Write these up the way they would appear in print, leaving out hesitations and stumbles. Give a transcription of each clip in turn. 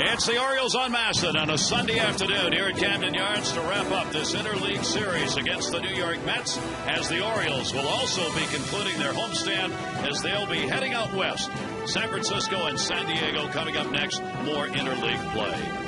It's the Orioles on Maston on a Sunday afternoon here at Camden Yards to wrap up this interleague series against the New York Mets, as the Orioles will also be concluding their homestand as they'll be heading out west. San Francisco and San Diego coming up next. More interleague play.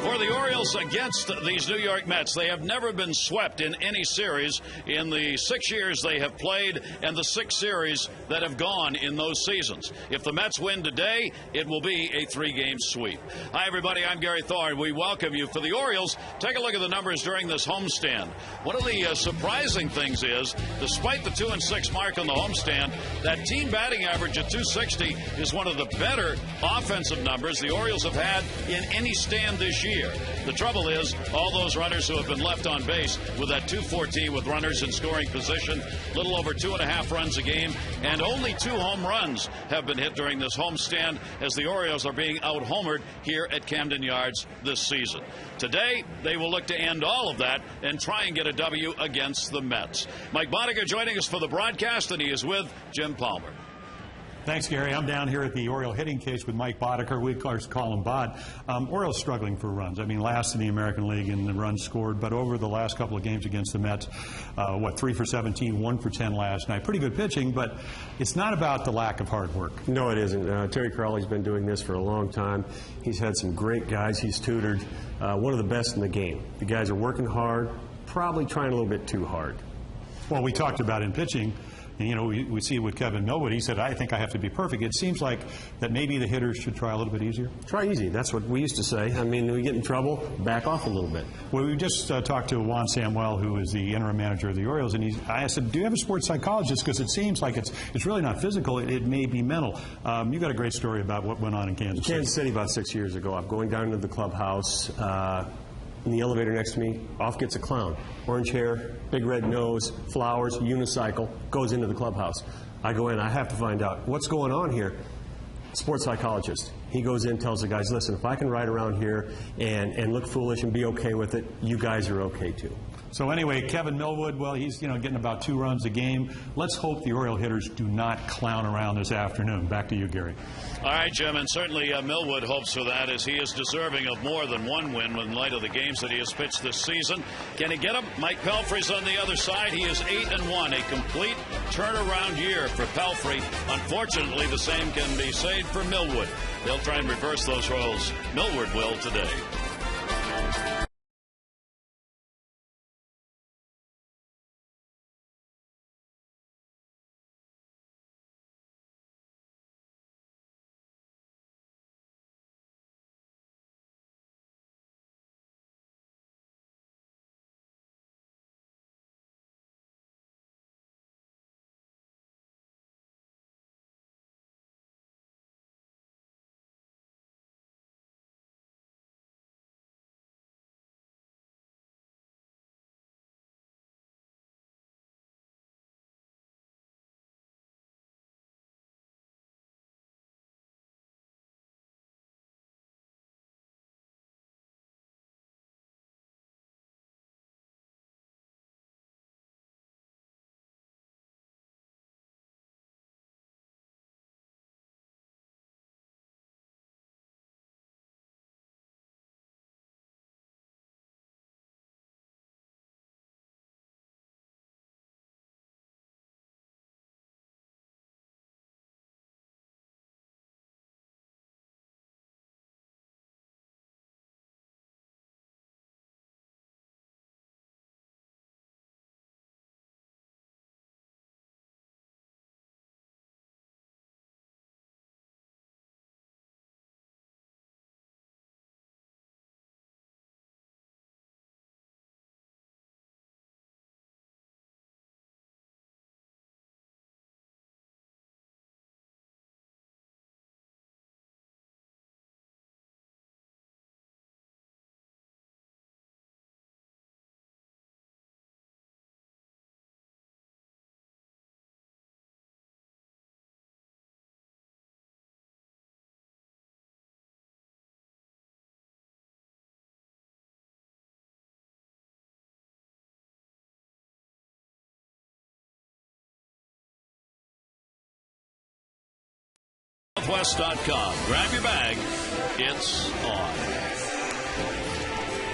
For the Orioles against these New York Mets, they have never been swept in any series in the 6 years they have played and the 6 series that have gone in those seasons. If the Mets win today, it will be a 3-game sweep. Hi, everybody. I'm Gary Thorne. We welcome you. For the Orioles, take a look at the numbers during this homestand. One of the surprising things is, despite the 2-6 mark on the homestand, that team batting average at .260 is one of the better offensive numbers the Orioles have had in any stand this year. The trouble is, all those runners who have been left on base with that .214 with runners in scoring position, little over 2.5 runs a game, and only 2 home runs have been hit during this homestand as the Orioles are being out-homered here at Camden Yards this season. Today, they will look to end all of that and try and get a W against the Mets. Mike Boddicker joining us for the broadcast, and he is with Jim Palmer. Thanks, Gary. I'm down here at the Oriole hitting cage with Mike Boddicker. We, of course, call him Bod. Orioles struggling for runs. I mean, last in the American League in the runs scored, but over the last couple of games against the Mets, 3 for 17, 1 for 10 last night. Pretty good pitching, but it's not about the lack of hard work. No, it isn't. Terry Crowley's been doing this for a long time. He's had some great guys he's tutored. One of the best in the game. The guys are working hard, probably trying a little bit too hard. Well, we talked about in pitching. And, you know, we see with Kevin Millwood, he said, I think I have to be perfect. It seems like that maybe the hitters should try a little bit easier. Try easy. That's what we used to say. I mean, we get in trouble, back off a little bit. Well, we just talked to Juan Samuel, who is the interim manager of the Orioles, and I said, do you have a sports psychologist? Because it seems like it's really not physical. It may be mental. You got a great story about what went on in Kansas City. Kansas City about 6 years ago. I'm going down to the clubhouse. In the elevator next to me, off gets a clown. Orange hair, big red nose, flowers, unicycle, goes into the clubhouse. I go in, I have to find out what's going on here. Sports psychologist. He goes in, tells the guys, listen, if I can ride around here and look foolish and be okay with it, you guys are okay too. So anyway, Kevin Millwood, well, he's getting about 2 runs a game. Let's hope the Oriole hitters do not clown around this afternoon. Back to you, Gary. All right, Jim, and certainly Millwood hopes for that, as he is deserving of more than 1 win in light of the games that he has pitched this season. Can he get him? Mike Pelfrey's on the other side. He is 8-1, a complete turnaround year for Pelfrey. Unfortunately, the same can be said for Millwood. They'll try and reverse those roles. Millwood will today. Southwest.com. Grab your bag It's on.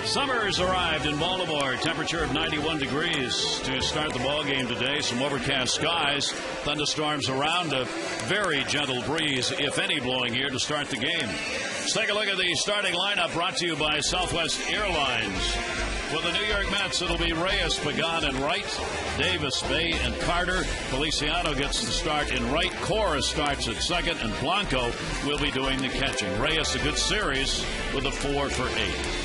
Summer has arrived in Baltimore. Temperature of 91 degrees to start the ball game today. Some overcast skies, thunderstorms around, a very gentle breeze, if any, blowing here to start the game. Let's take a look at the starting lineup brought to you by Southwest Airlines. For the New York Mets, it'll be Reyes, Pagan, and Wright. Davis, Bay, and Carter. Feliciano gets the start in right. Cora starts at second, and Blanco will be doing the catching. Reyes, a good series with a 4 for 8.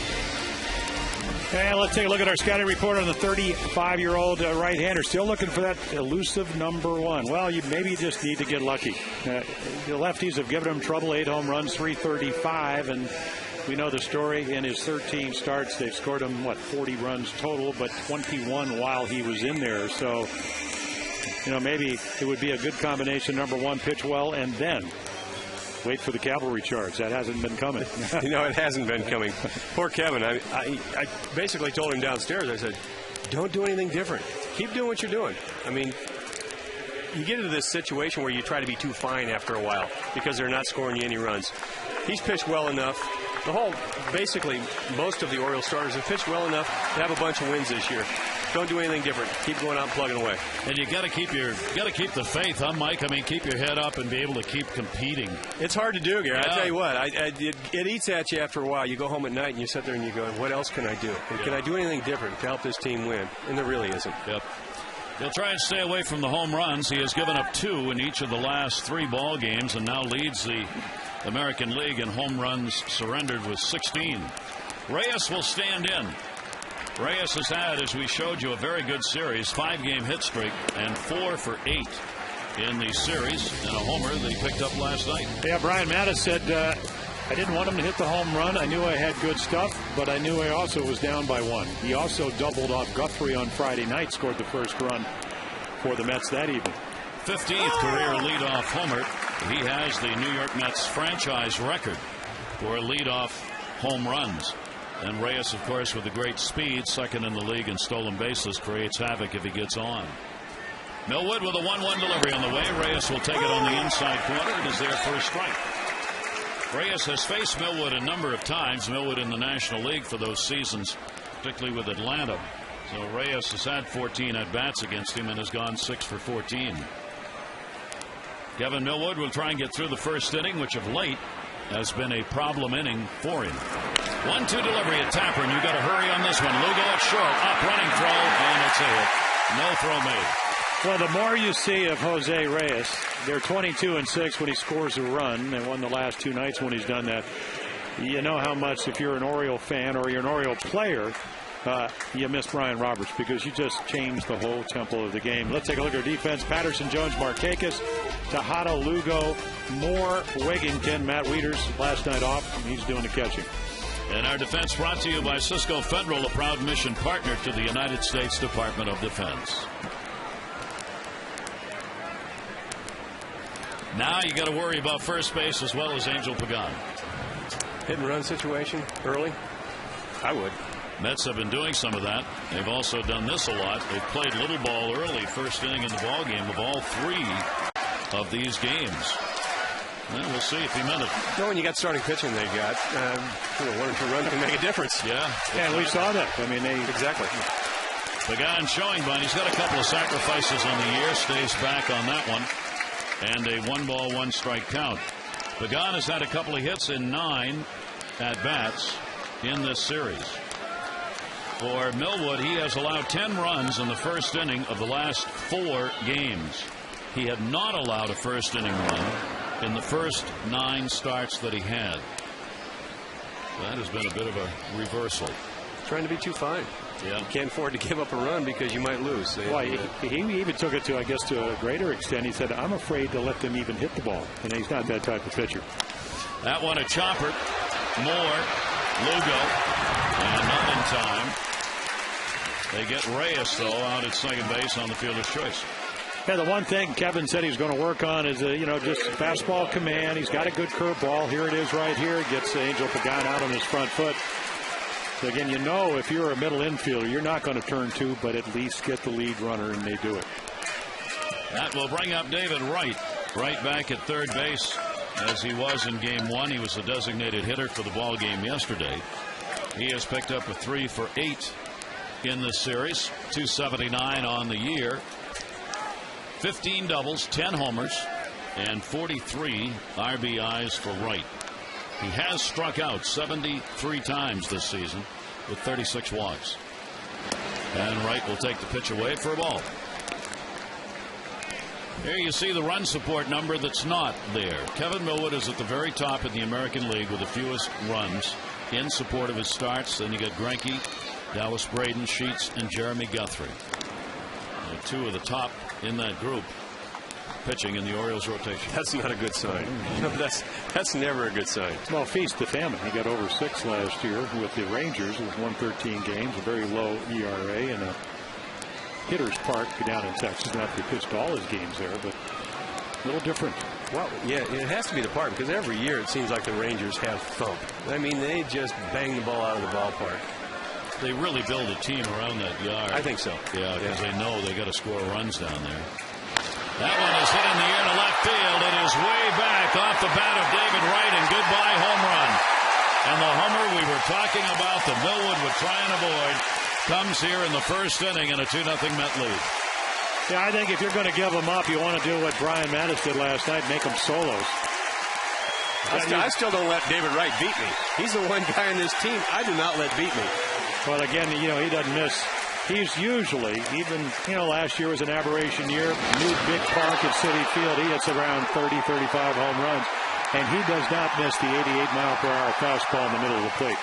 And let's take a look at our scouting report on the 35-year-old right-hander. Still looking for that elusive number 1. Well, maybe just need to get lucky. The lefties have given him trouble. 8 home runs, 335, and we know the story. In his 13 starts, they've scored him, 40 runs total, but 21 while he was in there. So, maybe it would be a good combination. Number 1, pitch well, and then wait for the cavalry charge. That hasn't been coming. It hasn't been coming. Poor Kevin. I basically told him downstairs, I said, don't do anything different. Keep doing what you're doing. I mean, you get into this situation where you try to be too fine after a while because they're not scoring you any runs. He's pitched well enough. Basically, most of the Orioles starters have pitched well enough to have a bunch of wins this year. Don't do anything different. Keep going out and plugging away. And you got to keep the faith, huh, Mike? I mean, keep your head up and be able to keep competing. It's hard to do, Gary. Yeah. I tell you what, it eats at you after a while. You go home at night and you sit there and you go, what else can I do? And can I do anything different to help this team win? And there really isn't. Yep. He'll try and stay away from the home runs. He has given up 2 in each of the last 3 ball games and now leads the American League in home runs surrendered with 16. Reyes will stand in. Reyes has had, as we showed you, a very good series, 5-game hit streak, and 4 for 8 in the series, and a homer that he picked up last night. Yeah, Brian Mattis said, I didn't want him to hit the home run. I knew I had good stuff, but I knew I also was down by 1. He also doubled off Guthrie on Friday night, scored the first run for the Mets that evening. 15th career leadoff homer. He has the New York Mets franchise record for leadoff home runs. And Reyes, of course, with the great speed, second in the league in stolen bases, creates havoc if he gets on. Millwood with a 1-1 delivery on the way. Reyes will take it on the inside corner. It is there for a strike. Reyes has faced Millwood a number of times. Millwood in the National League for those seasons, particularly with Atlanta. So Reyes has had 14 at-bats against him and has gone 6 for 14. Kevin Millwood will try and get through the first inning, which of late has been a problem inning for him. 1-2 delivery at Tapper, and you got to hurry on this one. Lugo at short, up running throw, and it's a hit. No throw made. Well, the more you see of Jose Reyes, they're 22-6 when he scores a run, and won the last 2 nights when he's done that. You know how much, if you're an Oriole fan or you're an Oriole player, you miss Brian Roberts because you just changed the whole tempo of the game. Let's take a look at our defense. Patterson, Jones, Markakis, Tejada, Lugo, Moore, Wigington, Matt Wieters last night off, and he's doing the catching. And our defense brought to you by Cisco Federal, a proud mission partner to the United States Department of Defense. Now you got to worry about first base as well as Angel Pagan. Hit and run situation early? I would. Mets have been doing some of that. They've also done this a lot. They've played little ball early, first inning in the ball game of all 3 of these games. Well, we'll see if he meant it. When you got starting pitching, they got 1 or 2 runs can make a difference. Yeah. And we saw that. I mean, exactly. Pagan showing, but he's got a couple of sacrifices on the year. Stays back on that one. And a 1-ball, 1-strike count. Pagan has had a couple of hits in 9 at-bats in this series. For Millwood, he has allowed 10 runs in the first inning of the last 4 games. He had not allowed a first inning run in the first 9 starts that he had. That has been a bit of a reversal. Trying to be too fine. Yeah. You can't afford to give up a run because you might lose. Well, he even took it to, I guess, to a greater extent. He said, I'm afraid to let them even hit the ball. And he's not that type of pitcher. That one a chopper. Moore, Lugo, and not in time. They get Reyes, though, out at second base on the fielder's choice. Yeah, the one thing Kevin said he's going to work on is, just fastball command. He's got a good curveball. Here it is right here. Gets Angel Pagan out on his front foot. So again, if you're a middle infielder, you're not going to turn 2, but at least get the lead runner, and they do it. That will bring up David Wright. Right back at third base as he was in Game 1. He was a designated hitter for the ball game yesterday. He has picked up a 3 for 8 in this series. 279 on the year. 15 doubles, 10 homers, and 43 RBIs for Wright. He has struck out 73 times this season with 36 walks. And Wright will take the pitch away for a ball. Here you see the run support number that's not there. Kevin Millwood is at the very top in the American League with the fewest runs in support of his starts. Then you got Greinke, Dallas Braden, Sheets, and Jeremy Guthrie. Two of the top in that group pitching in the Orioles rotation. That's not a good sign. That's never a good sign. Well, feast to famine. He got over 6 last year with the Rangers with 113 games, a very low ERA, and a hitter's park down in Texas. Not that he pitched all his games there, but a little different. Well, yeah, it has to be the park because every year it seems like the Rangers have thump. I mean, they just bang the ball out of the ballpark. They really build a team around that yard. I think so. Yeah, because they know they got to score runs down there. That one is hit in the air to left field. It is way back off the bat of David Wright, and goodbye home run. And the homer we were talking about that Millwood would try and avoid comes here in the first inning in a 2-0 Met lead. Yeah, I think if you're going to give them up, you want to do what Brian Mattis did last night, make them solos. I still don't let David Wright beat me. He's the one guy in this team I do not let beat me. Well, again, he doesn't miss. He's usually, even, last year was an aberration year. New big park at Citi Field. He hits around 30, 35 home runs. And he does not miss the 88-mile-per-hour fastball in the middle of the plate.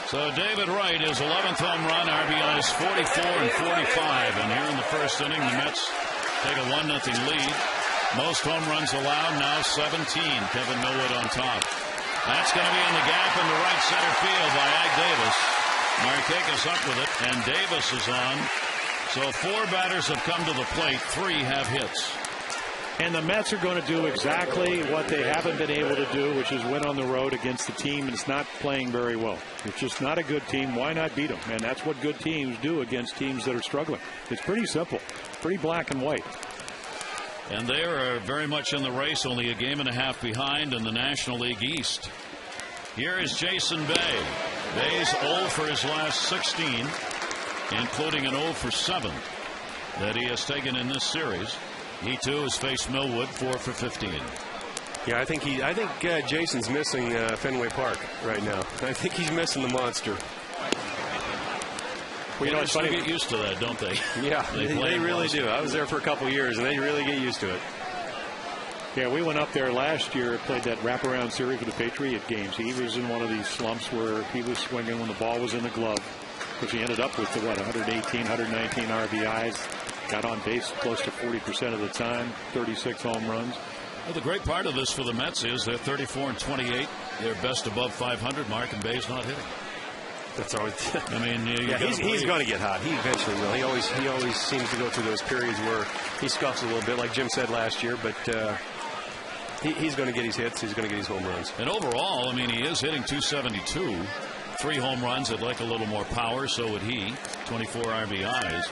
So David Wright is 11th home run, RBIs 44 and 45. And here in the first inning, the Mets take a 1-0 lead. Most home runs allowed, now 17. Kevin Millwood on top. That's going to be in the gap into right center field by Ag Davis. Markakis up with it, and Davis is on. So 4 batters have come to the plate. 3 have hits. And the Mets are going to do exactly what they haven't been able to do, which is win on the road against a team that's not playing very well. It's just not a good team. Why not beat them? And that's what good teams do against teams that are struggling. It's pretty simple, pretty black and white. And they are very much in the race, only a game and a half behind in the National League East. Here is Jason Bay. Bay's 0 for his last 16, including an 0 for 7 that he has taken in this series. He too has faced Millwood 4 for 15. Yeah, I think Jason's missing Fenway Park right now. I think he's missing the monster. Well, it's funny. They get used to that, don't they? Yeah, they really do. I was there for a couple years, and they really get used to it. Yeah, we went up there last year, played that wraparound series for the Patriot games. He was in one of these slumps where he was swinging when the ball was in the glove, which he ended up with, 118, 119 RBIs, got on base close to 40% of the time, 36 home runs. Well, the great part of this for the Mets is they're 34 and 28, their best above 500 mark, and Bay's not hitting. That's always. I mean, he's going to get hot. He eventually will. He always seems to go through those periods where he scuffs a little bit, like Jim said last year. But he's going to get his hits. He's going to get his home runs. And overall, I mean, he is hitting 272. 3 home runs. I'd like a little more power. So would he. 24 RBIs.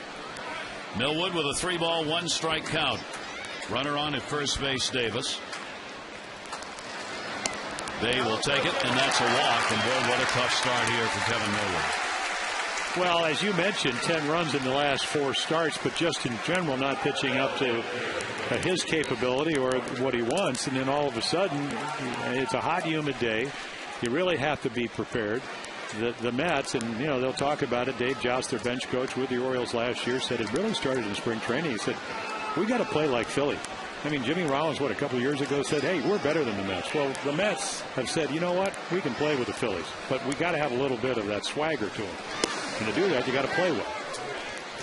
Millwood with a 3-ball, 1-strike count. Runner on at first base, Davis. They will take it, and that's a walk. And boy, what a tough start here for Kevin Millwood. Well, as you mentioned, 10 runs in the last 4 starts, but just in general not pitching up to his capability or what he wants. And then all of a sudden, it's a hot, humid day. You really have to be prepared. The Mets, and they'll talk about it. Dave Joust, their bench coach with the Orioles last year, said it really started in spring training. He said, we got to play like Philly. I mean, Jimmy Rollins, a couple of years ago said, hey, we're better than the Mets. Well, the Mets have said, you know what, we can play with the Phillies, but we got to have a little bit of that swagger to them. And to do that, you got to play well.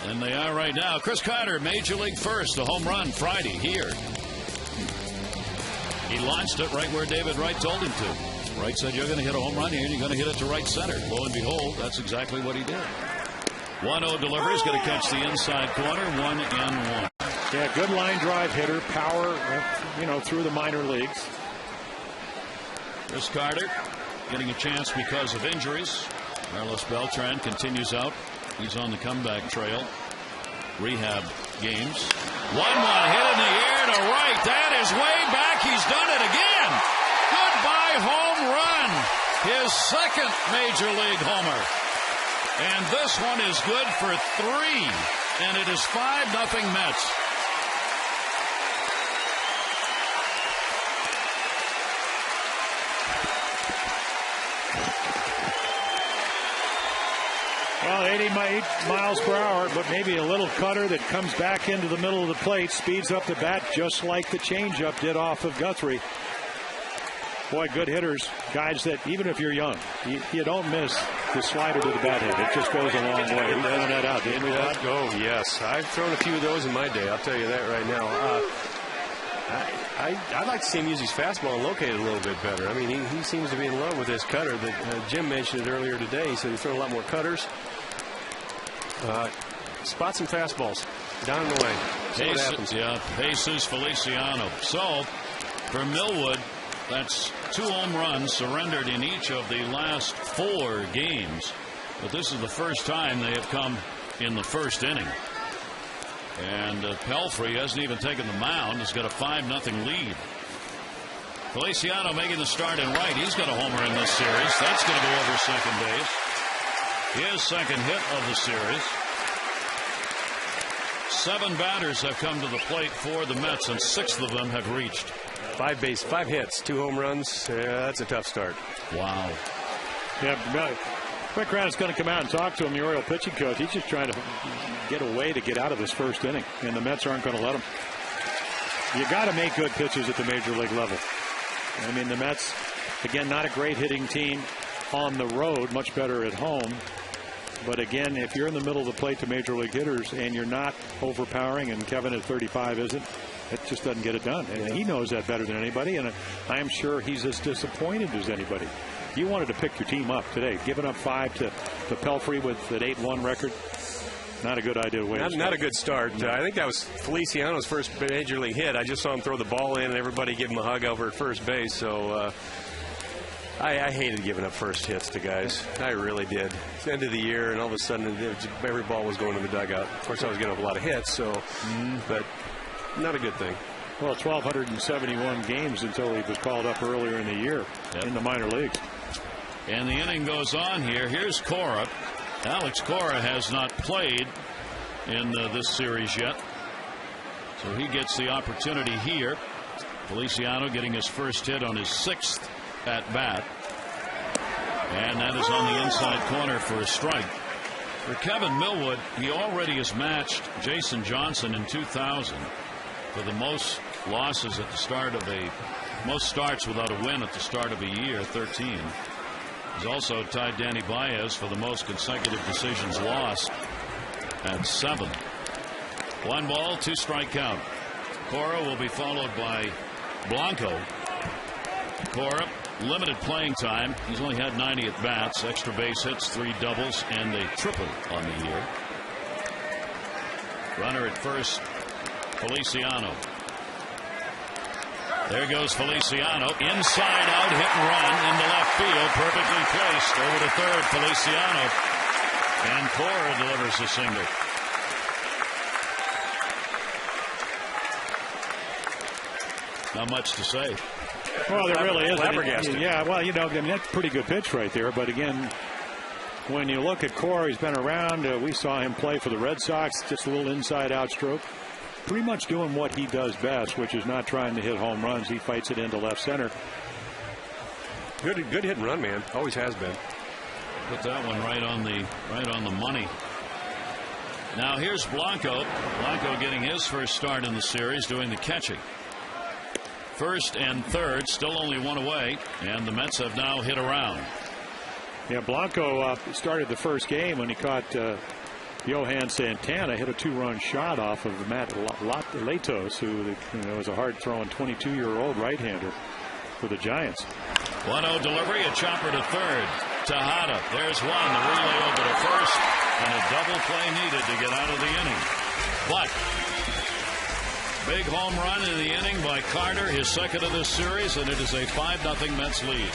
And they are right now. Chris Carter, Major League first, a home run Friday here. He launched it right where David Wright told him to. Wright said, you're going to hit a home run here, and you're going to hit it to right center. Lo and behold, that's exactly what he did. 1-0 delivery is going to catch the inside corner, 1-1. Yeah, good line drive hitter, power, through the minor leagues. Chris Carter getting a chance because of injuries. Carlos Beltran continues out. He's on the comeback trail. Rehab games. 1-1 hit in the air to right. That is way back. He's done it again. second Major League homer. And this one is good for 3. And it is 5-0 Mets. Well, 80 miles per hour, but maybe a little cutter that comes back into the middle of the plate, speeds up the bat just like the changeup did off of Guthrie. Boy, good hitters, guys that even if you're young, you don't miss the slider to the bat hit. It just goes a long way. We found that out, didn't we? Oh, yes. I've thrown a few of those in my day. I'll tell you that right now. I'd like to see him use his fastball and locate it a little bit better. I mean, he seems to be in love with his cutter. That Jim mentioned it earlier today. He said he's throwing a lot more cutters. Spot some fastballs down and away. See what happens. Yeah, Jesus Feliciano. So, for Millwood, that's 2 home runs surrendered in each of the last 4 games. But this is the first time they have come in the first inning. And Pelfrey hasn't even taken the mound. He's got a 5-0 lead. Feliciano making the start in right. He's got a homer in this series. That's going to go over second base. His second hit of the series. 7 batters have come to the plate for the Mets, and 6 of them have reached. 5 hits, 2 home runs. Yeah, that's a tough start. Wow. Yeah, Quick Crown's going to come out and talk to him, the Oriole pitching coach. He's just trying to get a way to get out of this first inning, and the Mets aren't going to let him. You got to make good pitches at the major league level. I mean, the Mets, again, not a great hitting team on the road, much better at home. But again, if you're in the middle of the plate to major league hitters and you're not overpowering, and Kevin at 35 isn't, it just doesn't get it done. And he knows that better than anybody, and I'm sure he's as disappointed as anybody. You wanted to pick your team up today. Giving up 5 to Pelfrey with an 8-1 record, not a good idea. Not a good start. No. I think that was Feliciano's first major league hit. I just saw him throw the ball in and everybody give him a hug over at first base. So I hated giving up first hits to guys. I really did. It's the end of the year, and all of a sudden every ball was going to the dugout. Of course, I was getting up a lot of hits, but not a good thing. Well, 1,271 games until he was called up earlier in the year in the minor leagues. And the inning goes on here. Here's Cora. Alex Cora has not played in this series yet, so he gets the opportunity here. Feliciano getting his first hit on his 6th at bat, and that is on the inside corner for a strike. For Kevin Millwood, he already has matched Jason Johnson in 2000 for the most losses at the start of most starts without a win at the start of a year, 13. He's also tied Danny Baez for the most consecutive decisions lost at 7. 1 ball, 2 strike count. Cora will be followed by Blanco. Cora, limited playing time. He's only had 90 at bats, extra base hits, 3 doubles, and a triple on the year. Runner at first, Feliciano. There goes Feliciano. Inside out hit and run into left field. Perfectly placed. Over to third, Feliciano. And Cora delivers a single. Not much to say. Well, there really isn't. Flabbergasted. Yeah, well, I mean, that's a pretty good pitch right there. But again, when you look at Cora, he's been around. We saw him play for the Red Sox. Just a little inside-out stroke. Pretty much doing what he does best, which is not trying to hit home runs. He fights it into left center. Good hit and run, man. Always has been. Put that one right on the money. Now here's Blanco. Blanco getting his first start in the series, doing the catching. First and third, still only 1 away, and the Mets have now hit around. Yeah, Blanco started the first game when he caught Johan Santana, hit a 2-run shot off of Matt Latos, who was a hard-throwing 22-year-old right-hander for the Giants. 1-0 delivery, a chopper to third. Tejada, there's one. The relay over to first, and a double play needed to get out of the inning. But big home run in the inning by Carter, his second of this series, and it is a 5-0 Mets lead.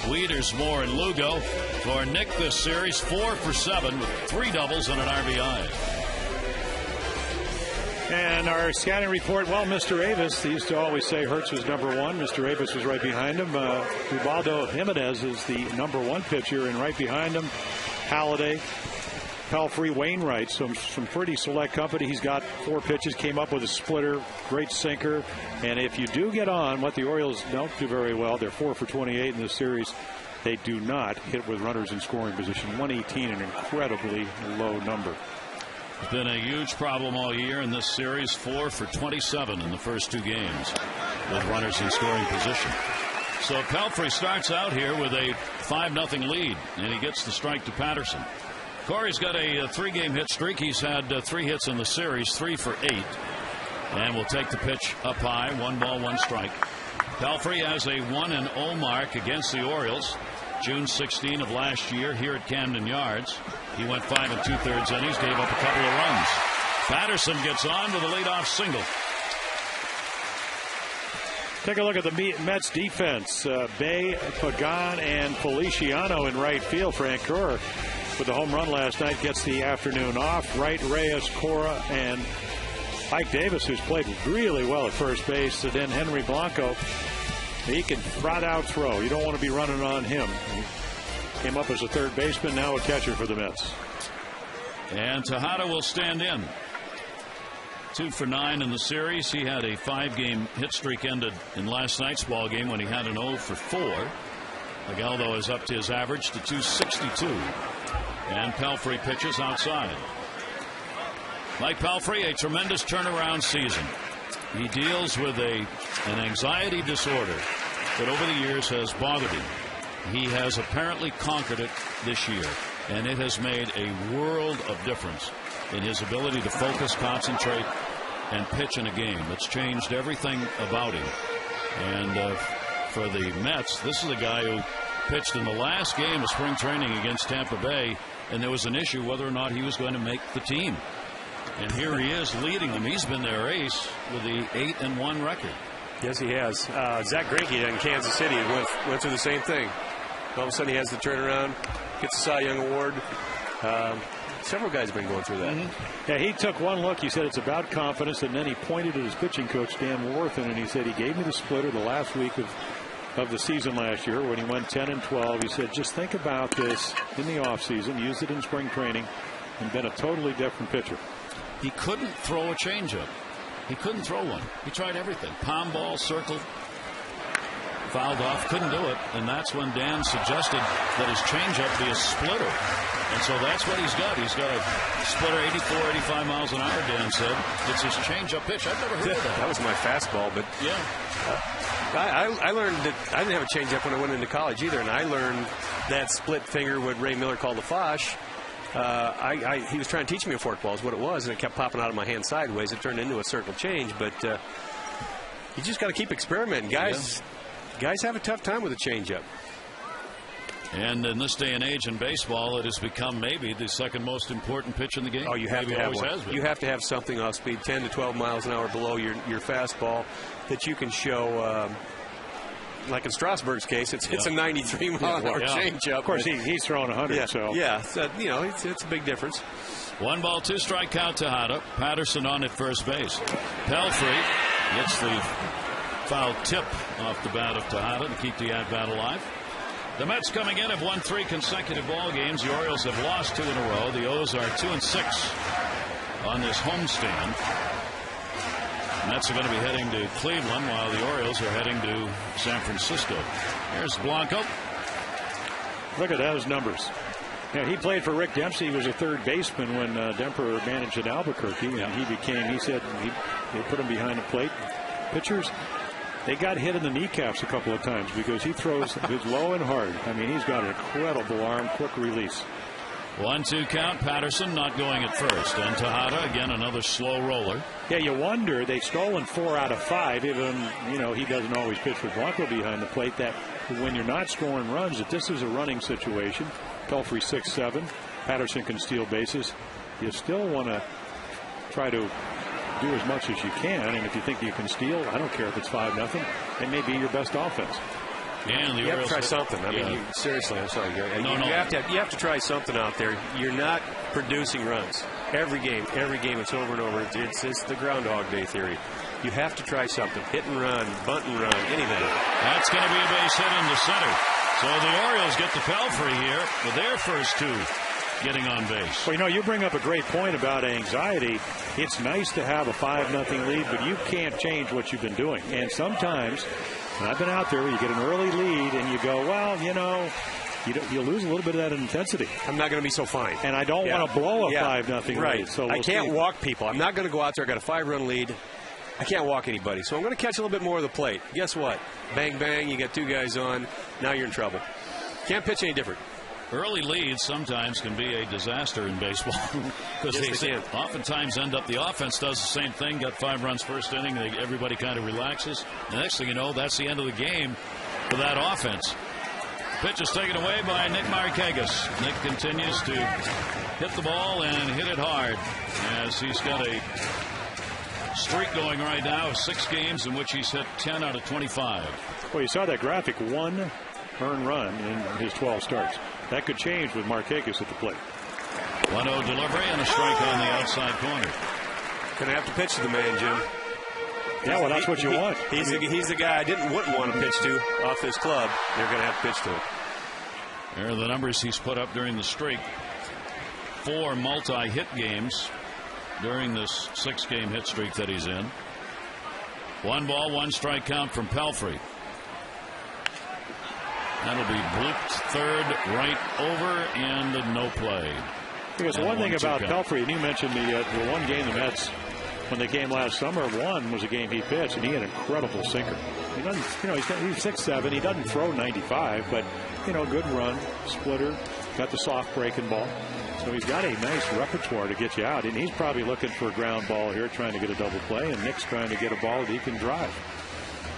Wiedersmoor, and Lugo. For Nick this series, 4 for 7 with 3 doubles and an RBI. And our scouting report, well, Mr. Avis, they used to always say Hertz was number 1. Mr. Avis was right behind him. Ubaldo Jimenez is the number 1 pitcher, and right behind him, Halladay, Pelfrey, Wainwright. Some pretty select company. He's got 4 pitches, came up with a splitter, great sinker. And if you do get on, what the Orioles don't do very well, they're 4 for 28 in this series. They do not hit with runners in scoring position. 118, an incredibly low number. It's been a huge problem all year in this series. 4 for 27 in the first 2 games with runners in scoring position. So Pelfrey starts out here with a 5-0 lead, and he gets the strike to Patterson. Corey's got a 3-game hit streak. He's had 3 hits in the series, 3 for 8. And will take the pitch up high. 1 ball, 1 strike. Pelfrey has a 1-0 mark against the Orioles. June 16 of last year here at Camden Yards. He went 5 2/3 innings, gave up a couple of runs. Patterson gets on with a leadoff single. Take a look at the Mets defense. Bay, Pagan, and Feliciano in right field. Frank Kerr with the home run last night gets the afternoon off. Wright, Reyes, Cora, and Mike Davis, who's played really well at first base. And then Henry Blanco. He can flat out throw. You don't want to be running on him. He came up as a third baseman, now a catcher for the Mets. And Tejada will stand in. 2 for 9 in the series. He had a 5-game hit streak ended in last night's ball game when he had an 0 for 4. Agueldo is up to his average to 262. And Pelfrey pitches outside. Mike Pelfrey, a tremendous turnaround season. He deals with an anxiety disorder that over the years has bothered him. He has apparently conquered it this year, and it has made a world of difference in his ability to focus, concentrate, and pitch in a game. It's changed everything about him. And for the Mets, this is a guy who pitched in the last game of spring training against Tampa Bay, and there was an issue whether or not he was going to make the team. And here he is leading them. He's been their ace with the 8-1 record. Yes, he has. Zach Greinke in Kansas City went through the same thing. All of a sudden he has the turnaround, gets the Cy Young Award. Several guys have been going through that. Yeah, he took one look. He said it's about confidence, and then he pointed at his pitching coach, Dan Warthen, and he said he gave me the splitter the last week of the season last year when he went 10-12. He said, just think about this in the offseason, used it in spring training, and been a totally different pitcher. He couldn't throw a changeup. He couldn't throw one. He tried everything. Palm ball, circle, fouled off, couldn't do it. And that's when Dan suggested that his changeup be a splitter. And so that's what he's got. He's got a splitter 84, 85 miles an hour, Dan said. It's his changeup pitch. I've never heard of that. That was my fastball, but yeah. I learned that I didn't have a changeup when I went into college either, and I learned that split finger, what Ray Miller called the Fosh. He was trying to teach me a forkball is what it was, and it kept popping out of my hand sideways. It turned into a circle change, but you just got to keep experimenting. Guys have a tough time with a changeup. And in this day and age in baseball, it has become maybe the second most important pitch in the game. Oh, you have maybe to have one. Has been. You have to have something off speed, 10 to 12 miles an hour below your fastball that you can show. Like in Strasburg's case, it's a 93-mile-an-hour changeup. Of course, he's throwing 100. Yeah, so it's a big difference. 1 ball, 2 strike count Tejada. Patterson on at first base. Pelfrey gets the foul tip off the bat of Tejada to keep the at-bat alive. The Mets coming in have won 3 consecutive ball games. The Orioles have lost 2 in a row. The O's are 2-6 on this homestand. The Mets are going to be heading to Cleveland while the Orioles are heading to San Francisco. Here's Blanco. Look at those numbers. Yeah, he played for Rick Dempsey. He was a third baseman when Demper managed at Albuquerque, and he said they put him behind the plate. Pitchers, they got hit in the kneecaps a couple of times because he throws low and hard. I mean, he's got an incredible arm, quick release. 1-2 count. Patterson not going at first. And Tejada, again, another slow roller. Yeah, you wonder, they've stolen 4 out of 5, even, he doesn't always pitch with Blanco behind the plate, that when you're not scoring runs, that this is a running situation. Pelfrey 6-7. Patterson can steal bases. You still want to try to do as much as you can, and if you think you can steal, I don't care if it's 5-0, it may be your best offense. And the you have Orioles to try something. I mean, seriously, I'm sorry, Gary. You have to try something out there. You're not producing runs. Every game, it's over and over. It's the Groundhog Day theory. You have to try something. Hit and run, bunt and run, anything. That's going to be a base hit in the center. So the Orioles get the Pelfrey here with their first two getting on base. Well, you bring up a great point about anxiety. It's nice to have a 5-0 lead, but you can't change what you've been doing. And sometimes, and I've been out there where you get an early lead and you go, well, you lose a little bit of that intensity. I'm not going to be so fine. And I don't want to blow a 5-0 right. lead. So I can't walk people. I'm not going to go out there. I got a 5-run lead. I can't walk anybody. So I'm going to catch a little bit more of the plate. Guess what? Bang, bang. You got 2 guys on. Now you're in trouble. Can't pitch any different. Early leads sometimes can be a disaster in baseball because they oftentimes end up, the offense does the same thing, got 5 runs first inning, everybody kind of relaxes. The next thing you know, that's the end of the game for that offense. The pitch is taken away by Nick Markakis. Nick continues to hit the ball and hit it hard as he's got a streak going right now of 6 games in which he's hit 10 out of 25. Well, you saw that graphic, 1 earned run in his 12 starts. That could change with Markakis at the plate. 1-0 delivery and a strike on the outside corner. Going to have to pitch to the man, Jim. Yeah, well, that's what you want. He's the guy I wouldn't want to pitch to off this club. They're going to have to pitch to him. There are the numbers he's put up during the streak. 4 multi-hit games during this 6-game hit streak that he's in. 1 ball, 1 strike count from Pelfrey. That'll be blooped third, right over, and no play. Because one thing about Pelfrey, and you mentioned the one game the Mets, when they came last summer, won was a game he pitched, and he had an incredible sinker. He doesn't, he's 6'7". He doesn't throw 95, but good run, splitter, got the soft breaking ball. So he's got a nice repertoire to get you out, and he's probably looking for a ground ball here, trying to get a double play, and Nick's trying to get a ball that he can drive.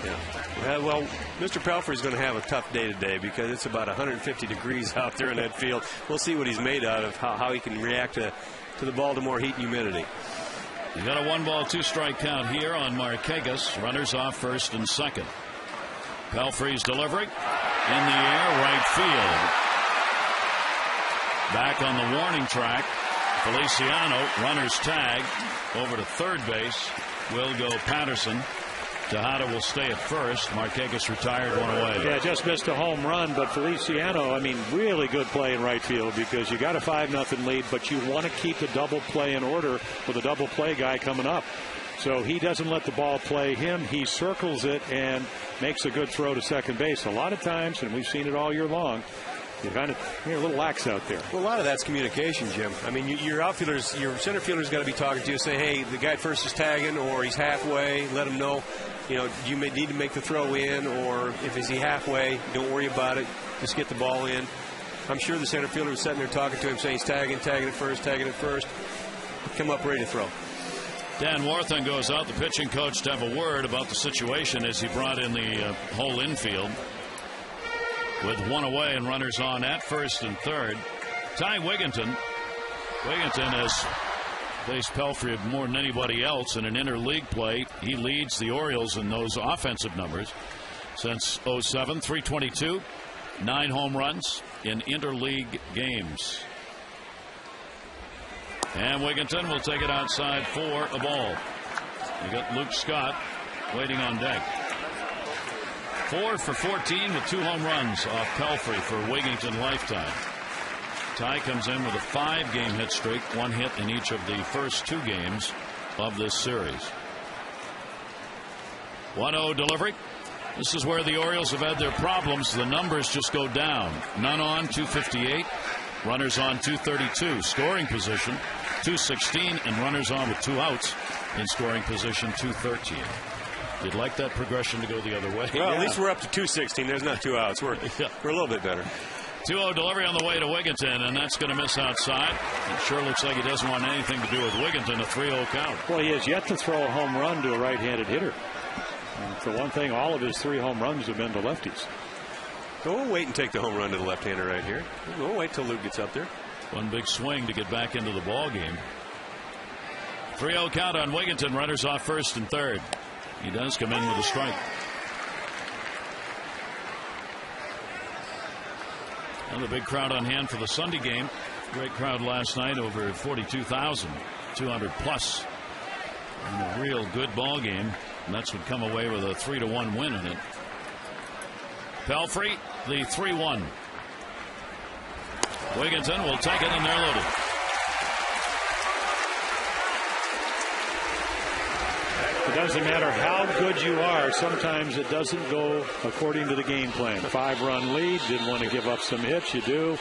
Yeah. Well, Mr. Pelfrey is going to have a tough day today because it's about 150 degrees out there in that field. We'll see what he's made out of, how he can react to the Baltimore heat and humidity. You got a 1 ball, 2 strike count here on Markakis. Runners off first and second. Pelfrey's delivery in the air, right field. Back on the warning track, Feliciano, runner's tag over to third base. Will go Patterson. Tejada will stay at first. Markakis retired, 1 away. Yeah, just missed a home run, but Feliciano, really good play in right field because you got a 5-0 lead, but you want to keep the double play in order with a double play guy coming up. So he doesn't let the ball play him. He circles it and makes a good throw to second base. A lot of times, and we've seen it all year long, you're a little lax out there. Well, a lot of that's communication, Jim. Your outfielders, your center fielder's got to be talking to you, say, hey, the guy at first is tagging, or he's halfway. Let him know, you may need to make the throw in, or if is he halfway, don't worry about it. Just get the ball in. I'm sure the center fielder was sitting there talking to him, saying he's tagging it first. Come up ready to throw. Dan Warthen goes out, the pitching coach, to have a word about the situation as he brought in the whole infield. With 1 away and runners on at first and third. Ty Wigginton. Wigginton has faced Pelfrey more than anybody else in an interleague play. He leads the Orioles in those offensive numbers since 07. 322, 9 home runs in interleague games. And Wigginton will take it outside for a ball. You got Luke Scott waiting on deck. 4 for 14 with 2 home runs off Pelfrey for Wigginton lifetime. Ty comes in with a 5-game hit streak, 1 hit in each of the first 2 games of this series. 1-0 delivery. This is where the Orioles have had their problems. The numbers just go down. None on, 258. Runners on, 232. Scoring position, 216. And runners on with 2 outs in scoring position, 213. You'd like that progression to go the other way. Well, at least we're up to 216. There's not 2 outs. We're a little bit better. 2-0 delivery on the way to Wigginton, and that's going to miss outside. It sure looks like he doesn't want anything to do with Wigginton, a 3-0 count. Well, he has yet to throw a home run to a right-handed hitter. And for one thing, all of his 3 home runs have been to lefties. So we'll wait and take the home run to the left-hander right here. We'll wait till Luke gets up there. One big swing to get back into the ball game. 3-0 count on Wigginton. Runners off first and third. He does come in with a strike. And the big crowd on hand for the Sunday game. Great crowd last night, over 42,200 plus. And a real good ball game. Mets would come away with a 3-1 win in it. Pelfrey, the 3-1. Wigginton will take it, and they're loaded. It doesn't matter how good you are. Sometimes it doesn't go according to the game plan. 5-run lead. Didn't want to give up some hits. You do.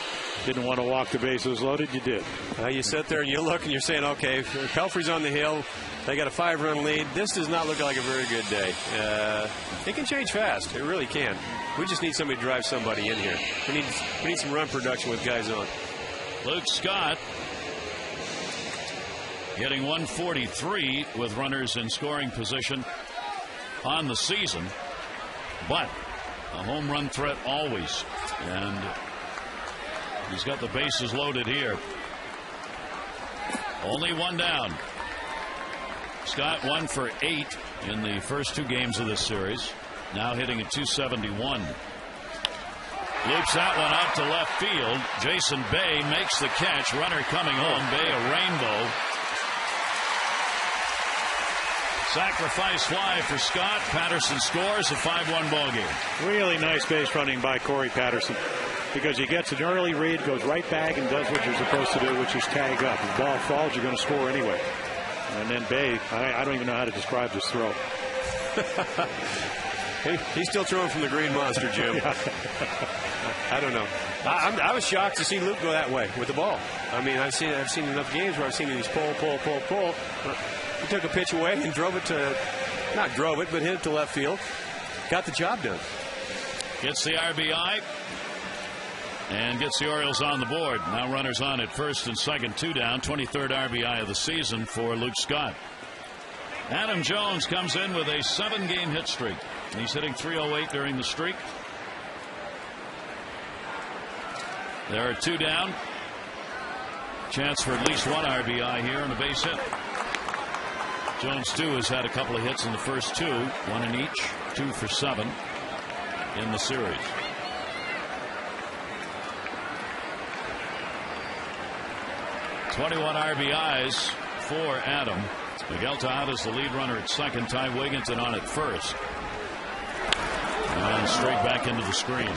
Didn't want to walk the bases loaded. You did. You sit there and you look and you're saying, okay, Pelfrey's on the hill. They got a 5-run lead. This does not look like a very good day. It can change fast. It really can. We just need somebody to drive somebody in here. We need some run production with guys on. Luke Scott hitting 143 with runners in scoring position on the season, but a home run threat always, and he's got the bases loaded here. Only one down. Scott 1 for 8 in the first 2 games of this series, now hitting at 271. Loops that one out to left field. Jason Bay makes the catch. Runner coming home. Bay a rainbow. Sacrifice fly for Scott. Patterson scores, a 5-1 ball game. Really nice base running by Corey Patterson, because he gets an early read, goes right back and does what you're supposed to do, which is tag up. If the ball falls, you're going to score anyway. And then Bay, I don't even know how to describe this throw. He's still throwing from the green monster, Jim. I don't know. I was shocked to see Luke go that way with the ball. I mean, I've seen enough games where I've seen these pull. He took a pitch away and drove it to, not drove it, but hit it to left field. Got the job done. Gets the RBI and gets the Orioles on the board. Now runners on at first and second, 2 down. 23rd RBI of the season for Luke Scott. Adam Jones comes in with a 7-game hit streak. He's hitting .308 during the streak. There are 2 down. Chance for at least 1 RBI here and a base hit. Jones, too, has had a couple of hits in the first 2, 1 in each, 2 for 7 in the series. .21 RBIs for Adam. Miguel Tejada is the lead runner at second. Ty Wigginton on at first. And straight back into the screen.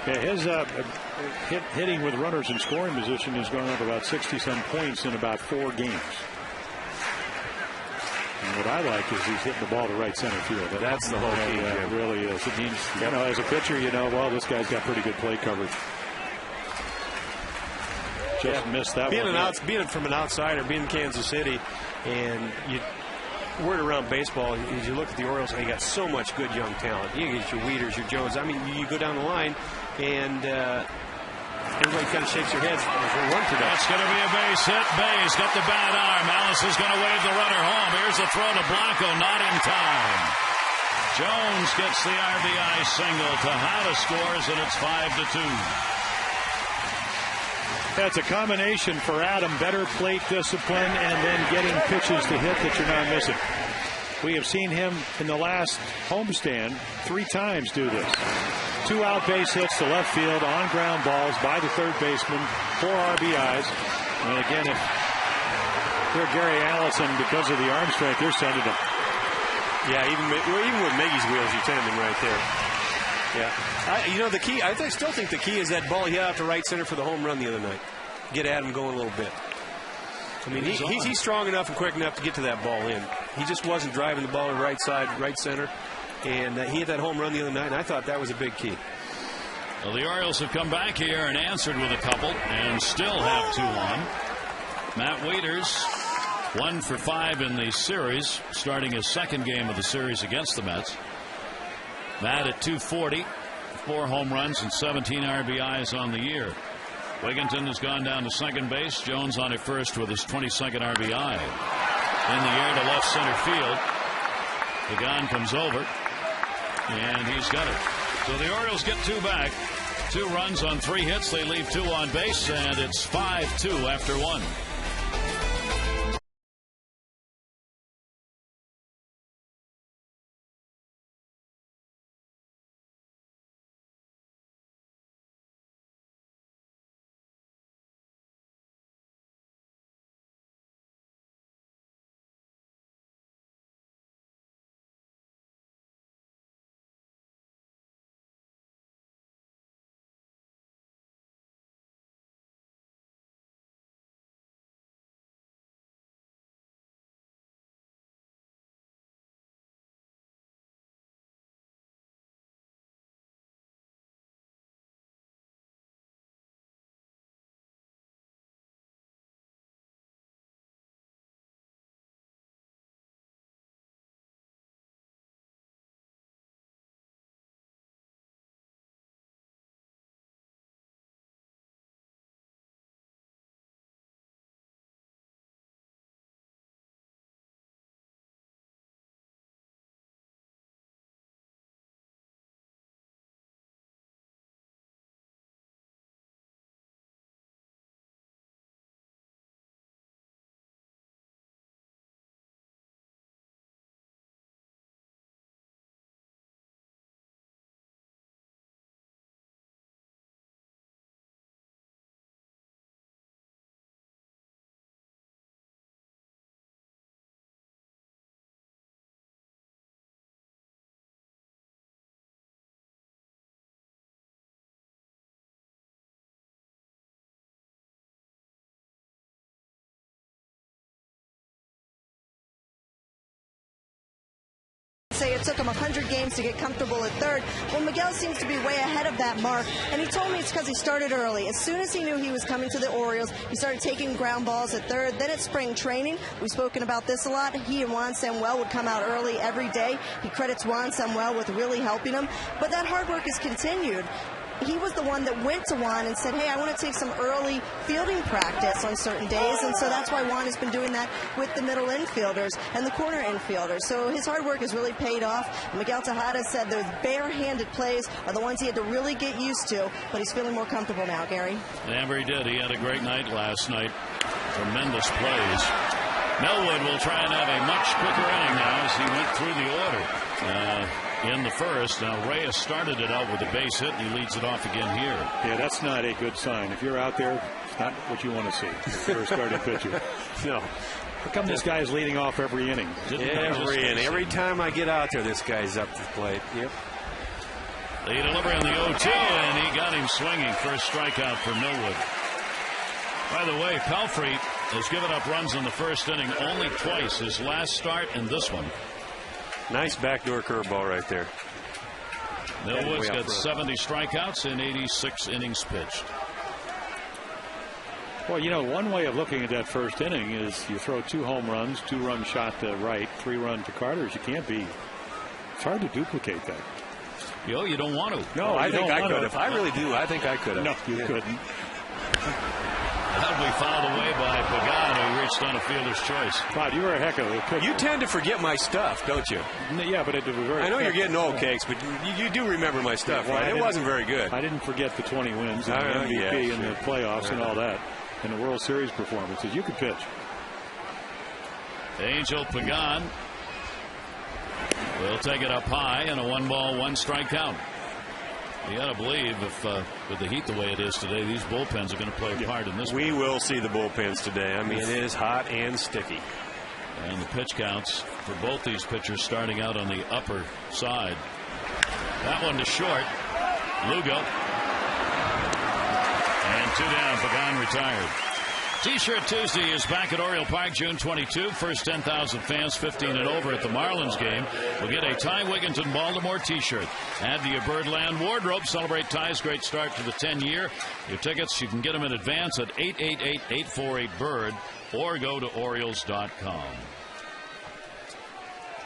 Yeah, his hitting with runners in scoring position has gone up about 60-some points in about 4 games. And what I like is he's hitting the ball to right center field. That's the whole key. It really is. It means, as a pitcher, well, this guy's got pretty good plate coverage. Just missed that one. Being from an outsider, being in Kansas City, and word around baseball, as you look at the Orioles, you got so much good young talent. You get your Wieters, your Jones. I mean, you go down the line, and everybody kind of shakes their heads. That's going to be a base hit. Bay's got the bad arm. Alice is going to wave the runner home. Here's the throw to Blanco, not in time. Jones gets the RBI single. Tejada scores, and it's 5-2. That's a combination for Adam. Better plate discipline and then getting pitches to hit that you're not missing. We have seen him in the last homestand 3 times do this. 2 out base hits to left field on ground balls by the third baseman, 4 RBIs. And again, if you're Gary Allison, because of the arm strength, you're sending him. Yeah, even with Miggy's wheels, you're sending him right there. Yeah, the key. I still think the key is that ball he hit out to right center for the home run the other night. Get Adam going a little bit. I mean, he's strong enough and quick enough to get to that ball in. He just wasn't driving the ball to the right side, right center, and he hit that home run the other night. And I thought that was a big key. Well, the Orioles have come back here and answered with a couple, and still have 2 on. Matt Wieters, 1 for 5 in the series, starting his 2nd game of the series against the Mets. Matt at 240, 4 home runs and 17 RBIs on the year. Wigginton has gone down to second base. Jones on at first with his 22nd RBI. In the air to left center field. Pagan comes over, and he's got it. So the Orioles get 2 back. 2 runs on 3 hits. They leave 2 on base, and it's 5-2 after 1. say it took him 100 games to get comfortable at third. Well, Miguel seems to be way ahead of that mark, and he told me it's because he started early. As soon as he knew he was coming to the Orioles, he started taking ground balls at third. Then at spring training, we've spoken about this a lot, he and Juan Samuel would come out early every day. He credits Juan Samuel with really helping him, but that hard work has continued. He was the one that went to Juan and said, hey, I want to take some early fielding practice on certain days, and so that's why Juan has been doing that with the middle infielders and the corner infielders. So his hard work has really paid off. Miguel Tejada said those barehanded plays are the ones he had to really get used to, but he's feeling more comfortable now, Gary. Amber, he did. He had a great night last night. Tremendous plays. Melwood will try and have a much quicker inning now as he went through the order. In the first. Now Reyes started it out with a base hit, and he leads it off again here. Yeah, that's not a good sign. If you're out there, it's not what you want to see. If you're a starting pitcher. No. How come this guy is leading off every inning? Every inning. Every time I get out there, this guy's up to the plate. Yep. The delivery on the 0-2, and he got him swinging. First strikeout for Millwood. By the way, Palfrey has given up runs in the first inning only twice. His last start and this one. Nice backdoor curveball right there. Millwood's got 70 strikeouts in 86 innings pitched. Well, you know, one way of looking at that first inning is you throw 2 home runs, 2-run shot to right, 3-run to Carter's. You can't be. It's hard to duplicate that. You don't want to. No, I think I could have. I really do. I think I could have. No, you couldn't. That'll be fouled away by Pagan, who reached on a fielder's choice. Todd, you were a heck of a pitcher. You tend to forget my stuff, don't you? Yeah, but it was very. I know you're getting old, Cakes, but you do remember my stuff, well, right? It wasn't very good. I didn't forget the 20 wins and the MVP and the playoffs and all that, and the World Series performances. You could pitch. Angel Pagan will take it up high, and a 1-ball, 1-strike count. You got to believe if with the heat the way it is today, these bullpens are going to play a part in this. We will see the bullpens today. I mean, it is hot and sticky. And the pitch counts for both these pitchers starting out on the upper side. That one to short. Lugo. And 2 down. Pagan retired. T-shirt Tuesday is back at Oriole Park June 22. First 10,000 fans 15 and over at the Marlins game will get a Ty Wigginton Baltimore T-shirt. Add to your Birdland wardrobe. Celebrate Ty's great start to the 10-year. Your tickets, you can get them in advance at 888-848-BIRD or go to Orioles.com.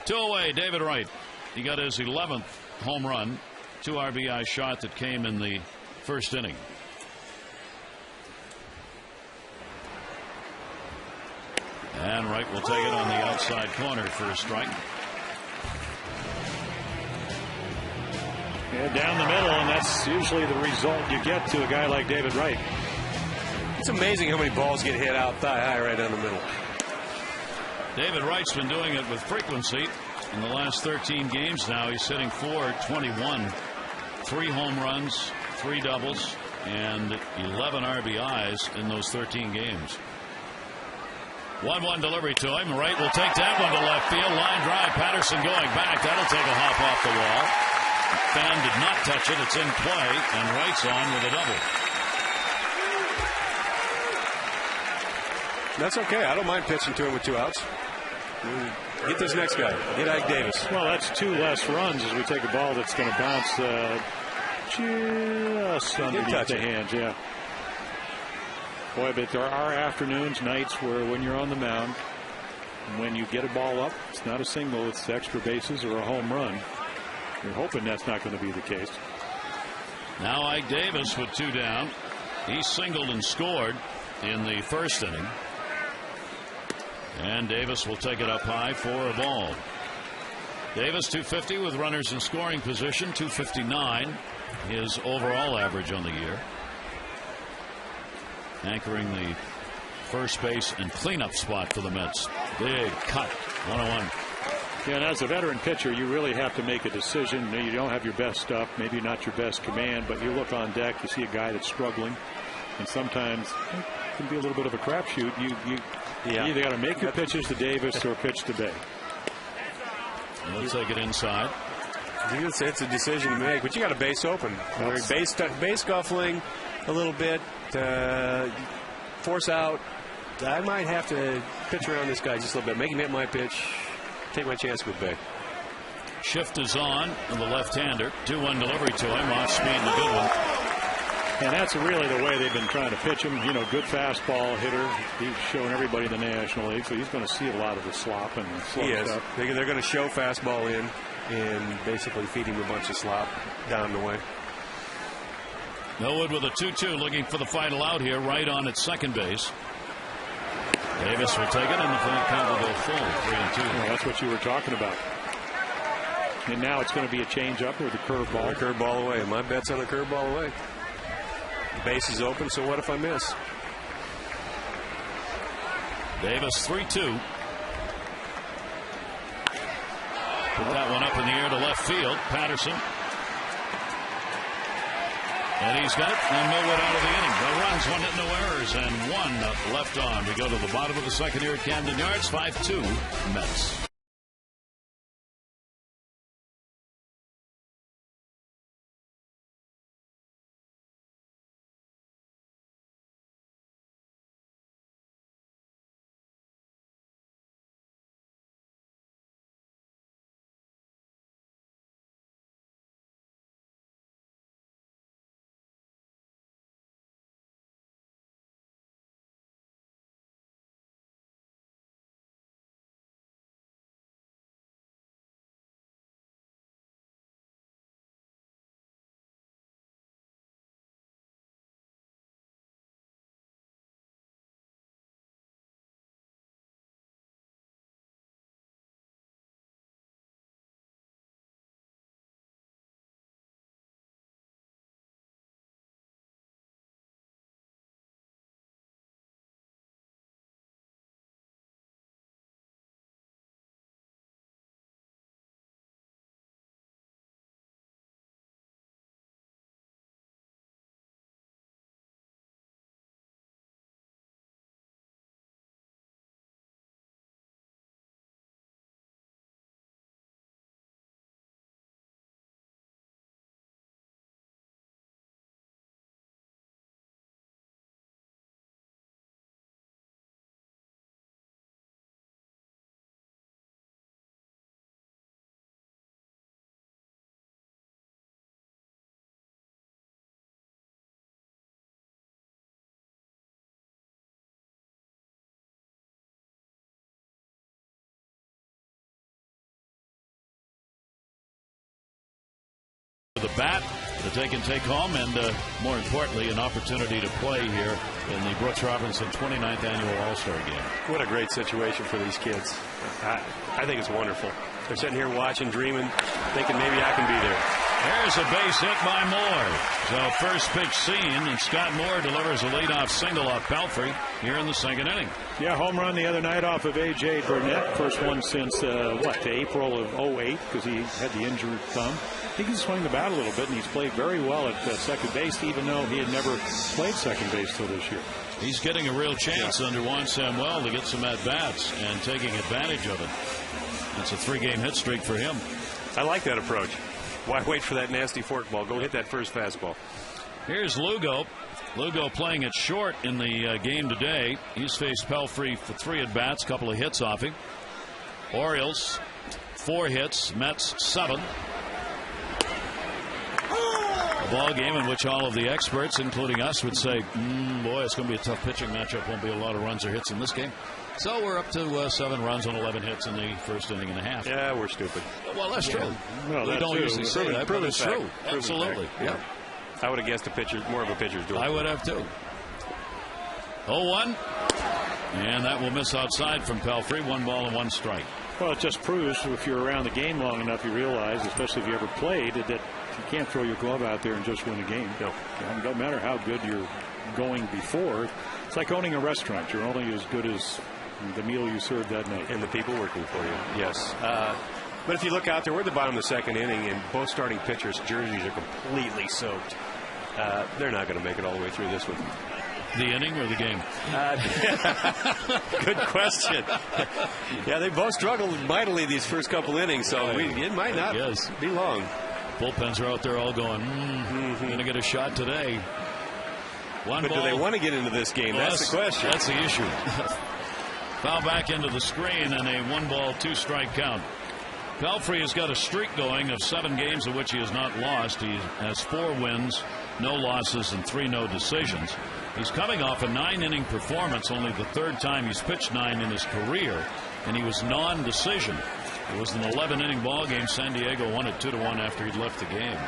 2 away, David Wright. He got his 11th home run, 2 RBI shot that came in the first inning. And Wright will take it on the outside corner for a strike. Yeah, down the middle, and that's usually the result you get to a guy like David Wright. It's amazing how many balls get hit out thigh high right down the middle. David Wright's been doing it with frequency in the last 13 games now. He's hitting .421, 3 home runs, 3 doubles, and 11 RBIs in those 13 games. 1-1 delivery to him. Wright will take that one to left field. Line drive. Patterson going back. That'll take a hop off the wall. Fan did not touch it. It's in play, and Wright's on with a double. That's okay. I don't mind pitching to him with 2 outs. Get this next guy. Get Ike Davis. Well, that's 2 less runs as we take a ball that's going to bounce just underneath the hands. Yeah. Boy, but there are afternoons, nights where when you're on the mound, when you get a ball up, it's not a single, it's extra bases or a home run. You're hoping that's not going to be the case. Now Ike Davis with 2 down. He singled and scored in the first inning. And Davis will take it up high for a ball. Davis 250 with runners in scoring position, 259 his overall average on the year. Anchoring the first base and cleanup spot for the Mets. Big cut. 1-1. Yeah, and as a veteran pitcher, you really have to make a decision. You don't have your best stuff, maybe not your best command, but you look on deck, you see a guy that's struggling, and sometimes it can be a little bit of a crapshoot. You either got to make your pitches to Davis or pitch to Bay. He'll take it inside. It's a decision to make, but you got a base open. Base scuffling a little bit. Force out. I might have to pitch around this guy just a little bit. Make him hit my pitch. Take my chance with Bay. Shift is on, and the left-hander. 2-1 delivery to him. Off speed and a good one. And that's really the way they've been trying to pitch him. You know, good fastball hitter. He's showing everybody in the National League, so he's going to see a lot of the slop and the slow stuff. They're going to show fastball in and basically feed him a bunch of slop down the way. Millwood with a 2-2, looking for the final out here, right on at second base. Davis will take it, and the count will go full, 3-2. Well, that's what you were talking about. And now it's going to be a change-up with a curveball. A curveball away. My bet's on a curveball away. The base is open, so what if I miss? Davis 3-2. Put that one up in the air to left field. Patterson. And he's got it. And Millwood out of the inning. No runs, 1 hit, no errors, and 1 left on. We go to the bottom of the second here at Camden Yards. 5-2 Mets. The bat that they can take home, and more importantly, an opportunity to play here in the Brooks Robinson 29th Annual All-Star Game. What a great situation for these kids. I think it's wonderful. They're sitting here watching, dreaming, thinking maybe I can be there. There's a base hit by Moore. So first pitch seen, and Scott Moore delivers a leadoff single off Pelfrey here in the second inning. Yeah, home run the other night off of A.J. Burnett. First one since, April of 08, because he had the injured thumb. He can swing the bat a little bit, and he's played very well at second base, even though he had never played second base till this year. He's getting a real chance under Juan Samuel to get some at-bats and taking advantage of it. It's a 3-game hit streak for him. I like that approach. Why wait for that nasty forkball? Go hit that first fastball. Here's Lugo. Lugo playing it short in the game today. He's faced Pelfrey for 3 at-bats, a couple of hits off him. Orioles, 4 hits, Mets 7. A ball game in which all of the experts, including us, would say, boy, it's going to be a tough pitching matchup. Won't be a lot of runs or hits in this game. So we're up to 7 runs on 11 hits in the first inning and a half. Yeah, we're stupid. Well, that's true. Well, we don't usually say that, but it's true. Absolutely. Yeah. I would have guessed more of a pitcher's duel. I would have too. 0-1. And that will miss outside from Pelfrey. 1 ball and 1 strike. Well, it just proves if you're around the game long enough, you realize, especially if you ever played, that you can't throw your glove out there and just win a game. No. It doesn't matter how good you're going before. It's like owning a restaurant. You're only as good as the meal you served that night. And the people working for you. Yes. But if you look out there, we're at the bottom of the second inning, and both starting pitchers' jerseys are completely soaked. They're not going to make it all the way through this one. The inning or the game? Good question. Yeah, they both struggled mightily these first couple innings, so it might not be long. Bullpens are out there all going, going to get a shot today. But do they want to get into this game? Well, that's the question. That's the issue. Foul back into the screen and a 1 ball, 2 strike count. Pelfrey has got a streak going of 7 games in which he has not lost. He has 4 wins, no losses, and 3 no decisions. He's coming off a 9-inning performance, only the 3rd time he's pitched 9 in his career, and he was non-decision. It was an 11-inning ball game. San Diego won it 2-1 after he'd left the game.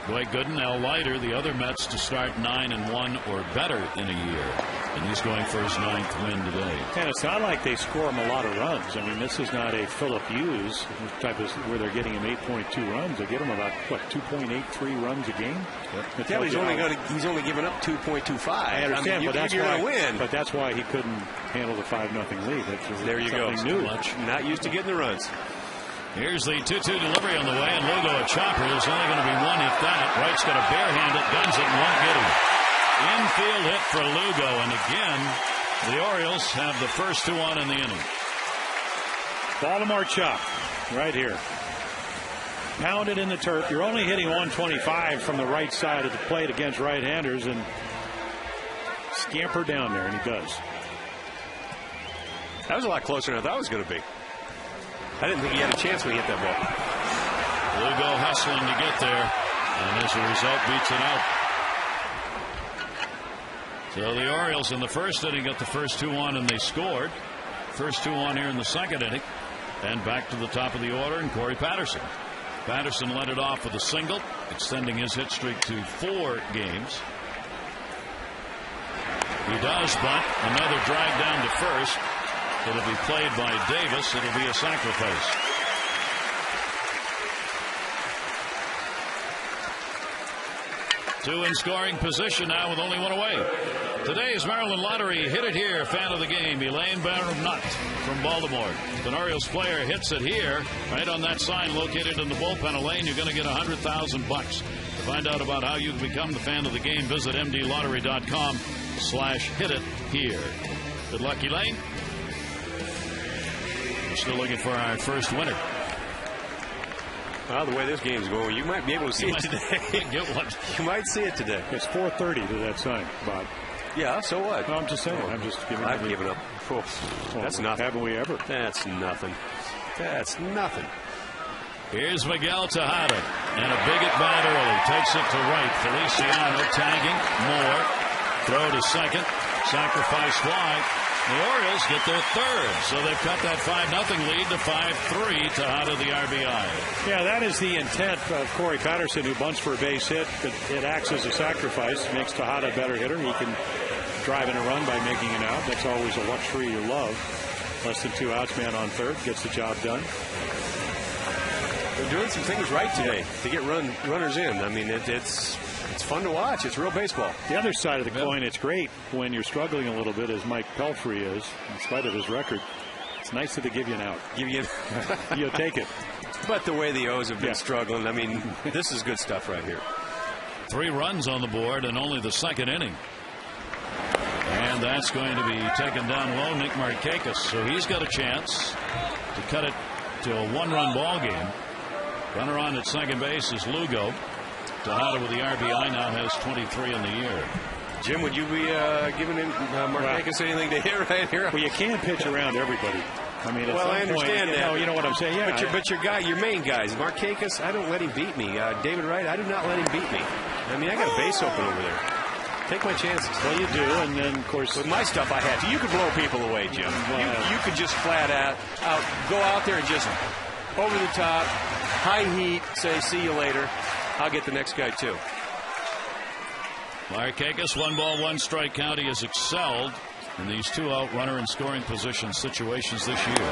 Dwight Gooden, Al Leiter, the other Mets to start 9-1 or better in a year. And he's going for his 9th win today. And it's not like they score him a lot of runs. I mean, this is not a Phillip Hughes type of where they're getting him 8.2 runs. They get him about, what, 2.83 runs a game? Yep. Yeah, he's only given up 2.25. I understand, but that's why, win. But that's why he couldn't handle the 5-0 lead. There you go. New. Not used to getting the runs. Here's the 2-2 delivery on the way, and Lugo a chopper. There's only going to be one if that. Wright's got to barehand it, guns it, and won't get him. Infield hit for Lugo, and again, the Orioles have the first 2 on in the inning. Baltimore chop right here. Pounded in the turf. You're only hitting 125 from the right side of the plate against right-handers, and scamper down there, and he does. That was a lot closer than I thought it was going to be. I didn't think he had a chance when he hit that ball. Lugo hustling to get there, and as a result beats it out. So the Orioles in the first inning got the first 2 on, and they scored. First 2 on here in the second inning. And back to the top of the order, and Corey Patterson. Patterson led it off with a single, extending his hit streak to 4 games. He does bunt. Another drive down to first. It'll be played by Davis. It'll be a sacrifice. Two in scoring position now with only 1 away. Today's Maryland Lottery Hit It Here fan of the game, Elaine Barnum-Nutt from Baltimore. If an Orioles player hits it here, right on that sign located in the bullpen, Elaine, you're going to get $100,000. To find out about how you can become the fan of the game, visit mdlottery.com/hitithere. Good luck, Elaine. We're still looking for our first winner. Well, the way this game's going, you might be able to see it today. Get one. You might see it today. It's 4:30 to that sign, Bob. Yeah, so what? No, I'm just saying. I'm just giving. I've given up. Oh, that's nothing. Haven't we ever? That's nothing. That's nothing. Here's Miguel Tejada, and a big at bat early. Takes it to right. Feliciano tagging. Moore. Throw to second. Sacrifice fly. The Orioles get their 3rd, so they've cut that 5-0 lead to 5-3. Tejada the RBI. Yeah, that is the intent of Corey Patterson, who bunts for a base hit. It acts as a sacrifice, makes Tejada a better hitter. He can drive in a run by making an out. That's always a luxury you love. Less than 2 outs, man on third, gets the job done. They're doing some things right today to get runners in. I mean, it's fun to watch. It's real baseball. The other side of the coin, it's great when you're struggling a little bit, as Mike Pelfrey is, in spite of his record. It's nice that they give you an out. You'll take it. But the way the O's have been struggling, I mean, this is good stuff right here. 3 runs on the board in only the 2nd inning. And that's going to be taken down low, Nick Markakis. So he's got a chance to cut it to a 1-run ball game. Runner on at second base is Lugo. Tejada with the RBI now has 23 in the year. Jim, would you be giving him Markakis anything to hit right here? Well, you can't pitch around everybody. I mean, well, I understand that. You know what I'm saying? Yeah. But your main guys, Markakis, I don't let him beat me. David Wright, I do not let him beat me. I mean, I got a base open over there. Take my chances. Well, you do, and then, of course, with my stuff I had to. You could blow people away, Jim. You could just flat out go out there and just over the top, high heat, say, see you later. I'll get the next guy, too. Markakis, 1-1 strike count. He has excelled in these 2-out runner and scoring position situations this year.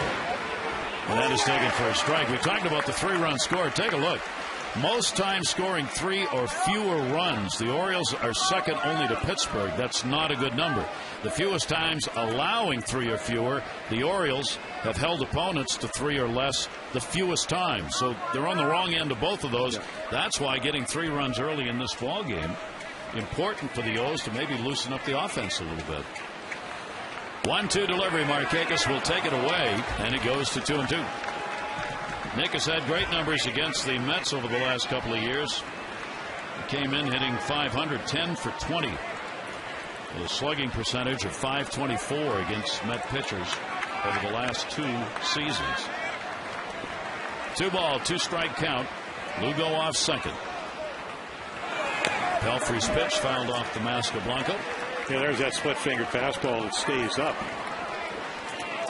And that is taken for a strike. We talked about the 3-run score. Take a look. Most times scoring 3 or fewer runs. The Orioles are second only to Pittsburgh. That's not a good number. The fewest times allowing 3 or fewer. The Orioles have held opponents to 3 or less the fewest times. So they're on the wrong end of both of those. Yeah. That's why getting 3 runs early in this ball game important for the O's to maybe loosen up the offense a little bit. 1-2 delivery. Markakis will take it away, and it goes to 2-2. Nick has had great numbers against the Mets over the last couple of years. He came in hitting 500, 10 for 20. With a slugging percentage of .524 against Met pitchers over the last 2 seasons. 2 ball, 2 strike count. Lugo off second. Pelfrey's pitch fouled off the Masca Blanco. Yeah, there's that split-fingered fastball that stays up.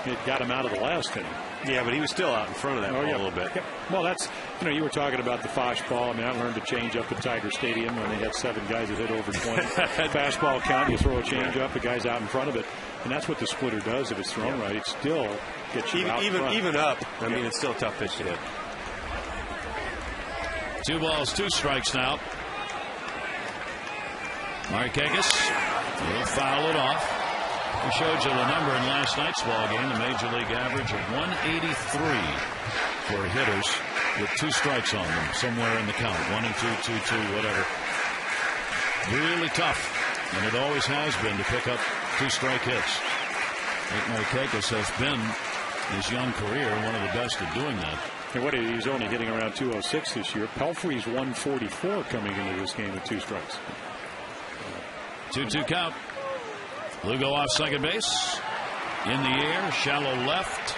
It got him out of the last inning. Yeah, but he was still out in front of that ball a little bit. Yeah. Well, that's, you were talking about the Fosh ball. I mean, I learned to change up at Tiger Stadium when they had 7 guys that hit over 20. Fastball count, you throw a change up, the guy's out in front of it. And that's what the splitter does if it's thrown right. It still gets you out front. Even up, I mean, it's still a tough pitch to hit. 2 balls, 2 strikes now. Markakis will foul it off. We showed you the number in last night's ball game, the Major League average of 183 for hitters with 2 strikes on them, somewhere in the count, 1 and 2, 2, 2, whatever. Really tough, and it always has been to pick up 2-strike hits. Nick Markakis has been, in his young career, one of the best at doing that. And he's only hitting around 206 this year. Pelfrey's 144 coming into this game with 2 strikes. 2-2 count. Lugo off second base. In the air, shallow left.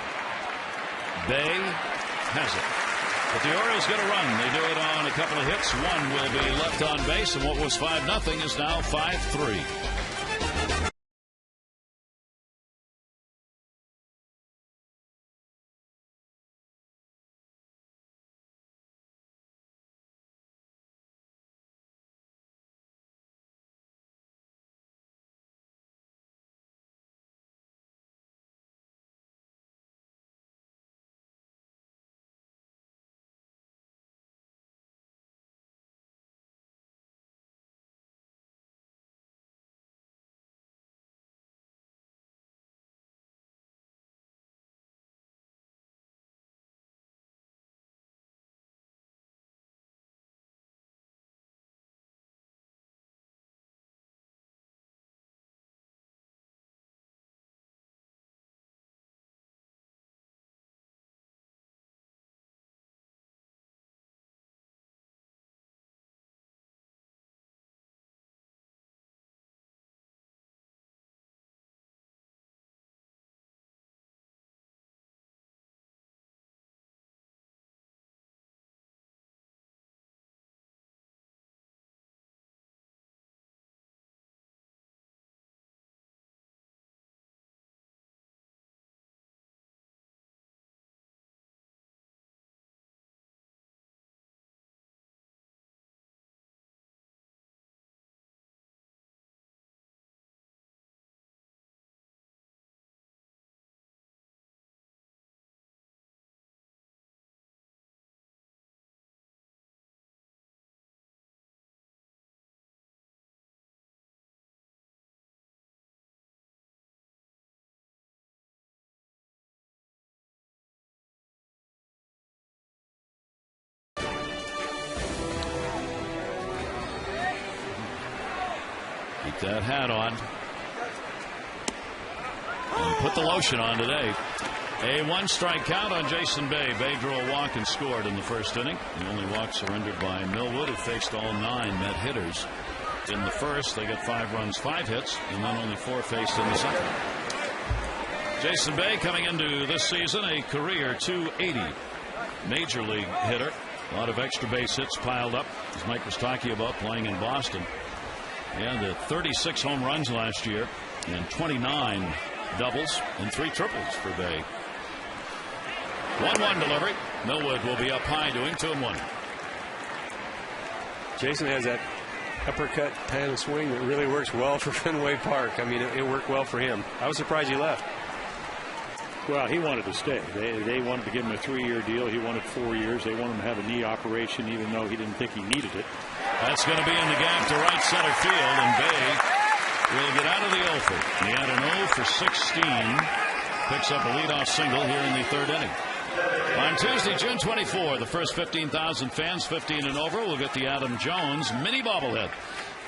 Bay has it. But the Orioles get a run. They do it on a couple of hits. One will be left on base, and what was 5-0 is now 5-3. Keep that hat on. And put the lotion on today. A 1-strike count on Jason Bay. Bay drew a walk and scored in the first inning. The only walk surrendered by Millwood, who faced all 9 Met hitters. In the first, they got 5 runs, 5 hits, and then only 4 faced in the second. Jason Bay coming into this season a career .280 Major League hitter. A lot of extra base hits piled up, as Mike was talking about, playing in Boston. And 36 home runs last year, and 29 doubles and 3 triples for Bay. 1-1 delivery. Millwood will be up high doing 2-1. Jason has that uppercut kind of swing that really works well for Fenway Park. I mean, it worked well for him. I was surprised he left. Well, he wanted to stay. They wanted to give him a 3-year deal. He wanted 4 years. They wanted him to have a knee operation, even though he didn't think he needed it. That's going to be in the gap to right center field, and Bay will get out of the over. He had an 0 for 16. Picks up a leadoff single here in the 3rd inning. On Tuesday, June 24, the first 15,000 fans, 15 and over, will get the Adam Jones mini bobblehead.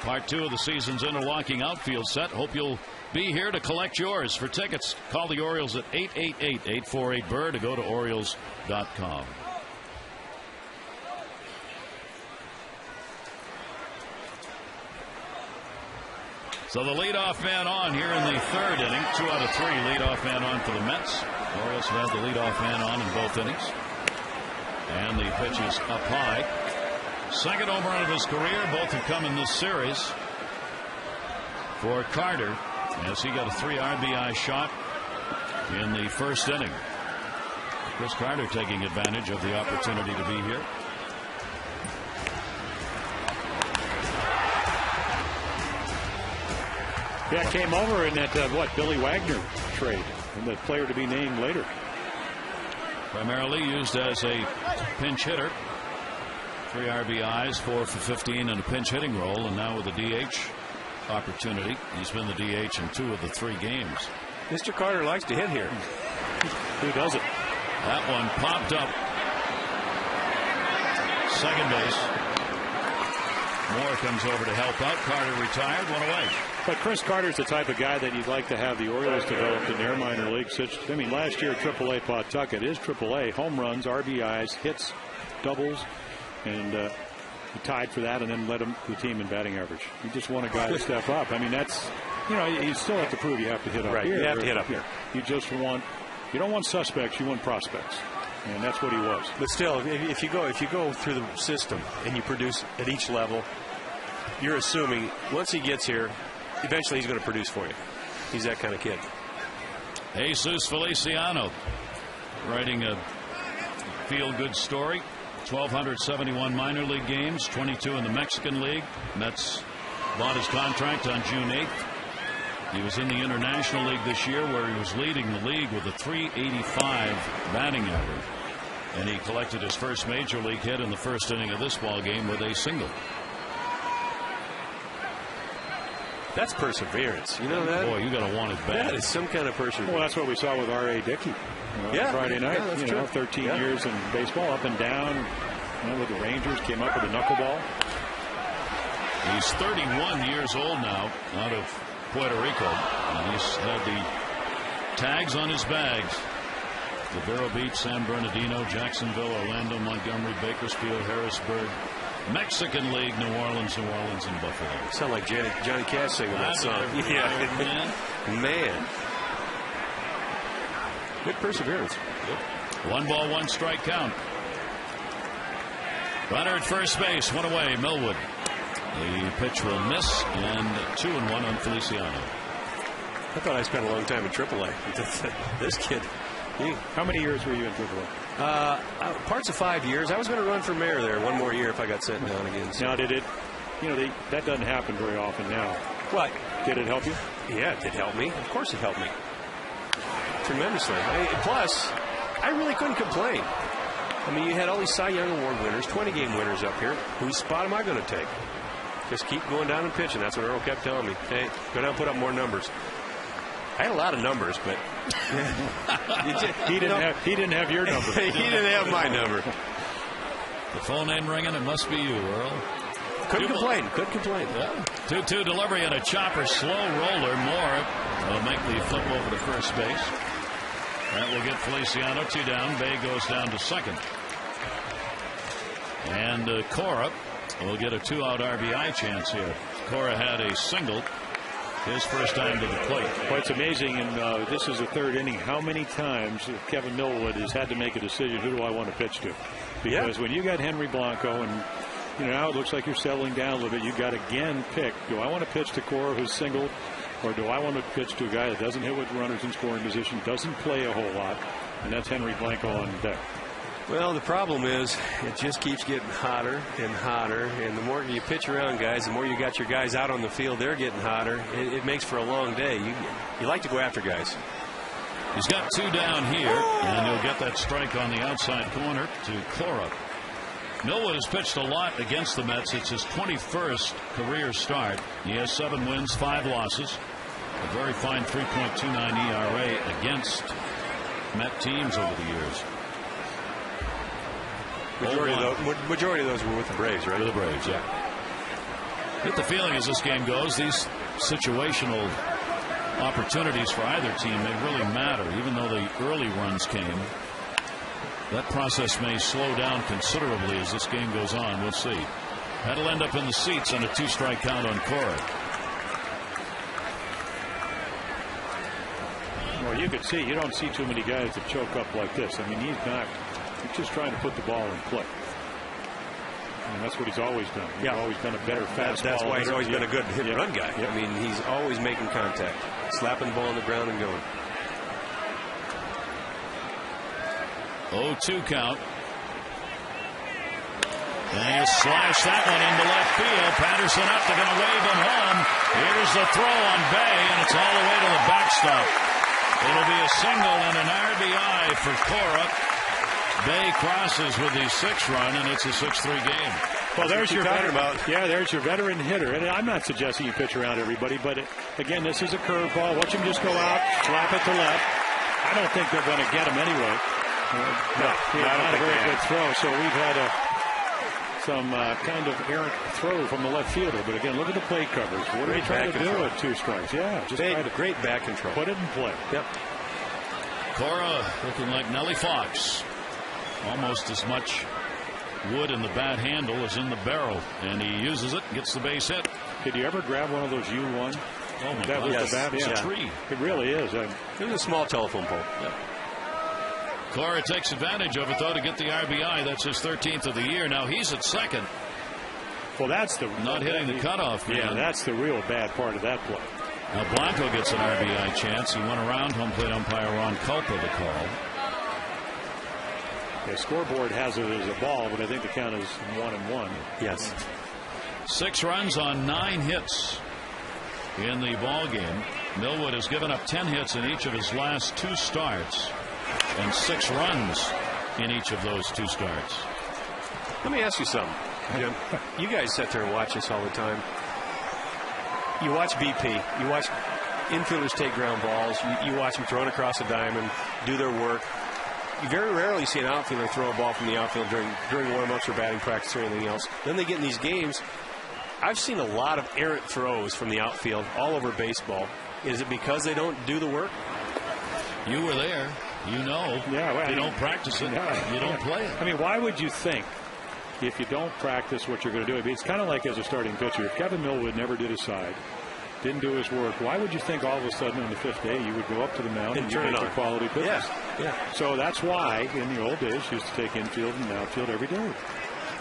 Part 2 of the season's interlocking outfield set. Hope you'll be here to collect yours. For tickets, call the Orioles at 888-848-BIRD to go to Orioles.com. So the leadoff man on here in the 3rd inning. 2 out of 3 leadoff man on for the Mets. The Orioles have had the leadoff man on in both innings. And the pitch is up high. Second home run of his career. Both have come in this series for Carter, as he got a 3 RBI shot in the first inning. Chris Carter taking advantage of the opportunity to be here. Yeah, came over in that, Billy Wagner trade, and the player to be named later. Primarily used as a pinch hitter. 3 RBIs, 4 for 15 in a pinch hitting role, and now with a DH opportunity. He's been the DH in 2 of the 3 games. Mr. Carter likes to hit here. Who doesn't? That one popped up. Second base. Moore comes over to help out. Carter retired, 1 away. But Chris Carter's the type of guy that you'd like to have the Orioles develop in their minor league. I mean, last year AAA Pawtucket is AAA. Home runs, RBIs, hits, doubles, and he tied for that and then led the team in batting average. You just want a guy to step up. I mean, that's, you still have to prove you have to hit up here. You have to hit up here. You just want, you don't want suspects, you want prospects. And that's what he was. But still, if you go through the system and you produce at each level, you're assuming once he gets here, eventually he's going to produce for you. He's that kind of kid. Jesus Feliciano writing a feel-good story. 1,271 minor league games, 22 in the Mexican League. Mets bought his contract on June 8th. He was in the International League this year, where he was leading the league with a .385 batting average. And he collected his first major league hit in the first inning of this ball game with a single. That's perseverance. You know that? Boy, you got to want it bad. That is some kind of perseverance. Well, that's what we saw with R.A. Dickey. Friday night. Yeah, that's true. 13 years in baseball, up and down. With the Rangers, came up with a knuckleball. He's 31 years old now, out of Puerto Rico. And he's had the tags on his bags. The Vero Beach, San Bernardino, Jacksonville, Orlando, Montgomery, Bakersfield, Harrisburg, Mexican League, New Orleans, and Buffalo. Sound like Johnny Cash singing that song. Yeah. Man. Good perseverance. Yep. 1 ball, 1 strike count. Runner at first base, 1 away, Millwood. The pitch will miss, and 2-1 on Feliciano. I thought I spent a long time in AAA. This kid. How many years were you in AAA? Parts of 5 years. I was going to run for mayor there 1 more year if I got sent down again. So. Now, did it, that doesn't happen very often now. What? Did it help you? Yeah, it did help me. Of course it helped me. Tremendously. Plus, I really couldn't complain. I mean, you had all these Cy Young Award winners, 20-game winners up here. Whose spot am I going to take? Just keep going down and pitching. That's what Earl kept telling me. Hey, go down and put up more numbers. I had a lot of numbers, but he didn't have your number. He didn't have my number. The phone ain't ringing. It must be you, Earl. Couldn't complain. Yeah. 2-2 delivery and a chopper, slow roller. Moore will make the flip over to first base. That will get Feliciano 2 down. Bay goes down to second. And Cora will get a 2-out RBI chance here. Cora had a single. His first time to the plate. Well, it's amazing, and this is the 3rd inning. How many times Kevin Millwood has had to make a decision, who do I want to pitch to? Because when you got Henry Blanco, and now it looks like you're settling down a little bit, you got again pick, do I want to pitch to Cora, who's single, or do I want to pitch to a guy that doesn't hit with runners in scoring position, doesn't play a whole lot, and that's Henry Blanco on deck. Well, the problem is it just keeps getting hotter and hotter, and the more you pitch around guys, the more you got your guys out on the field, they're getting hotter. It makes for a long day. You like to go after guys. He's got 2 down here, and he'll get that strike on the outside corner to Cora. Millwood has pitched a lot against the Mets. It's his 21st career start. He has 7 wins, 5 losses. A very fine 3.29 ERA against Met teams over the years. Majority of those were with the Braves, right? With the Braves, yeah. Get the feeling as this game goes, these situational opportunities for either team, they really matter. Even though the early runs came, that process may slow down considerably as this game goes on. We'll see. That'll end up in the seats on a 2-strike count on Cora. Well, you could see, you don't see too many guys that choke up like this. I mean, he's not He's just trying to put the ball in play. And that's what he's always done. He's always been a better fastball. That's why he's always been a good hit-and-run guy. I mean, he's always making contact, slapping the ball on the ground and going. 0-2 count. And he'll slash that one into left field. Patterson up. They're going to wave him home. Here's the throw on Bay, and it's all the way to the backstop. It'll be a single and an RBI for Cora. Bay crosses with the 6-run, and it's a 6-3 game. Well, there's your veteran. There's your veteran hitter. And I'm not suggesting you pitch around everybody, but again, this is a curveball. Watch him just go out, slap it to left. I don't think they're going to get him anyway. Not a very good throw. So we've had some kind of errant throw from the left fielder. But again, look at the plate covers. What are they trying to do at 2 strikes? Yeah, just try to great back control. Put it in play. Yep. Cora looking like Nellie Fox. Almost as much wood in the bat handle as in the barrel, and he uses it, gets the base hit. Did you ever grab one of those U1? Oh my God! Yes. It's a tree. It really is. It was a small telephone pole. Yep. Cora takes advantage of it though to get the RBI. That's his 13th of the year. Now he's at second. Well, that's the not hitting the cutoff. Man. Yeah, that's the real bad part of that play. Now Blanco gets an RBI chance. He went around home plate umpire Ron Culpa to call. The scoreboard has it as a ball, but I think the count is 1-1. Yes. 6 runs on 9 hits in the ball game. Millwood has given up 10 hits in each of his last 2 starts and 6 runs in each of those 2 starts. Let me ask you something, Jim. You guys sit there and watch this all the time. You watch BP. You watch infielders take ground balls. You watch them throw it across the diamond, do their work. You very rarely see an outfielder throw a ball from the outfield during warm-ups or batting practice or anything else. Then they get in these games. I've seen a lot of errant throws from the outfield all over baseball. Is it because they don't do the work? You were there. You know. Yeah, well, you don't practice it. You don't play it. I mean, why would you think if you don't practice what you're going to do? I mean, it's kind of like as a starting pitcher. If Kevin Millwood never did his side, didn't do his work, why would you think all of a sudden on the 5th day you would go up to the mound and turn it on quality pitches? Yeah. So that's why in the old days you used to take infield and outfield every day.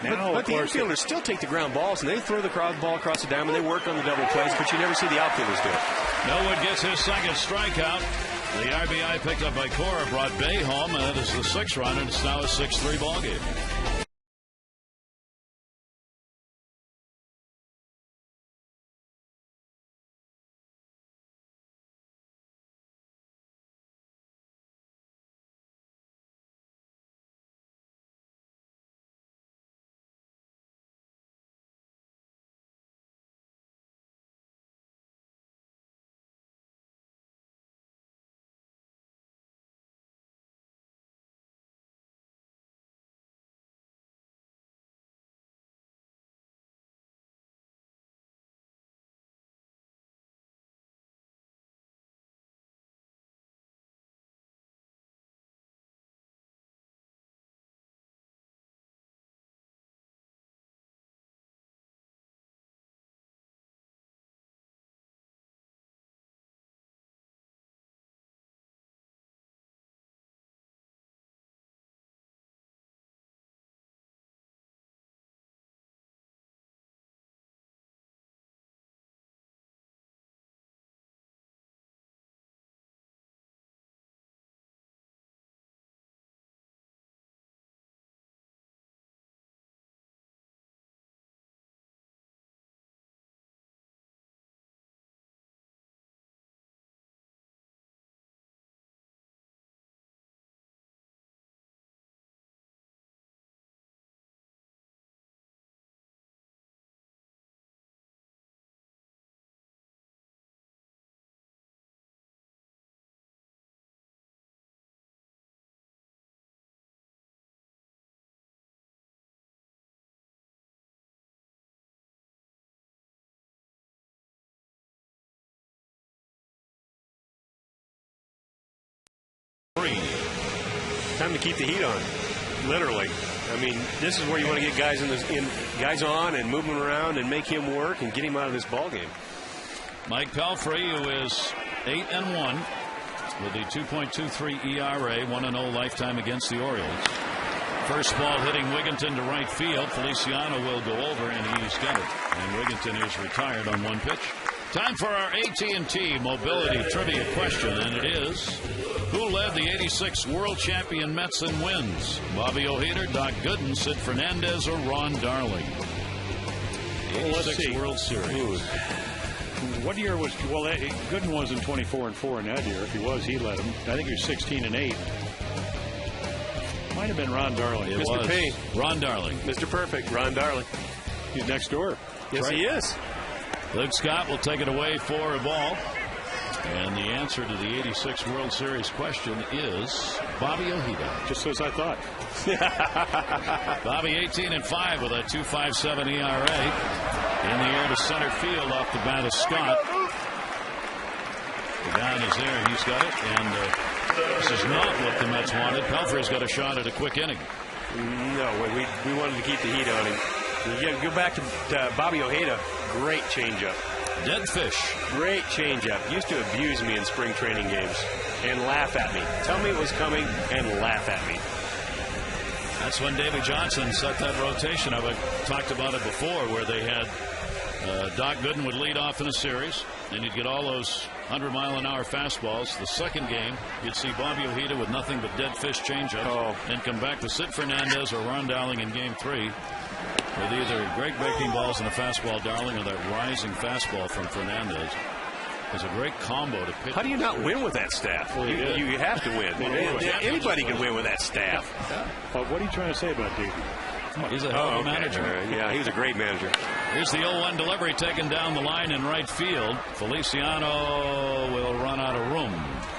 Now, but the infielders still take the ground balls and they throw the ball across the diamond. They work on the double plays, but you never see the outfielders do it. Millwood gets his second strikeout. The RBI picked up by Cora brought Bay home, and that is the 6th run, and it's now a 6-3 ball game. Time to keep the heat on, literally. I mean, this is where you want to get guys guys on and move him around and make him work and get him out of this ball game. Mike Pelfrey, who is 8-1 with a 2.23 ERA, 1-0 lifetime against the Orioles. First ball hitting Wigginton to right field. Feliciano will go over, and he's got it. And Wigginton is retired on one pitch. Time for our AT&T Mobility Trivia question, and it is, who led the '86 World Champion Mets in wins? Bobby Ojeda, Doc Gooden, Sid Fernandez, or Ron Darling? The '86 World Series. What year was, well, Gooden was in 24-4 in that year. If he was, he led him. I think he was 16-8. Might have been Ron Darling. Mr. P. Ron Darling. Mr. Perfect, Ron Darling. He's next door. Yes, he is. Luke Scott will take it away for a ball. And the answer to the '86 World Series question is Bobby Ojeda. Just as I thought. Bobby 18-5 with a 2.57 ERA. In the air to center field off the bat of Scott. The down is there. He's got it. And this is not what the Mets wanted. Pelfrey's got a shot at a quick inning. No, we wanted to keep the heat on him. You go back to Bobby Ojeda. Great changeup. Dead fish. Great changeup. Used to abuse me in spring training games and laugh at me. Tell me it was coming and laugh at me. That's when Davey Johnson set that rotation. I've talked about it before, where they had Doc Gooden would lead off in a series, and you'd get all those 100-mile-an-hour fastballs. The second game, you'd see Bobby Ojeda with nothing but dead fish changeups, and come back to Sid Fernandez or Ron Dowling in Game 3 with either great breaking balls and a fastball Darling or that rising fastball from Fernandez. It's a great combo to pitch. How do you not win with that staff? Well, you have to win. Anybody can win with that staff. But what are you trying to say about Davey? He's a hell of a manager. Yeah, he was a great manager. Here's the 0-1 delivery taken down the line in right field. Feliciano will run out of room.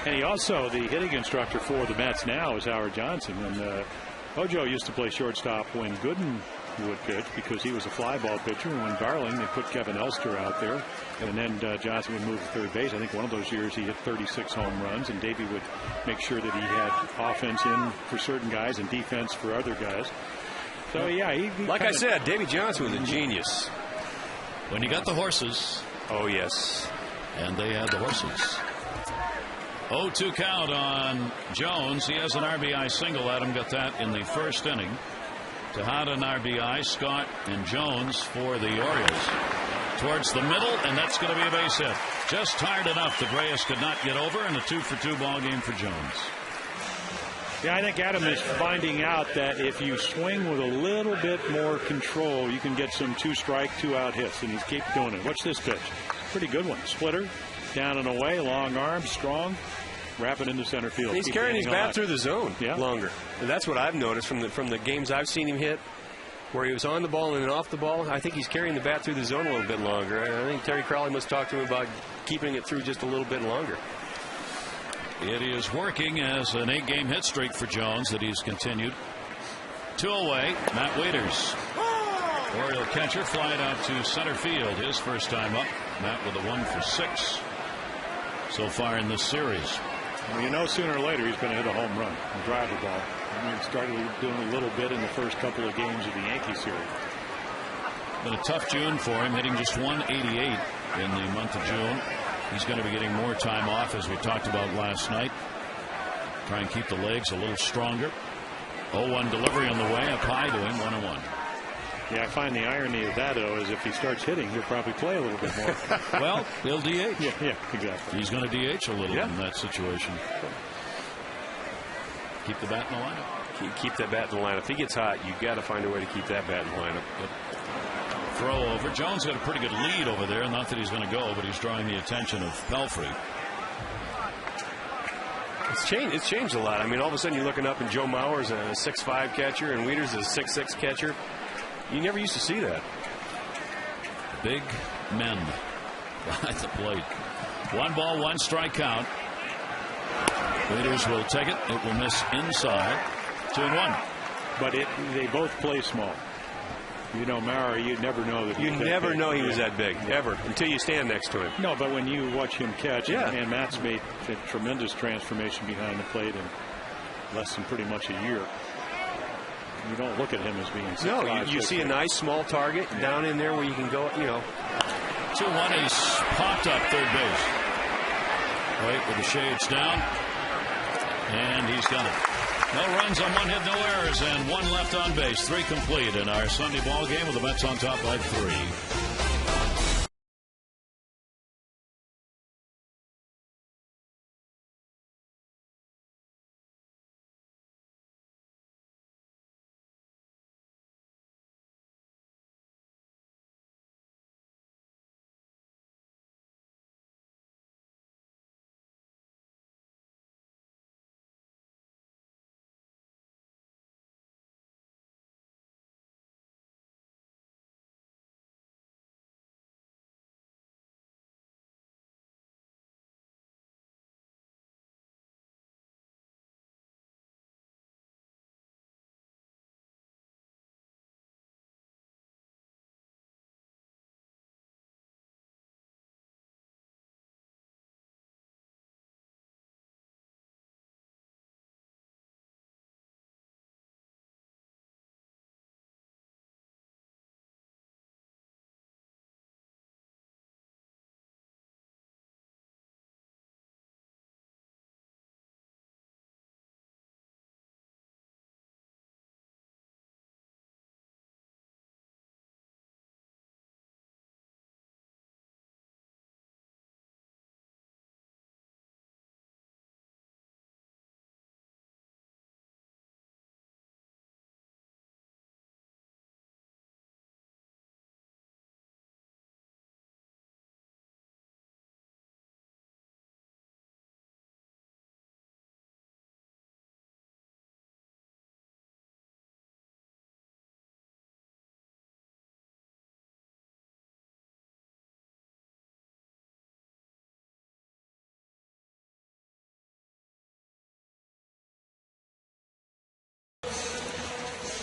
And he also, the hitting instructor for the Mets now is Howard Johnson. And Ojo used to play shortstop when Gooden would pitch because he was a fly ball pitcher. And when Darling, they put Kevin Elster out there. And then Johnson would move to third base. I think one of those years he hit 36 home runs. And Davey would make sure that he had offense in for certain guys and defense for other guys. So, yeah, he like I said, Davey Johnson was a genius. When you got the horses. Oh, yes. And they had the horses. 0-2 count on Jones. He has an RBI single. Adam got that in the first inning. Tejada an RBI. Scott and Jones for the Orioles. Towards the middle, and that's going to be a base hit. Just tired enough. The Grayus could not get over, and a 2-for-2 ball game for Jones. Yeah, I think Adam is finding out that if you swing with a little bit more control, you can get some 2-strike, 2-out hits, and he's keep doing it. Watch this pitch. Pretty good one. Splitter, down and away, long arm, strong, wrap it into center field. He's carrying his bat through the zone longer. And that's what I've noticed from the games I've seen him hit, where he was on the ball and then off the ball. I think he's carrying the bat through the zone a little bit longer. I think Terry Crowley must talk to him about keeping it through just a little bit longer. It is working as an 8-game hit streak for Jones that he's continued. 2 away, Matt Waiters. Oriole catcher flying out to center field. His first time up. Matt with a 1-for-6 so far in this series. Well, you know, sooner or later he's going to hit a home run and drive the ball. I mean, he started doing a little bit in the first couple of games of the Yankee series. Been a tough June for him, hitting just 188 in the month of June. He's going to be getting more time off, as we talked about last night. Try and keep the legs a little stronger. 0-1 delivery on the way, up high to him, 1-1. Yeah, I find the irony of that, though, is if he starts hitting, he'll probably play a little bit more. Well, he'll DH. Yeah, exactly. He's going to DH a little in that situation. Keep the bat in the lineup. Keep that bat in the lineup. If he gets hot, you've got to find a way to keep that bat in the lineup. Throw over. Jones got a pretty good lead over there. Not that he's going to go, but he's drawing the attention of Pelfrey. It's changed a lot. I mean, all of a sudden you're looking up and Joe Mauer's a 6'5 catcher and Wieters is a 6'6 catcher. You never used to see that. Big men behind the plate. 1 ball, 1 strike count. Wieters will take it. It will miss inside. 2-1. But they both play small. You know, Mauer, you never know that. You never know he was that big, ever, until you stand next to him. No, but when you watch him catch, and Matt's made a tremendous transformation behind the plate in less than pretty much a year. You don't look at him as being. No, you see a nice small target down in there where you can go, you know. 2-1, he's popped up third base. Wait with the shades down, and he's got it. No runs on 1 hit, no errors, and 1 left on base. 3 complete in our Sunday ball game with the Mets on top by 3.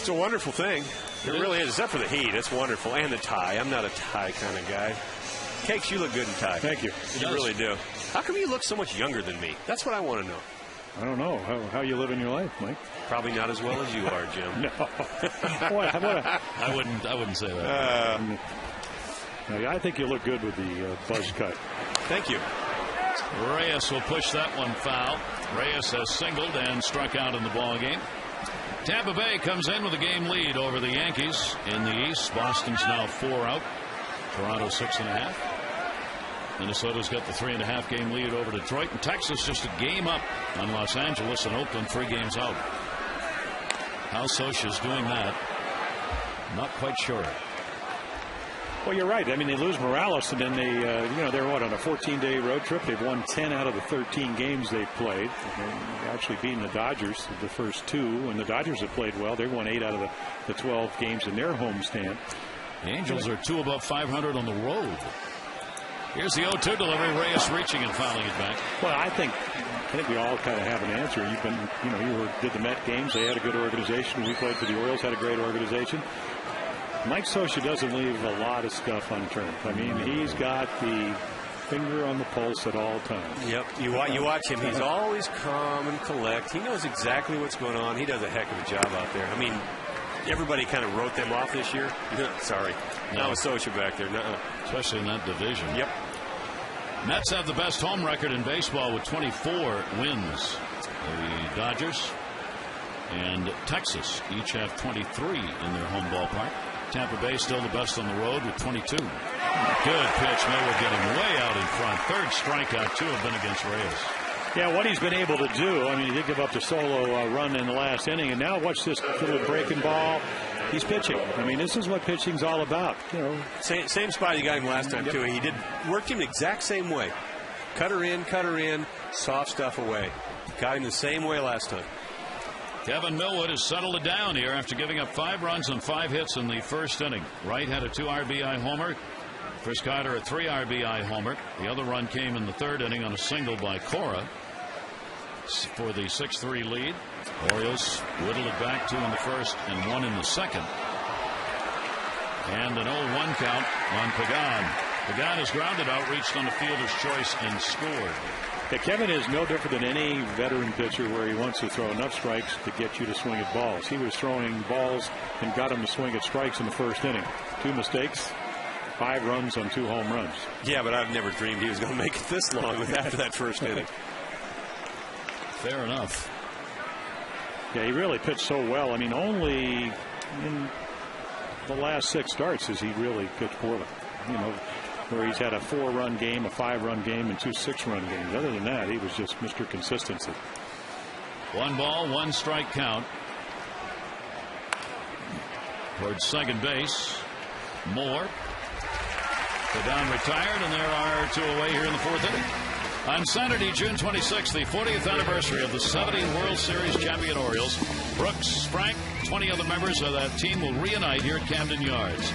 It's a wonderful thing. It really is, except for the heat. It's wonderful. And the tie. I'm not a tie kind of guy. Cakes, you look good in tie. Thank you. You really do. How come you look so much younger than me? That's what I want to know. I don't know. How you living your life, Mike? Probably not as well as you are, Jim. No. I wouldn't say that. I think you look good with the buzz cut. Thank you. Reyes will push that one foul. Reyes has singled and struck out in the ball game. Tampa Bay comes in with a game lead over the Yankees in the East. Boston's now 4 out. Toronto 6.5. Minnesota's got the 3.5 game lead over Detroit, and Texas just a game up on Los Angeles, and Oakland 3 games out. How Scioscia's doing that, not quite sure. Well, you're right. I mean, they lose Morales, and then they're on a 14-day road trip. They've won 10 out of the 13 games they've played. They're actually beating the Dodgers the first 2, and the Dodgers have played well. They won 8 out of the 12 games in their homestand. The Angels are 2 above 500 on the road. Here's the 0-2 delivery. Reyes reaching and fouling it back. Well, I think we all kind of have an answer. You did the Met games. They had a good organization. We played for the Orioles, had a great organization. Mike Scioscia doesn't leave a lot of stuff unturned. I mean, he's got the finger on the pulse at all times. Yep. You watch him. He's always calm and collect. He knows exactly what's going on. He does a heck of a job out there. I mean, everybody kind of wrote them off this year. Sorry. Not with Scioscia back there. Especially in that division. Yep. Mets have the best home record in baseball with 24 wins. The Dodgers and Texas each have 23 in their home ballpark. Tampa Bay still the best on the road with 22. Good pitch. Miller getting way out in front. 3rd strikeout. 2 have been against Reyes. Yeah, what he's been able to do, I mean, he did give up the solo run in the last inning, and now watch this little breaking ball. He's pitching. I mean, this is what pitching's all about. Same spot you got him last time, too. He worked him the exact same way. Cutter in, soft stuff away. Got him the same way last time. Kevin Millwood has settled it down here after giving up 5 runs and 5 hits in the first inning. Wright had a 2 RBI homer. Chris Carter a 3 RBI homer. The other run came in the 3rd inning on a single by Cora for the 6-3 lead. Orioles whittled it back 2 in the first and 1 in the second. And an 0-1 count on Pagan. Pagan is grounded out, reached on the fielder's choice, and scored. Yeah, Kevin is no different than any veteran pitcher where he wants to throw enough strikes to get you to swing at balls. He was throwing balls and got him to swing at strikes in the first inning. 2 mistakes, 5 runs on 2 home runs. Yeah, but I've never dreamed he was going to make it this long after that first inning. Fair enough. Yeah, he really pitched so well. I mean, only in the last 6 starts has he really pitched poorly. You know, where he's had a 4-run game, a 5-run game, and 2 6-run games. Other than that, he was just Mr. Consistency. 1 ball, 1 strike count. Towards second base. Moore. The down retired, and there are 2 away here in the 4th inning. On Saturday, June 26th, the 40th anniversary of the 70 World Series champion Orioles, Brooks, Frank, 20 other members of that team will reunite here at Camden Yards.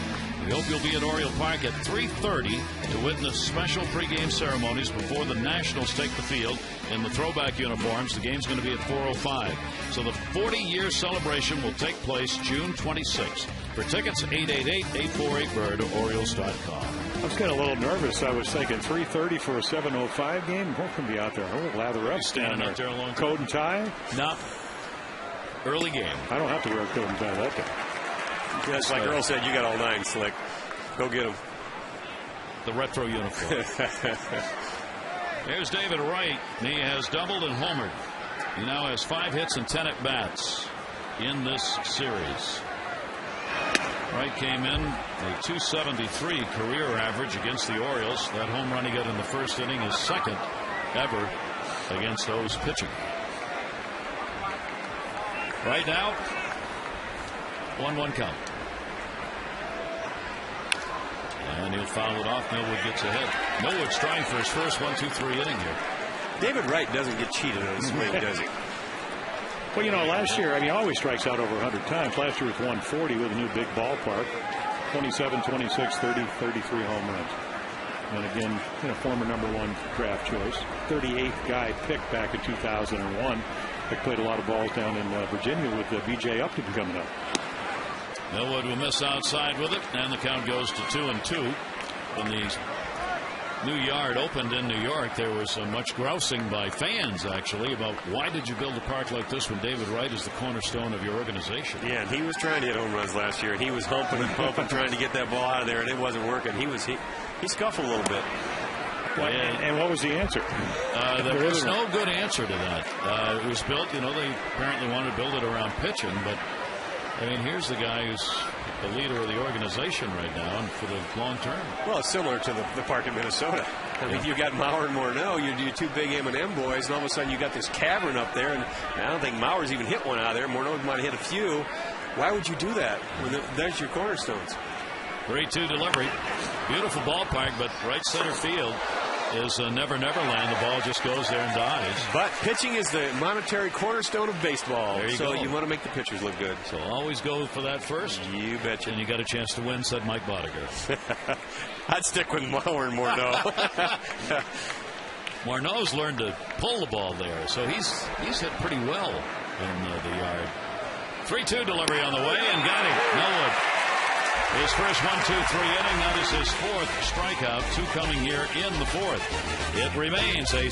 We hope you'll be at Oriole Park at 3:30 to witness special pregame ceremonies before the Nationals take the field in the throwback uniforms. The game's going to be at 4:05. So the 40-year celebration will take place June 26th. For tickets, 888-848-BIRD or Orioles.com. I was getting a little nervous. I was thinking 3:30 for a 7:05 game. Who can be out there? Oh, lather up. Standing out there alone. Coat and tie? No. Early game. I don't have to wear a coat and tie that day. Yes, like Earl said, you got all 9, Slick. Go get them. The retro uniform. Here's David Wright. He has doubled and homered. He now has 5 hits and 10 at-bats in this series. Wright came in a .273 career average against the Orioles. That home run he got in the first inning is second ever against O's pitching. Right now, 1-1 count. And he'll foul it off. Millwood gets ahead. Millwood's trying for his first 1-2-3 inning here. David Wright doesn't get cheated on his swing, does he? Well, you know, last year, I mean, he always strikes out over 100 times. Last year was 140 with a new big ballpark. 27, 26, 30, 33 home runs. And again, you know, former #1 draft choice. 38th guy picked back in 2001. He played a lot of balls down in Virginia with B.J. Upton coming up. Millwood will miss outside with it, and the count goes to 2-2. When the new yard opened in New York, there was much grousing by fans, actually, about why did you build a park like this when David Wright is the cornerstone of your organization? Yeah, and he was trying to hit home runs last year, and he was humping and pumping, trying to get that ball out of there, and it wasn't working. He scuffled a little bit. Well, and what was the answer? There was no good answer to that. It was built, you know, they apparently wanted to build it around pitching, but I mean, here's the guy who's the leader of the organization right now and for the long term. Well, it's similar to the park in Minnesota. I mean, you got Maurer and Morneau, you're 2 big M&M boys, and all of a sudden you got this cavern up there, and I don't think Maurer's even hit one out of there. Morneau might have hit a few. Why would you do that when there's your cornerstones? 3-2 delivery. Beautiful ballpark, but right center field is Never Never Land. The ball just goes there and dies. But pitching is the monetary cornerstone of baseball. There you so go. You want to make the pitchers look good. So always go for that first. You betcha. And you got a chance to win, said Mike Boddicker. I'd stick with Maurer and Morneau. Morneau's learned to pull the ball there, so he's hit pretty well in the yard. 3-2 delivery on the way, and got him. Millwood. His first 1-2-3 inning. That is his 4th strikeout. 2 coming here in the 4th. It remains a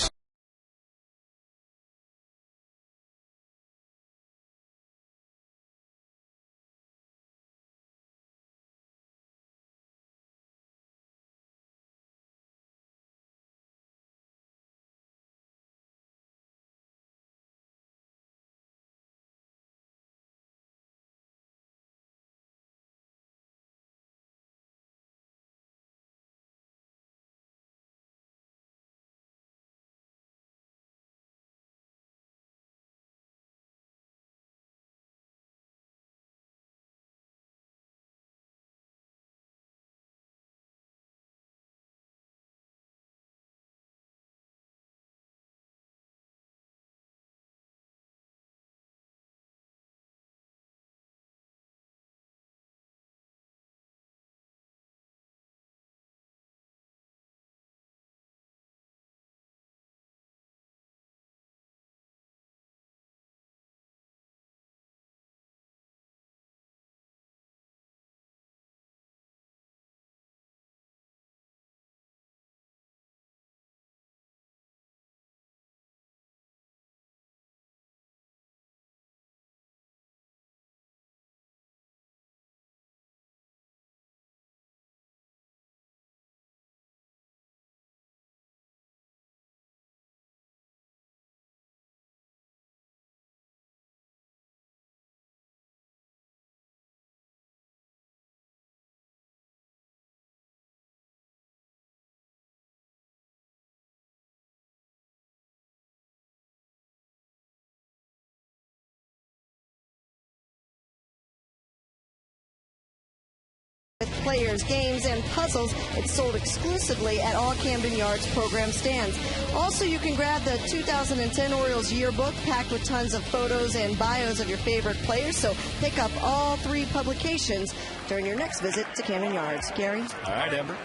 players, games, and puzzles. It's sold exclusively at all Camden Yards program stands. Also, you can grab the 2010 Orioles yearbook packed with tons of photos and bios of your favorite players. So pick up all 3 publications during your next visit to Camden Yards. Gary? All right, Amber.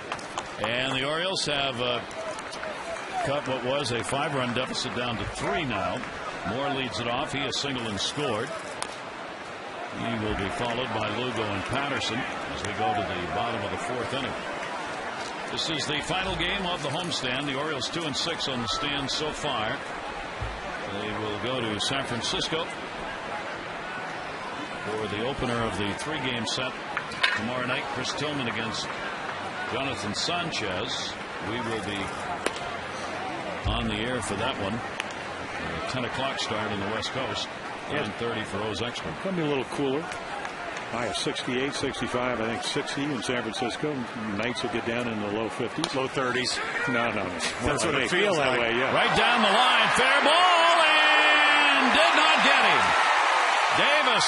And the Orioles have cut what was a 5-run deficit down to 3 now. Moore leads it off. He has singled and scored. He will be followed by Lugo and Patterson as we go to the bottom of the 4th inning. This is the final game of the homestand. The Orioles 2-6 on the stand so far. They will go to San Francisco for the opener of the 3-game set tomorrow night. Chris Tillman against Jonathan Sanchez. We will be on the air for that one. A 10 o'clock start on the West Coast. 9:30 for O's Extra. It's going to be a little cooler. High of 68, 65, I think 60 in San Francisco. Nights will get down in the low 50s. Low 30s. No. That's what it feels that like. way, yeah. Right down the line. Fair ball and did not get him. Davis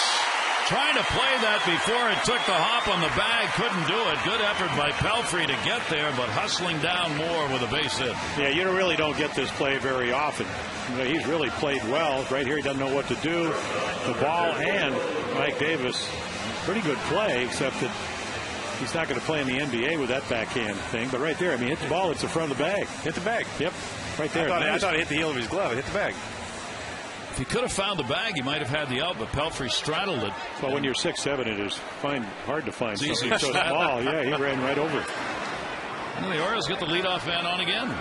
trying to play that before it took the hop on the bag. Couldn't do it. Good effort by Pelfrey to get there, but hustling down Moore with a base hit. Yeah, you really don't get this play very often. He's really played well. Right here, he doesn't know what to do. The ball and Mike Davis, pretty good play, except that he's not going to play in the NBA with that backhand thing. But right there, I mean, hit the ball. It's the front of the bag. Hit the bag. Yep, right there. I thought it hit the heel of his glove. It hit the bag. If he could have found the bag, he might have had the out, but Pelfrey straddled it. Well, when you're 6'7", it is hard to find It's something so small. Yeah, he ran right over it. And the Orioles get the leadoff man on again.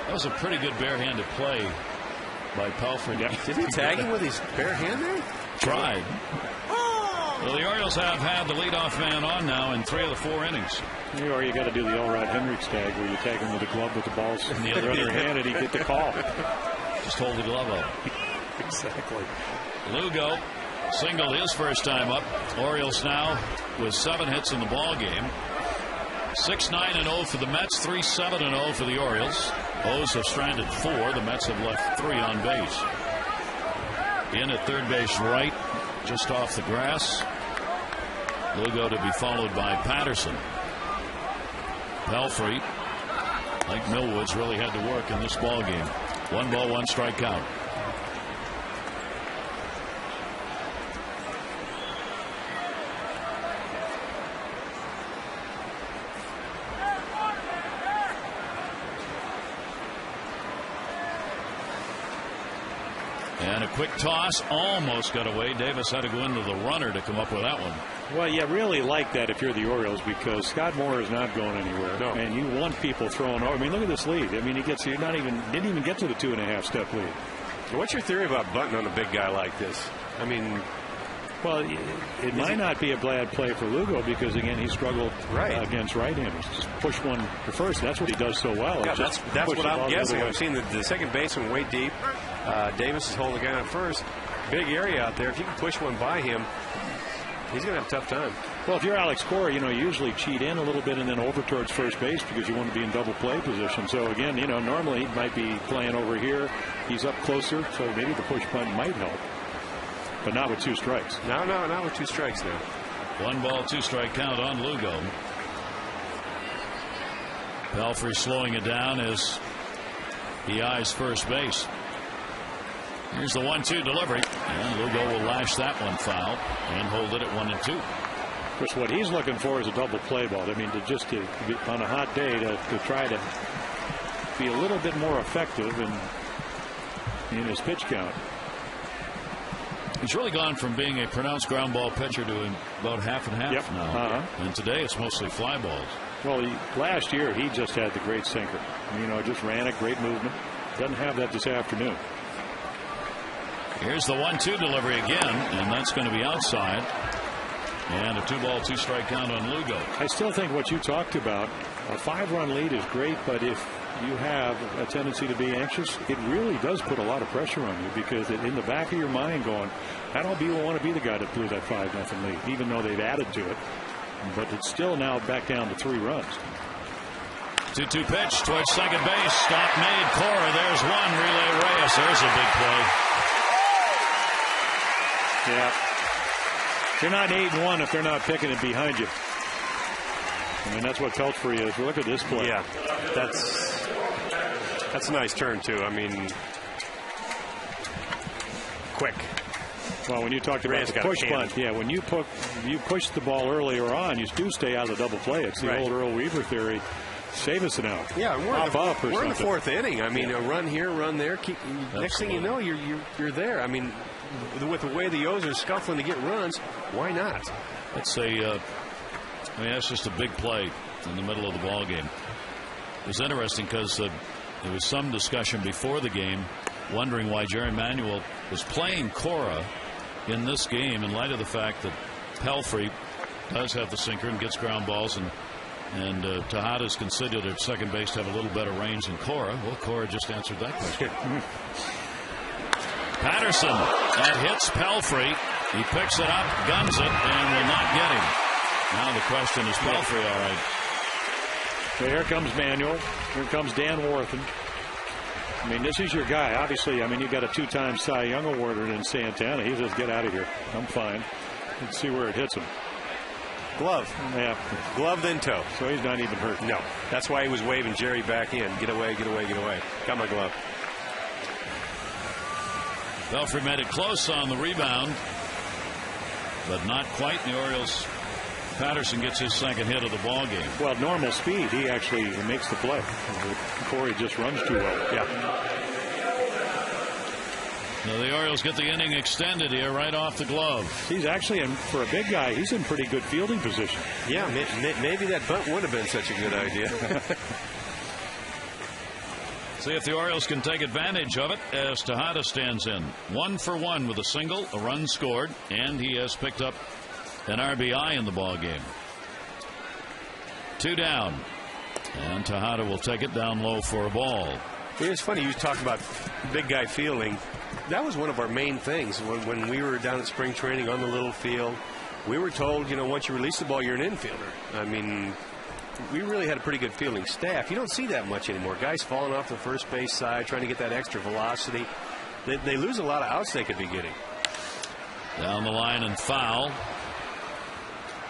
That was a pretty good barehanded play by Pelfrey. Yeah. Did he tag him with his bare hand there? Tried. Well, the Orioles have had the leadoff man on now in 3 of the 4 innings. Or you got to do the Elrod Hendricks tag where you tag him with the glove with the balls in the other hand and he get the call. Just hold the glove up. Exactly. Lugo singled his first time up. Orioles now with 7 hits in the ball game. 6-9-0 for the Mets. 3-7-0 for the Orioles. O's have stranded 4. The Mets have left 3 on base. In at third base right, just off the grass. Lugo to be followed by Patterson. Pelfrey, like Millwood's, really had to work in this ball game. 1 ball, 1 strike count. And a quick toss almost got away. Davis had to go into the runner to come up with that one. Well, you really like that if you're the Orioles because Scott Moore is not going anywhere. No. And you want people throwing over. I mean, look at this lead. I mean, he gets didn't even get to the 2.5-step lead. What's your theory about bunting on a big guy like this? I mean, well, it might not be a bad play for Lugo because, again, he struggled against right-handers. Just push one to first. That's what he does so well. Yeah, that's what I'm guessing. I've seen the second baseman way deep. Davis is holding the guy on first. Big area out there. If you can push one by him, he's going to have a tough time. Well, if you're Alex Cora, you usually cheat in a little bit and then over towards first base because you want to be in double play position. So, again, normally he might be playing over here. He's up closer, so maybe the push punt might help. But not with 2 strikes. No, not with 2 strikes now. 1 ball, 2 strike count on Lugo. Pelfrey slowing it down as he eyes first base. Here's the 1-2 delivery, and Lugo will lash that one foul and hold it at 1-2. Of course, what he's looking for is a double play ball. I mean, to be on a hot day to try to be a little bit more effective in his pitch count. He's really gone from being a pronounced ground ball pitcher to about half and half now. And today it's mostly fly balls. Well, last year he just had the great sinker. Just ran it, great movement. Doesn't have that this afternoon. Here's the 1-2 delivery again, and that's going to be outside. And a 2 ball, 2 strike count on Lugo. I still think what you talked about, a 5-run lead is great, but if you have a tendency to be anxious, it really does put a lot of pressure on you because in the back of your mind going, I don't want to be the guy that blew that 5-0 lead, even though they've added to it. But it's still now back down to 3 runs. 2-2 pitch towards second base. Stop made. Cora, there's one. Relay Reyes. There's a big play. Yeah. You're not 8-1 if they're not picking it behind you. I mean, that's what Pelfrey is. Look at this play. Yeah, that's a nice turn, too. I mean, quick. Well, when you talked about the push bunt, yeah, when you push the ball earlier on, you do stay out of the double play. It's the old Earl Weaver theory. Save us now. Yeah, we're in the fourth inning. I mean, a run here, run there. Next thing you know, you're there. I mean, with the way the O's are scuffling to get runs, why not? That's that's just a big play in the middle of the ball game. It was interesting because there was some discussion before the game, wondering why Jerry Manuel was playing Cora in this game in light of the fact that Pelfrey does have the sinker and gets ground balls, and Tejada's considered at second base to have a little better range than Cora. Well, Cora just answered that question. Patterson, that hits Pelfrey. He picks it up, guns it, and will not get him. Now the question is, Pelfrey all right? So here comes Manuel. Here comes Dan Warthen. I mean, this is your guy. Obviously, I mean, you got a 2-time Cy Young awarder in Santana. He says, get out of here. I'm fine. Let's see where it hits him. Glove. Yeah. Glove, then toe. So he's not even hurt. No. That's why he was waving Jerry back in. Get away, get away, get away. Got my glove. Pelfrey made it close on the rebound, but not quite. The Orioles. Patterson gets his second hit of the ball game. Well, normal speed, he actually makes the play. Corey just runs too well. Yeah. Now the Orioles get the inning extended here right off the glove. He's actually, for a big guy, he's in pretty good fielding position. Yeah, maybe that bunt would have been such a good idea. See if the Orioles can take advantage of it as Tejada stands in. 1 for 1 with a single, a run scored, and he has picked up an RBI in the ball game. 2 down, and Tejada will take it down low for a ball. It's funny you talk about big guy fielding. That was one of our main things when we were down at spring training on the little field. We were told, once you release the ball, you're an infielder. I mean, we really had a pretty good fielding staff. You don't see that much anymore. Guys falling off the first base side, trying to get that extra velocity. They lose a lot of outs they could be getting. Down the line and foul.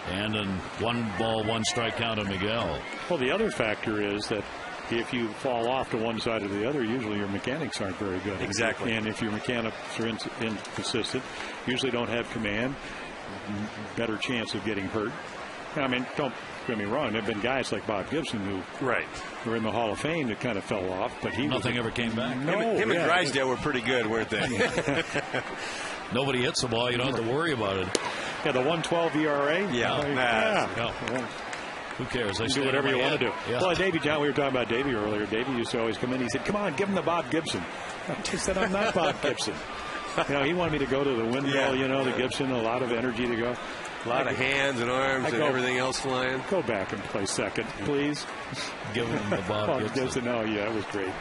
And in 1 ball, 1 strike count on Miguel. Well, the other factor is that if you fall off to one side or the other, usually your mechanics aren't very good. Exactly. And if your mechanics are inconsistent, usually don't have command, better chance of getting hurt. I mean, don't get me wrong. There have been guys like Bob Gibson who were in the Hall of Fame that kind of fell off, but nothing ever came back. No, him and Drysdale were pretty good, weren't they? Nobody hits the ball. You don't have to worry about it. Yeah, the 1.12 ERA. Yeah. Who cares? You do whatever you want to do. Yeah. Well, Davey John, we were talking about Davey earlier. Davey used to always come in. He said, "Come on, give him the Bob Gibson." I said, "I'm not Bob Gibson." He wanted me to go to the windmill. The Gibson, a lot of energy to go. A lot of hands and arms and everything else flying. Go back and play second, please. Give him the Bob Gibson. Oh, yeah, it was great.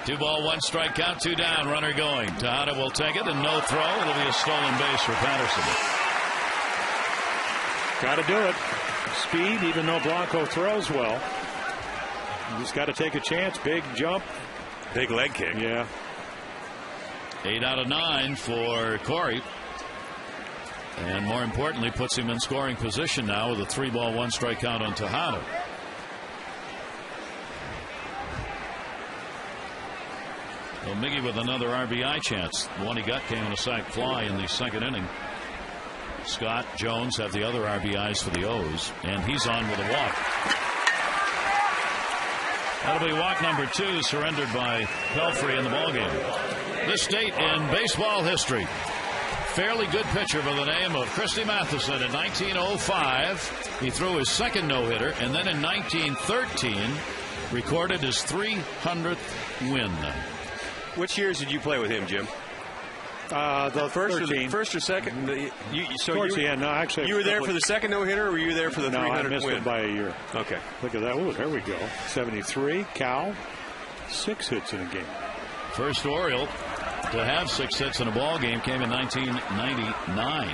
2 ball, 1 strike count, 2 down, runner going. Tejada will take it, and no throw. It'll be a stolen base for Patterson. Got to do it. Speed, even though Blanco throws well. You just got to take a chance. Big jump. Big leg kick. Yeah. 8 out of 9 for Corey. And more importantly, puts him in scoring position now with a 3 ball, 1 strike count on Tejada. Well, Miggy with another RBI chance. The one he got came on a sac fly in the second inning. Scott, Jones have the other RBIs for the O's, and he's on with a walk. That'll be walk number 2, surrendered by Pelfrey in the ballgame. This date in baseball history. Fairly good pitcher by the name of Christy Matheson in 1905. He threw his second no-hitter, and then in 1913 recorded his 300th win. Which years did you play with him, Jim? The first or second? Actually, you were there for the second no-hitter, or were you there for the 300th win? I missed it by a year. Okay. Look at that. Oh, there we go. 73. Cal, 6 hits in a game. First Oriole to have 6 hits in a ball game came in 1999.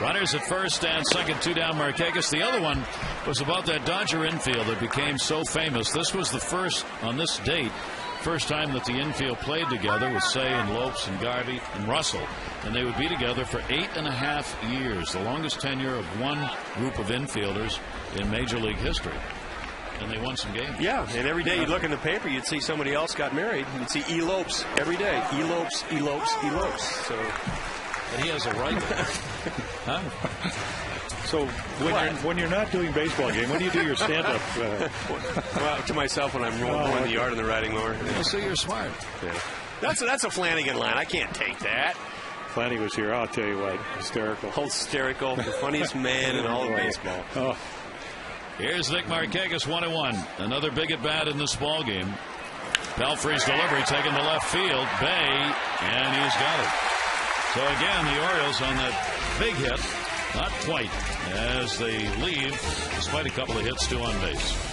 Runners at first and second, 2 down, Markakis. The other one was about that Dodger infield that became so famous. This was the first, on this date, first time that the infield played together with Say and Lopes and Garvey and Russell. And they would be together for 8.5 years, the longest tenure of one group of infielders in Major League history. And they won some games. Yeah, and every day you'd look in the paper, you'd see somebody else got married. You'd see elopes every day. Elopes, elopes, elopes. So, but he has a right. Huh? So when you're not doing baseball game, when do you do your stand-up? Well, to myself when I'm rolling the yard on the riding mower. Yeah, so you're smart. Yeah. That's a Flanagan line. I can't take that. Flanagan was here. I'll tell you what, hysterical. Hysterical. The funniest man in all of baseball. Oh. Here's Nick Markakis, 1-1. Another big at bat in this ball game. Pelfrey's delivery taken to left field. Bay, and he's got it. So again, the Orioles on that big hit, not quite, as they leave, despite a couple of hits, 2 on base.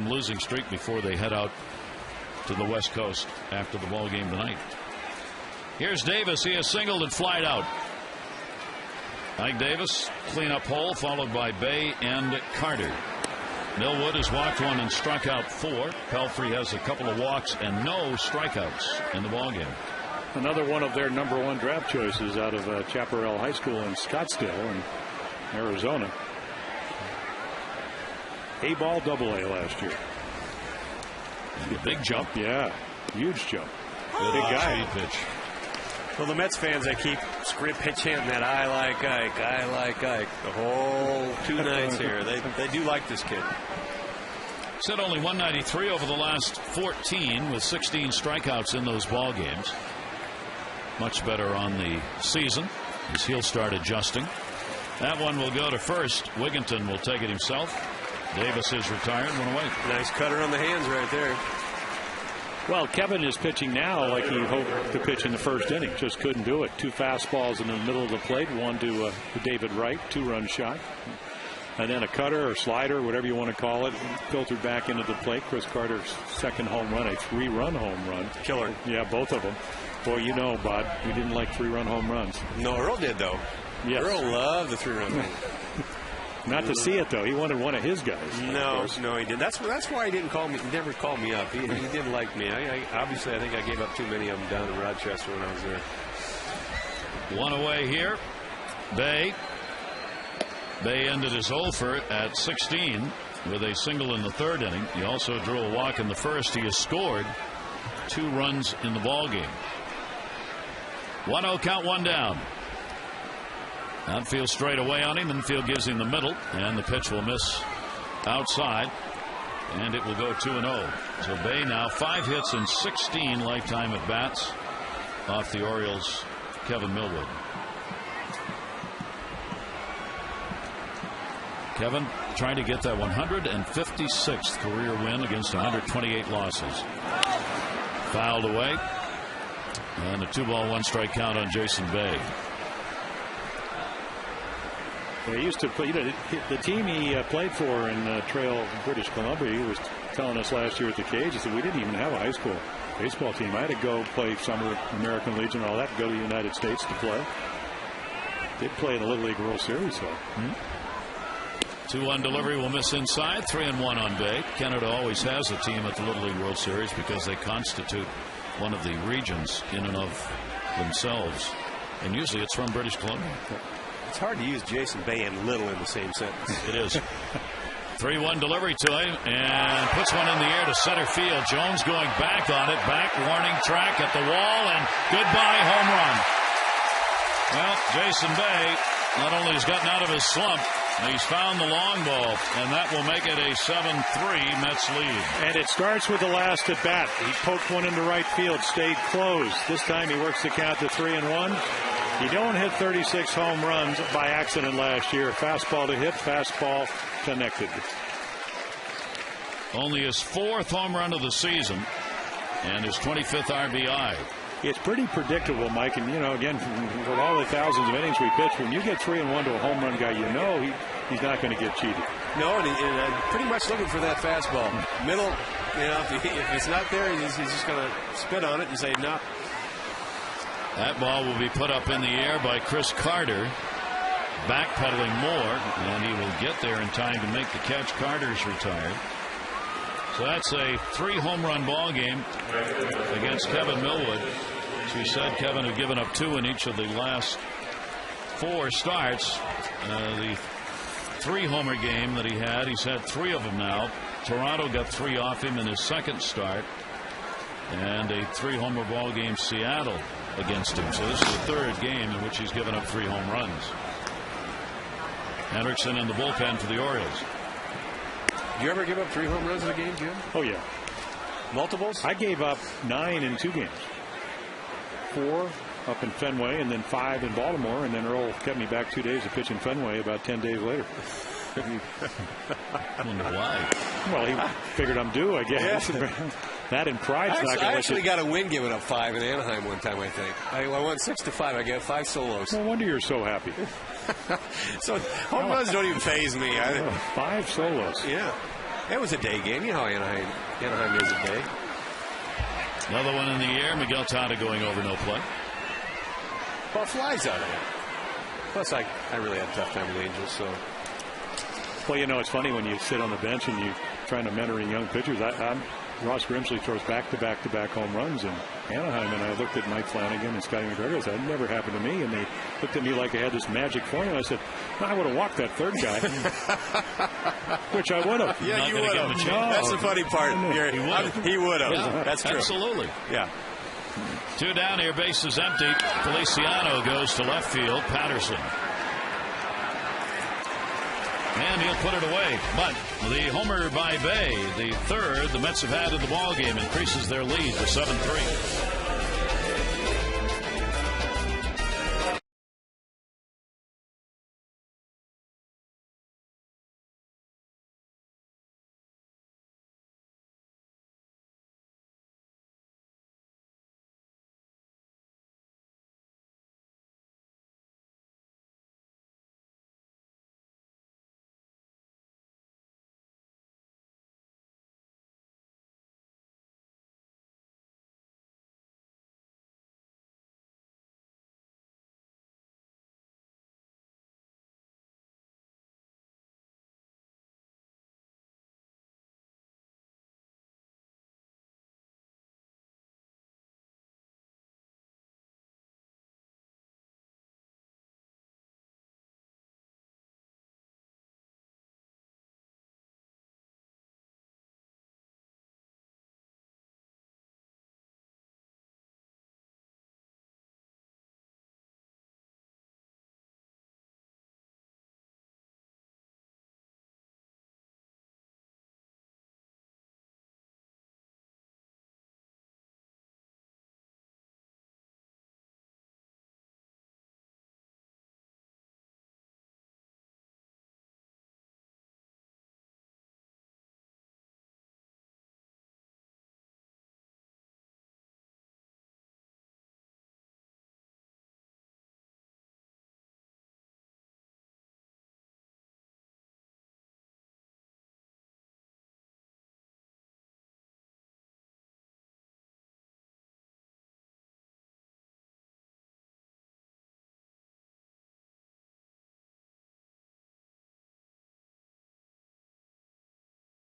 Losing streak before they head out to the West Coast after the ball game tonight. Here's Davis. He has singled and flied out. Ike Davis, cleanup hole, followed by Bay and Carter. Millwood has walked 1 and struck out 4. Pelfrey has a couple of walks and no strikeouts in the ball game. Another one of their #1 draft choices out of Chaparral High School in Scottsdale in Arizona. A-ball, AA last year. Big jump. Yeah, huge jump. Big guy. Pitch. Well, the Mets fans, they keep pitch hitting that I like Ike the whole 2 nights here. They do like this kid. Said only 193 over the last 14 with 16 strikeouts in those ball games. Much better on the season as he'll start adjusting. That one will go to first. Wigginton will take it himself. Davis is retired, 1 away. Nice cutter on the hands right there. Well, Kevin is pitching now like he hoped to pitch in the first inning. Just couldn't do it. 2 fastballs in the middle of the plate. One to David Wright, 2-run shot. And then a cutter or slider, whatever you want to call it, filtered back into the plate. Chris Carter's second home run, a 3-run home run. Killer. Yeah, both of them. Boy, you know, Bud, we didn't like 3-run home runs. No, Earl did, though. Yes. Earl loved the 3-run home run. Not to see it, though. He wanted one of his guys. No, he didn't. That's why he didn't call me. He never called me up. He didn't like me. Obviously, I think I gave up too many of them down in Rochester when I was there. 1 away here. Bay ended his over at 16 with a single in the 3rd inning. He also drew a walk in the 1st. He has scored 2 runs in the ball game. 1-0 count, 1 down. Outfield straight away on him. Infield gives him the middle, and the pitch will miss outside, and it will go 2-0. So Bay now 5 hits and 16 lifetime at bats off the Orioles' Kevin Millwood. Kevin trying to get that 156th career win against 128 losses. Fouled away. And a 2-ball, 1-strike count on Jason Bay. He used to play, the team he played for in Trail, British Columbia. He was telling us last year at the cage, he said, we didn't even have a high school baseball team. I had to go play summer American Legion and all that, go to the United States to play. Did play in the Little League World Series, though. 2-1 delivery will miss inside. 3-1 on Bay. Canada always has a team at the Little League World Series because they constitute one of the regions in and of themselves. And usually it's from British Columbia. It's hard to use Jason Bay and Little in the same sentence. It is. 3-1 delivery to him and puts one in the air to center field. Jones going back on it. Back warning track at the wall and goodbye home run. Well, Jason Bay not only has gotten out of his slump, he's found the long ball, and that will make it a 7-3 Mets lead. And it starts with the last at bat. He poked one into right field, stayed closed. This time he works the count to 3-1. He don't hit 36 home runs by accident last year. Fastball to hit, fastball connected. Only his 4th home run of the season and his 25th RBI. It's pretty predictable, Mike, and again, for all the thousands of innings we pitch, when you get 3-1 to a home run guy, he's not going to get cheated. No, and I'm pretty much looking for that fastball. Middle, if it's not there, he's just going to spit on it and say no. That ball will be put up in the air by Chris Carter, backpedaling more, and he will get there in time to make the catch. Carter's retired. So that's a 3-home-run ball game against Kevin Millwood. As we said, Kevin had given up 2 in each of the last 4 starts. The 3-homer game that he had, he's had 3 of them now. Toronto got 3 off him in his 2nd start, and a 3-homer ball game Seattle against him. So this is the 3rd game in which he's given up 3 home runs. Hendrickson in the bullpen for the Orioles. Do you ever give up 3 home runs in a game, Jim? Oh, yeah. Multiples? I gave up 9 in 2 games. 4 up in Fenway and then 5 in Baltimore, and then Earl kept me back 2 days to pitch in Fenway about 10 days later. I wonder why. Well, he figured I'm due, I guess. Yeah. That and pride's not going to I actually got a win giving up 5 in Anaheim one time, I think. I won 6-5. I got 5 solos. No wonder you're so happy. So home runs don't even faze me. 5 solos. Yeah. It was a day game. You know how Anaheim is a day. Another one in the air. Miguel Tata going over, no play. Well, flies out of it. Plus, I really had a tough time with the Angels, so. Well, it's funny when you sit on the bench and you're trying to mentor young pitchers. Ross Grimsley throws back-to-back home runs in Anaheim, and I looked at Mike Flanagan and Scotty McGregor. I said, that never happened to me. And they looked at me like I had this magic formula. I said, I would have walked that 3rd guy, which I would have. Yeah, you would have. That's the funny part. He would have. Yeah, that's true. Absolutely. Yeah. 2 down here, base is empty. Feliciano goes to left field. Patterson. And he'll put it away. But the homer by Bay, the 3rd the Mets have had in the ballgame, increases their lead to 7-3.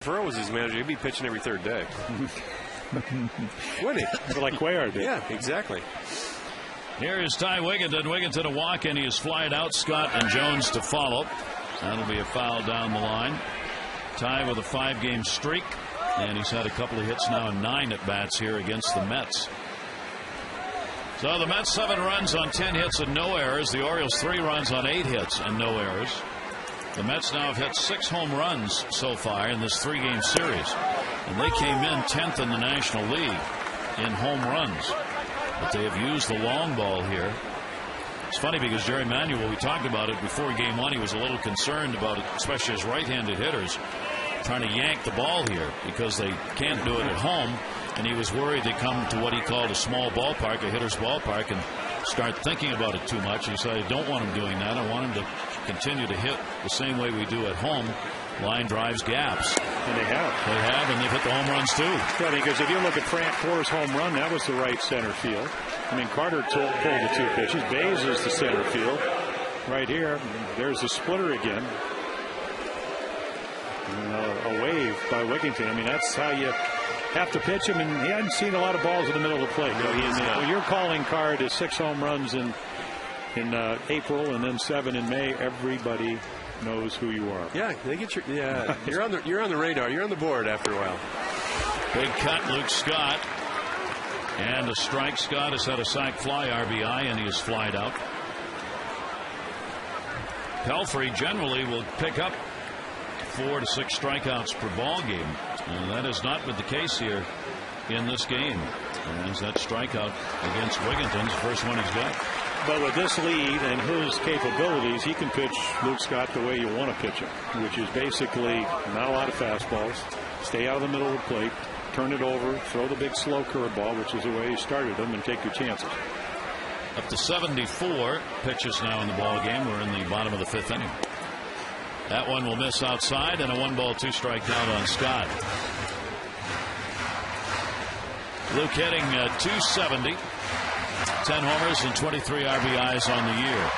If was his manager, he'd be pitching every third day. Wouldn't he? Like Cuellar did. Yeah, exactly. Here is Ty Wigginton. Wigginton a walk, and he is flied out. Scott and Jones to follow. That'll be a foul down the line. Ty with a 5-game streak, and he's had a couple of hits now and 9 at-bats here against the Mets. So the Mets 7 runs on 10 hits and no errors. The Orioles 3 runs on 8 hits and no errors. The Mets now have hit 6 home runs so far in this 3-game series. And they came in 10th in the National League in home runs. But they have used the long ball here. It's funny because Jerry Manuel, we talked about it before game 1, he was a little concerned about it, especially his right-handed hitters, trying to yank the ball here because they can't do it at home. And he was worried they come to what he called a small ballpark, a hitter's ballpark, and start thinking about it too much. He said, I don't want him doing that. I want him to continue to hit the same way we do at home. Line drives, gaps. And they have. They have, and they've hit the home runs too. Yeah, because if you look at Frank Core's home run, that was the right center field. I mean, Carter pulled the 2 pitches. Bays is the center field. Right here, there's the splitter again. A wave by Wigginton. I mean, that's how you have to pitch him, and he hadn't seen a lot of balls in the middle of the plate. No, he is not. When your calling card is 6 home runs in April and then 7 in May, everybody knows who you are. Yeah, they get your you're on the radar. You're on the board after a while. Big cut, Luke Scott. And a strike. Scott has had a sac fly RBI, and he is flied out. Pelfrey generally will pick up 4 to 6 strikeouts per ball game. And that has not been the case here in this game. As that strikeout against Wigginton's first one he's got. But with this lead and his capabilities, he can pitch Luke Scott the way you want to pitch him, which is basically not a lot of fastballs, stay out of the middle of the plate, turn it over, throw the big slow curveball, which is the way he started them, and take your chances. Up to 74 pitches now in the ball game. We're in the bottom of the 5th inning. That one will miss outside, and a 1-ball 2-strike count on Scott. Luke hitting 270. 10 homers and 23 RBIs on the year.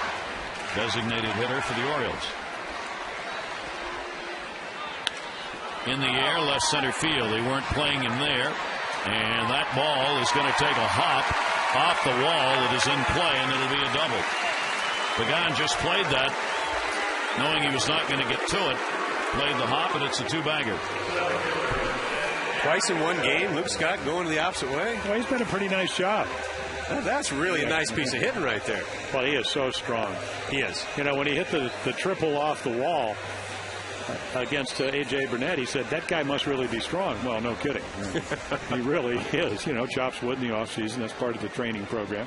Designated hitter for the Orioles. In the air, left center field. They weren't playing him there. And that ball is going to take a hop off the wall. It is in play, and it'll be a double. Pagan just played that, knowing he was not going to get to it. Played the hop, and it's a 2-bagger. Twice in one game, Luke Scott going the opposite way. Well, he's been a pretty nice job. That's really a nice piece of hitting right there. Well, he is so strong. He is. You know, when he hit the triple off the wall against A.J. Burnett, he said, that guy must really be strong. Well, no kidding. He really is. You know, chops wood in the offseason. That's part of the training program.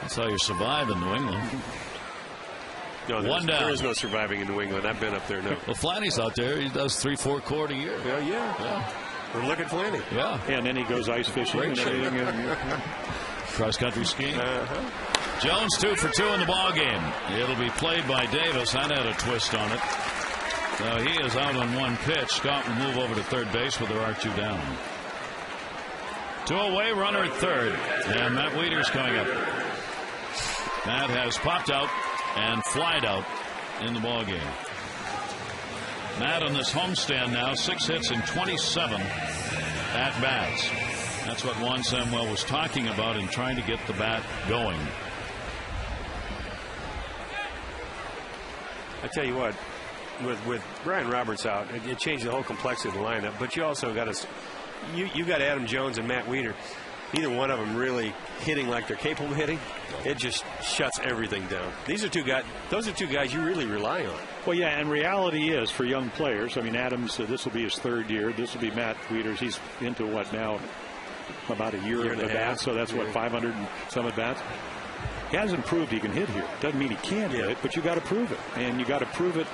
That's how you survive in New England. No, one down. There is no surviving in New England. I've been up there, no. Well, Flanny's out there. He does 3-4 quart a year. Yeah. We're looking at Flanny. Yeah. And then he goes ice fishing and everything. Cross-country skiing. Jones 2 for 2 in the ball game. It'll be played by Davis. That had a twist on it. So he is out on 1 pitch. Scott will move over to third base with there are 2 down. 2 away, runner at third. And Matt Wieters coming up. Matt has popped out and flied out in the ball game. Matt on this homestand now, 6 hits and 27 at-bats. That's what Juan Samuel was talking about in trying to get the bat going. I tell you what, with Brian Roberts out, it changed the whole complexity of the lineup. But you also got you got Adam Jones and Matt Wieters. Neither one of them really hitting like they're capable of hitting. It just shuts everything down. These are 2 guys. Those are 2 guys you really rely on. Well, yeah, and reality is for young players. I mean, Adams, this will be his 3rd year. This will be Matt Wieters. He's into what now? About a year of at-bats. So that's what, 500 and some at-bats. He hasn't proved he can hit here. Doesn't mean he can't hit, but you got to prove it, and you got to prove it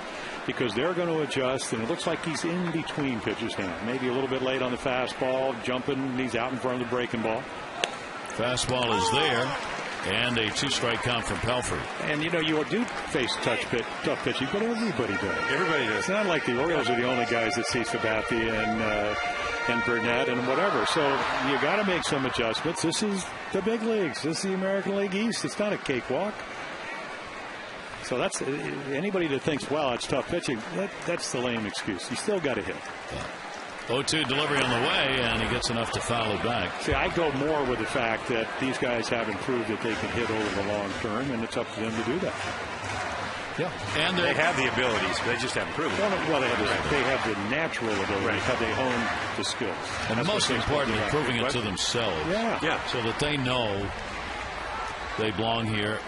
because they're going to adjust. And it looks like he's in between pitches now. Maybe a little bit late on the fastball, jumping. He's out in front of the breaking ball. Fastball is there. And a 2-strike count from Pelfrey. And, you know, you do face tough pitching, but everybody does. Everybody does. It's not like the Orioles are the only guys that see Sabathia and Burnett and whatever. So you got to make some adjustments. This is the big leagues. This is the American League East. It's not a cakewalk. So that's anybody that thinks, well, it's tough pitching, that's the lame excuse. You still got to hit. 0-2 delivery on the way, and he gets enough to foul it back. See, I go more with the fact that these guys haven't proved that they can hit over the long term, and it's up to them to do that. Yeah, and they have the abilities, but they just haven't proven it. Well, they have the natural ability. Have they honed the skills? And most importantly, proving it to themselves. Yeah. So that they know they belong here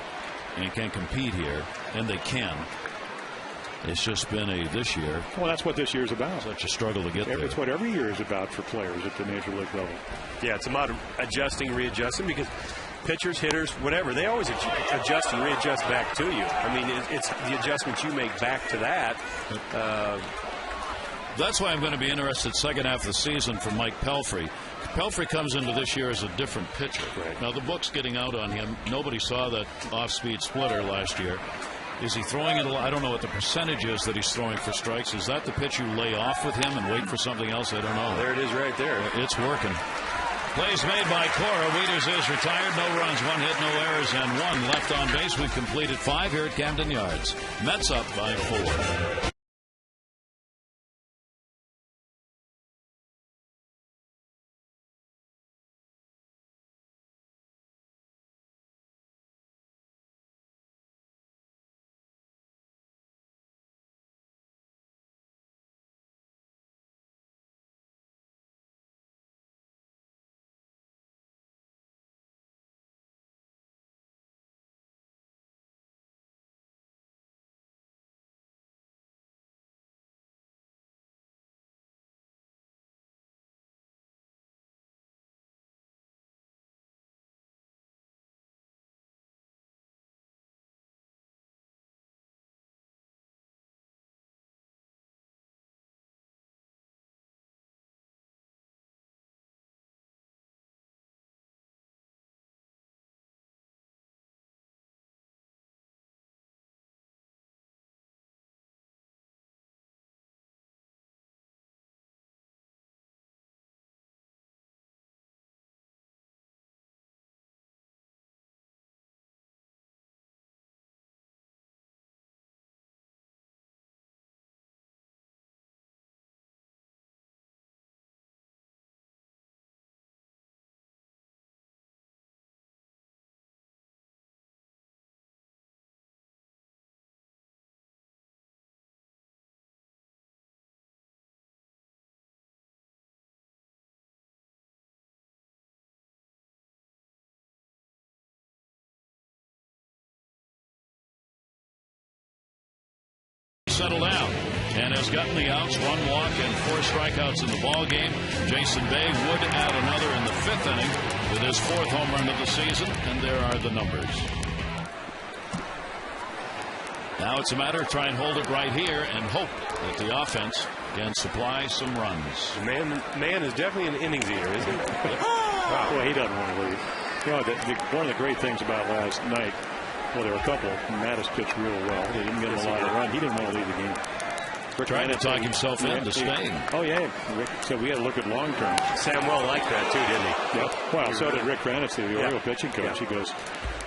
and can compete here, and they can. It's just been this year. Well, that's what this year's about. Such a struggle to get there. It's what every year is about for players at the major league level. Yeah, it's about adjusting, readjusting, because pitchers, hitters, whatever, they always adjust and readjust back to you. I mean, it's the adjustments you make back to that. That's why I'm going to be interested second half of the season for Mike Pelfrey. Pelfrey comes into this year as a different pitcher. Right. Now, the book's getting out on him. Nobody saw that off-speed splitter last year. Is he throwing it? I don't know what the percentage is that he's throwing for strikes. Is that the pitch you lay off with him and wait for something else? I don't know. There it is right there. It's working. Plays made by Cora. Wieters is retired. No runs, 1 hit, no errors, and 1 left on base. We've completed 5 here at Camden Yards. Mets up by 4. Settle down and has gotten the outs, 1 walk and 4 strikeouts in the ball game. Jason Bay would add another in the 5th inning with his 4th home run of the season, and there are the numbers. Now it's a matter of trying to hold it right here and hope that the offense can supply some runs. The man is definitely an innings eater, isn't he? Wow. Well, he doesn't want to leave. You know, one of the great things about last night, well, there were a couple. Mattis pitched real well. They didn't get him a lot of run. He didn't want to leave the game. Trying to talk himself into staying. Oh, yeah. Rick said we had to look at long term. Samuel liked that, too, didn't he? Yep. Well, so did Rick Granitzy, the Oriole pitching coach. Yeah. He goes,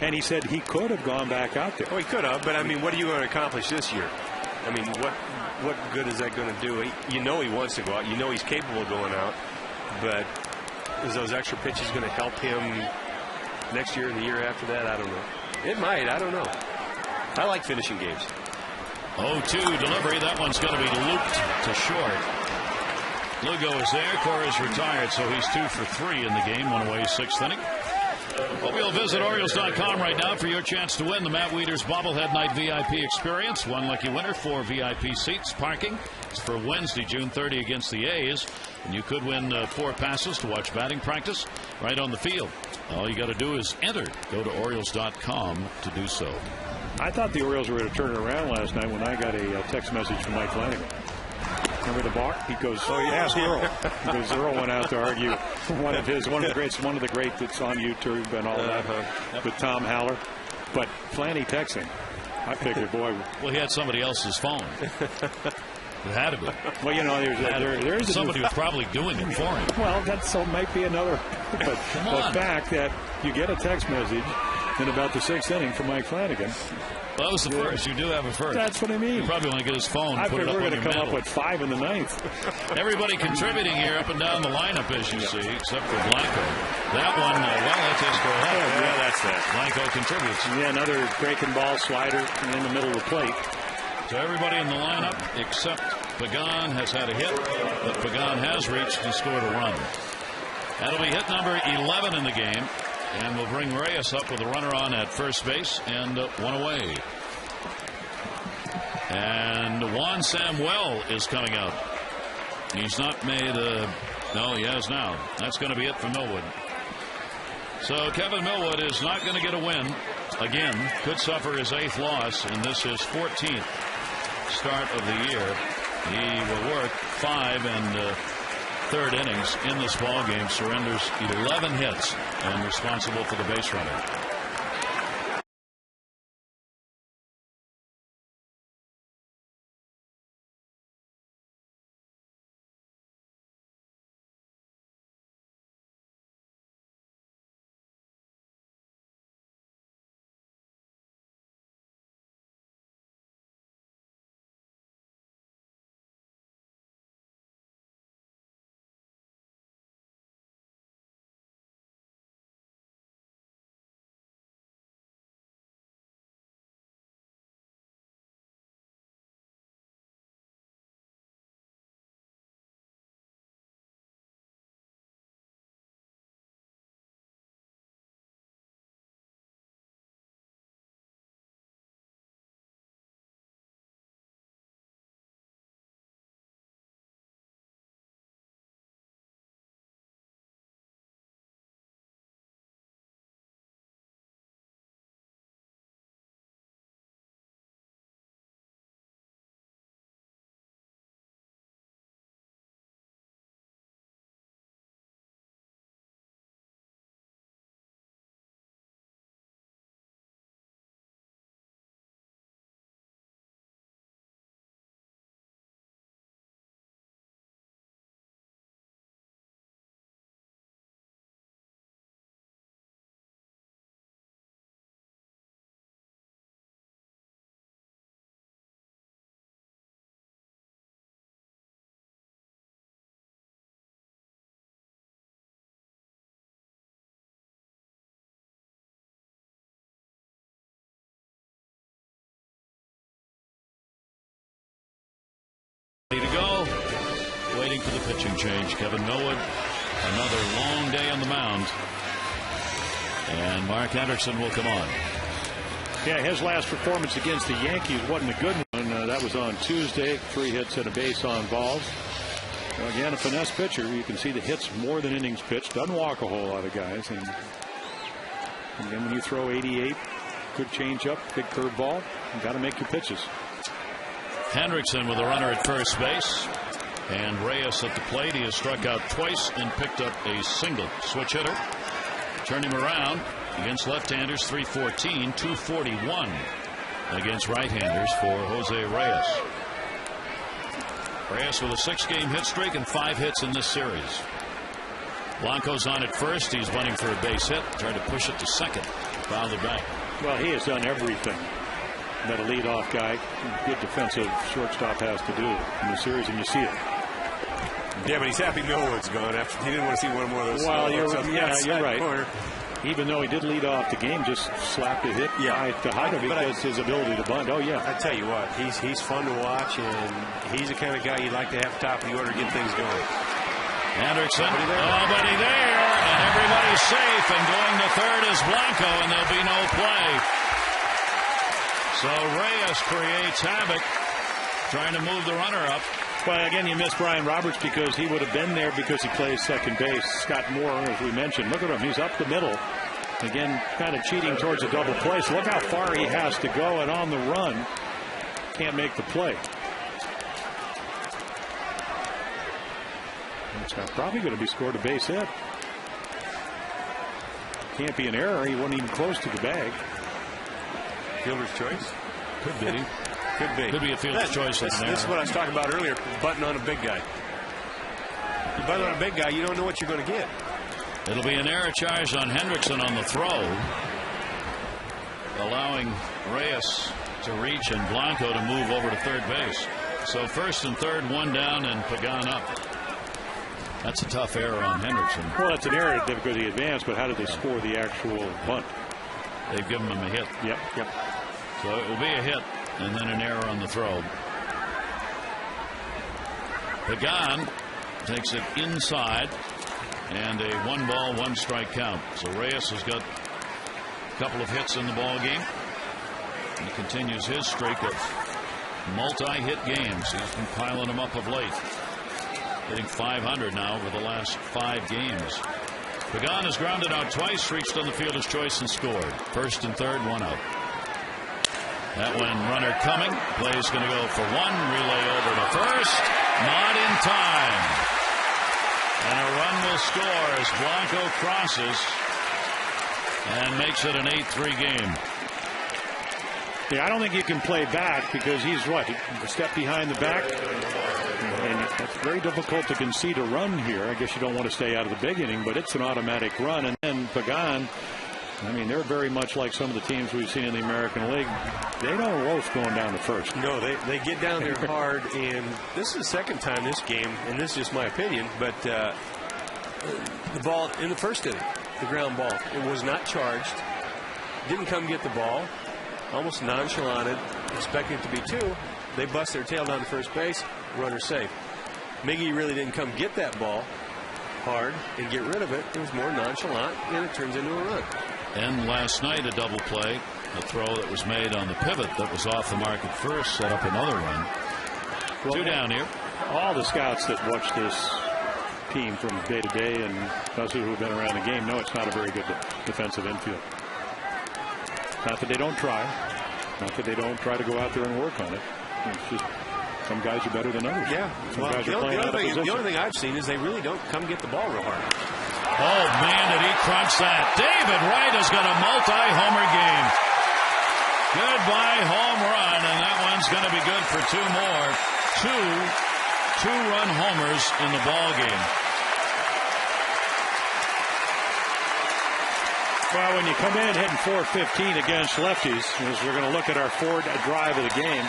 and he said he could have gone back out there. Oh, he could have, but, I mean, what are you going to accomplish this year? I mean, what good is that going to do? You know he wants to go out. You know he's capable of going out. But is those extra pitches going to help him next year and the year after that? I don't know. It might. I don't know. I like finishing games. 0-2 delivery. That one's going to be looped to short. Lugo is there. Cora is retired, so he's 2 for 3 in the game. 1 away, 6th inning. Hope you'll visit Orioles.com right now for your chance to win the Matt Wieters Bobblehead Night VIP experience. 1 lucky winner, 4 VIP seats. Parking is for Wednesday, June 30 against the A's. And you could win 4 passes to watch batting practice right on the field. All you got to do is enter. Go to Orioles.com to do so. I thought the Orioles were going to turn it around last night when I got a text message from Mike Flanagan. Remember the bar? He goes, "Oh yeah, ask Earl." Because Earl went out to argue one of the great that's on YouTube and all that with Tom Haller. But Flanny texting, I figured, boy. Well, he had somebody else's phone. It had to be. Well, you know, there's somebody who's probably doing it for him. Well, that might be another. But the fact that you get a text message in about the 6th inning for Mike Flanagan. Well, that was the first. You do have a first. That's what I mean. You probably want to get his phone. I put think it up we're on going to your come up mantle. with 5 in the 9th. Everybody contributing here up and down the lineup, as you see, except for Blanco. That one, well, that's his go ahead. Yeah, that's that. Blanco contributes. Yeah, another breaking ball slider in the middle of the plate. So everybody in the lineup except Pagan has had a hit, but Pagan has reached and scored a run. That'll be hit number 11 in the game, and we'll bring Reyes up with a runner on at first base and one away. And Juan Samuel is coming up. He's not made a... No, he has now. That's going to be it for Millwood. So Kevin Millwood is not going to get a win. Again, could suffer his 8th loss, and this is 14th start of the year. He will work 5 and third innings in this ball game. Surrenders 11 hits and responsible for the base running. Ready to go. Waiting for the pitching change. Kevin Millwood. Another long day on the mound. And Mark Hendrickson will come on. Yeah, his last performance against the Yankees wasn't a good one. That was on Tuesday. 3 hits and a base on balls. Well, again, a finesse pitcher. You can see the hits more than innings pitched. Doesn't walk a whole lot of guys. And then when you throw 88, good changeup, big curveball, you got to make your pitches. Hendrickson with a runner at first base. And Reyes at the plate. He has struck out twice and picked up a single. Switch hitter. Turn him around against left-handers, 314, 241 against right-handers for Jose Reyes. Reyes with a 6-game hit streak and 5 hits in this series. Blanco's on at first. He's bunting for a base hit. Trying to push it to second. Fouled it back. Well, he has done everything that a leadoff guy, good defensive shortstop, has to do in the series, and you see it. Yeah, but he's happy Millwood's gone. After he didn't want to see one more of those. Well, you're right. Corner. Even though he did lead off the game, just slapped a hit to hide him because his ability to bunt. Oh, yeah. I tell you what, he's fun to watch, and he's the kind of guy you'd like to have top of the order to get things going. Hendrickson, nobody there, and everybody's safe, and going to third is Blanco, and there'll be no play. So Reyes creates havoc, trying to move the runner up. Well, again, you miss Brian Roberts because he would have been there because he plays second base. Scott Moore, as we mentioned, look at him. He's up the middle. Again, kind of cheating towards a double play. So look how far he has to go, and on the run, can't make the play. It's probably going to be scored a base hit. Can't be an error. He wasn't even close to the bag. Fielder's choice? Could be. Could be. Could be a fielder's choice. This is what I was talking about earlier, butting on a big guy. You butt on a big guy, you don't know what you're going to get. It'll be an error charge on Hendrickson on the throw. allowing Reyes to reach and Blanco to move over to third base. So first and third, one down, and Pagan up. That's a tough error on Hendrickson. Well, that's an error because he advanced, but how did they score the actual bunt? They've given him a hit. Yep. So it will be a hit and then an error on the throw. Pagan takes it inside, and a 1-ball, 1-strike count. So Reyes has got a couple of hits in the ball game. He continues his streak of multi-hit games. He's been piling them up of late, hitting .500 now over the last 5 games. Pagan has grounded out twice, reached on the fielder's choice, and scored. First and third, one out. That one, runner coming. Play's going to go for one. Relay over to first. Not in time. And a run will score as Blanco crosses and makes it an 8-3 game. Yeah, I don't think you can play back because he's a step behind the back. And it's very difficult to concede a run here. I guess you don't want to stay out of the big inning, but it's an automatic run. And then Pagan, I mean, they're very much like some of the teams we've seen in the American League. They don't roast going down to first. No, they get down there hard, and this is the second time this game, and this is just my opinion, but the ball in the first inning, the ground ball, it was not charged, didn't come get the ball, almost nonchalanted, expecting it to be 2. They bust their tail down to first base, runner safe. Miggy really didn't come get that ball hard and get rid of it. It was more nonchalant, and it turns into a run. And last night, a double play, a throw that was made on the pivot that was off the mark at first, set up another run. Well, 2 down here. All the scouts that watch this team from day to day, and those who have been around the game, know it's not a very good defensive infield. Not that they don't try. Not that they don't try to go out there and work on it. It's just some guys are better than others. Yeah. Some guys are playing out of position. The only thing I've seen is they really don't come get the ball real hard. Oh, man, did he crunch that. David Wright has got a multi-homer game. Goodbye home run, and that one's going to be good for 2 more. Two-run homers in the ball game. Well, when you come in hitting .415 against lefties, as we're going to look at our 4th drive of the game,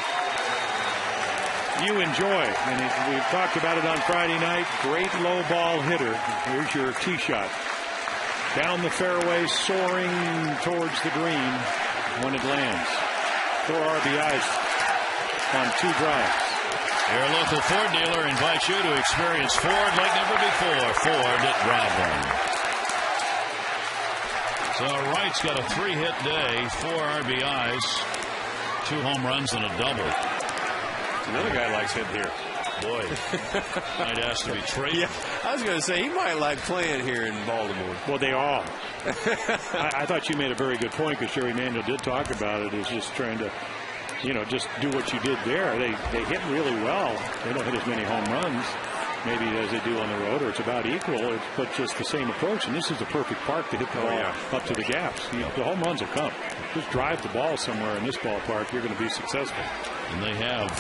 you enjoy. And we've talked about it on Friday night. Great low ball hitter. Here's your tee shot. Down the fairway, soaring towards the green when it lands. 4 RBIs on 2 drives. Your local Ford dealer invites you to experience Ford like never before. Ford at Broadway. So Wright's got a 3-hit day, 4 RBIs, 2 home runs, and a double. Another guy likes hitting here. Boy, might ask to be traded. Yeah, I was going to say he might like playing here in Baltimore. Well, they all. I thought you made a very good point because Sherry Manuel did talk about it. Is just trying to, just do what you did there. They hit really well. They don't hit as many home runs, maybe as they do on the road, or it's about equal. But just the same approach. And this is the perfect park to hit the ball up to the gaps. The home runs will come. Just drive the ball somewhere in this ballpark. You're going to be successful. And they have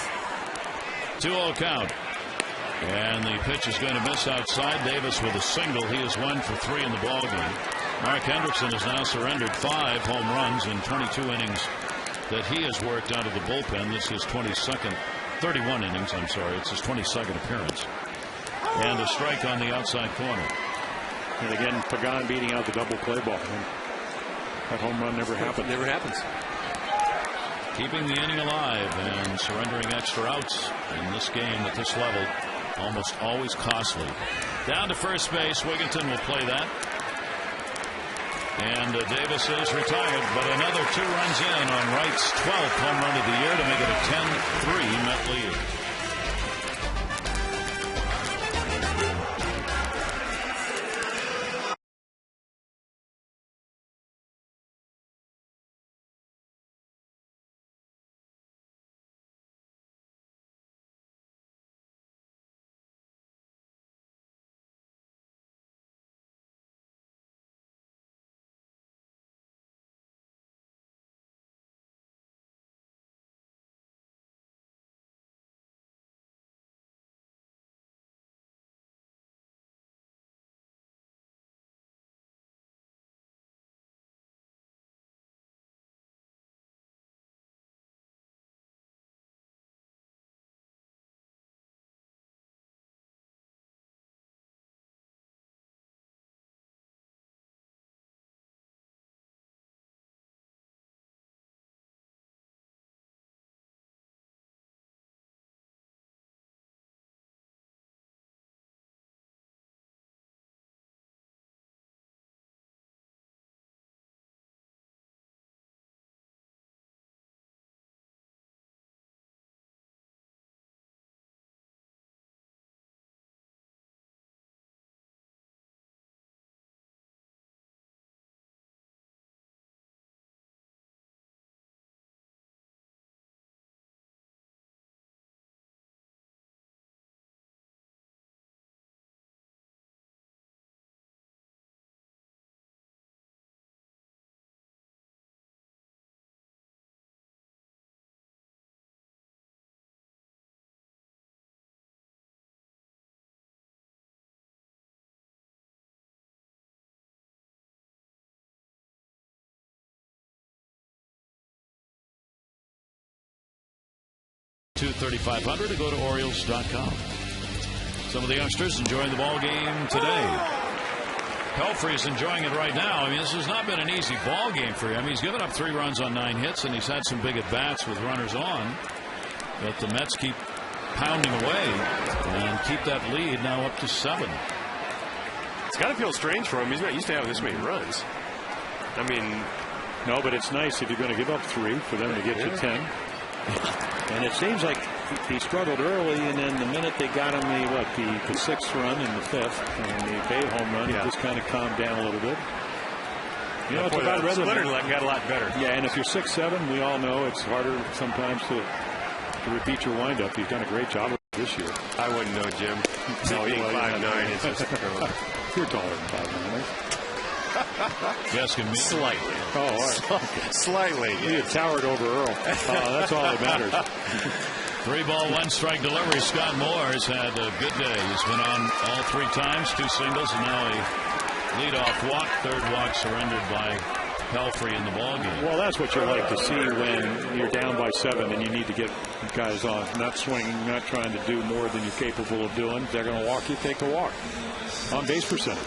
2-0 count. And the pitch is going to miss outside. Davis with a single. He is 1 for 3 in the ball game. Mark Hendrickson has now surrendered 5 home runs in 22 innings that he has worked out of the bullpen. This is 31 innings, I'm sorry. It's his 22nd appearance. And a strike on the outside corner. And again, Pagan beating out the double play ball. That home run never happened. Never happens. Keeping the inning alive and surrendering extra outs in this game at this level, almost always costly. Down to first base, Wigginton will play that. And Davis is retired, but another 2 runs in on Wright's 12th home run of the year to make it a 10-3 Met lead. 888-23500 or go to Orioles.com. Some of the youngsters enjoying the ball game today. Pelfrey is enjoying it right now. I mean, this has not been an easy ball game for him. He's given up 3 runs on 9 hits, and he's had some big at-bats with runners on. But the Mets keep pounding away and keep that lead now up to 7. It's got to feel strange for him. He's not used to having this many runs. I mean, no, but it's nice if you're going to give up 3 for them to get to 10. And it seems like he struggled early, and then the minute they got him the 6th run in the 5th, and the Bay home run, he just kind of calmed down a little bit. You know, it's about rather than got a lot better. Yeah, and if you're 6'7", we all know it's harder sometimes to repeat your windup. He's done a great job this year. I wouldn't know, Jim. No, being 5'9" is just you're taller than 5'9", right? Asking me? Slightly. Oh, all right. Slightly. He had towered over Earl. That's all that matters. 3-ball, 1-strike delivery. Scott Moore has had a good day. He's been on all 3 times, 2 singles, and now a leadoff walk. 3rd walk surrendered by Pelfrey in the ball game. Well, that's what you like to see when you're down by 7 and you need to get guys off. Not swinging, not trying to do more than you're capable of doing. If they're going to walk you, take a walk. On base percentage.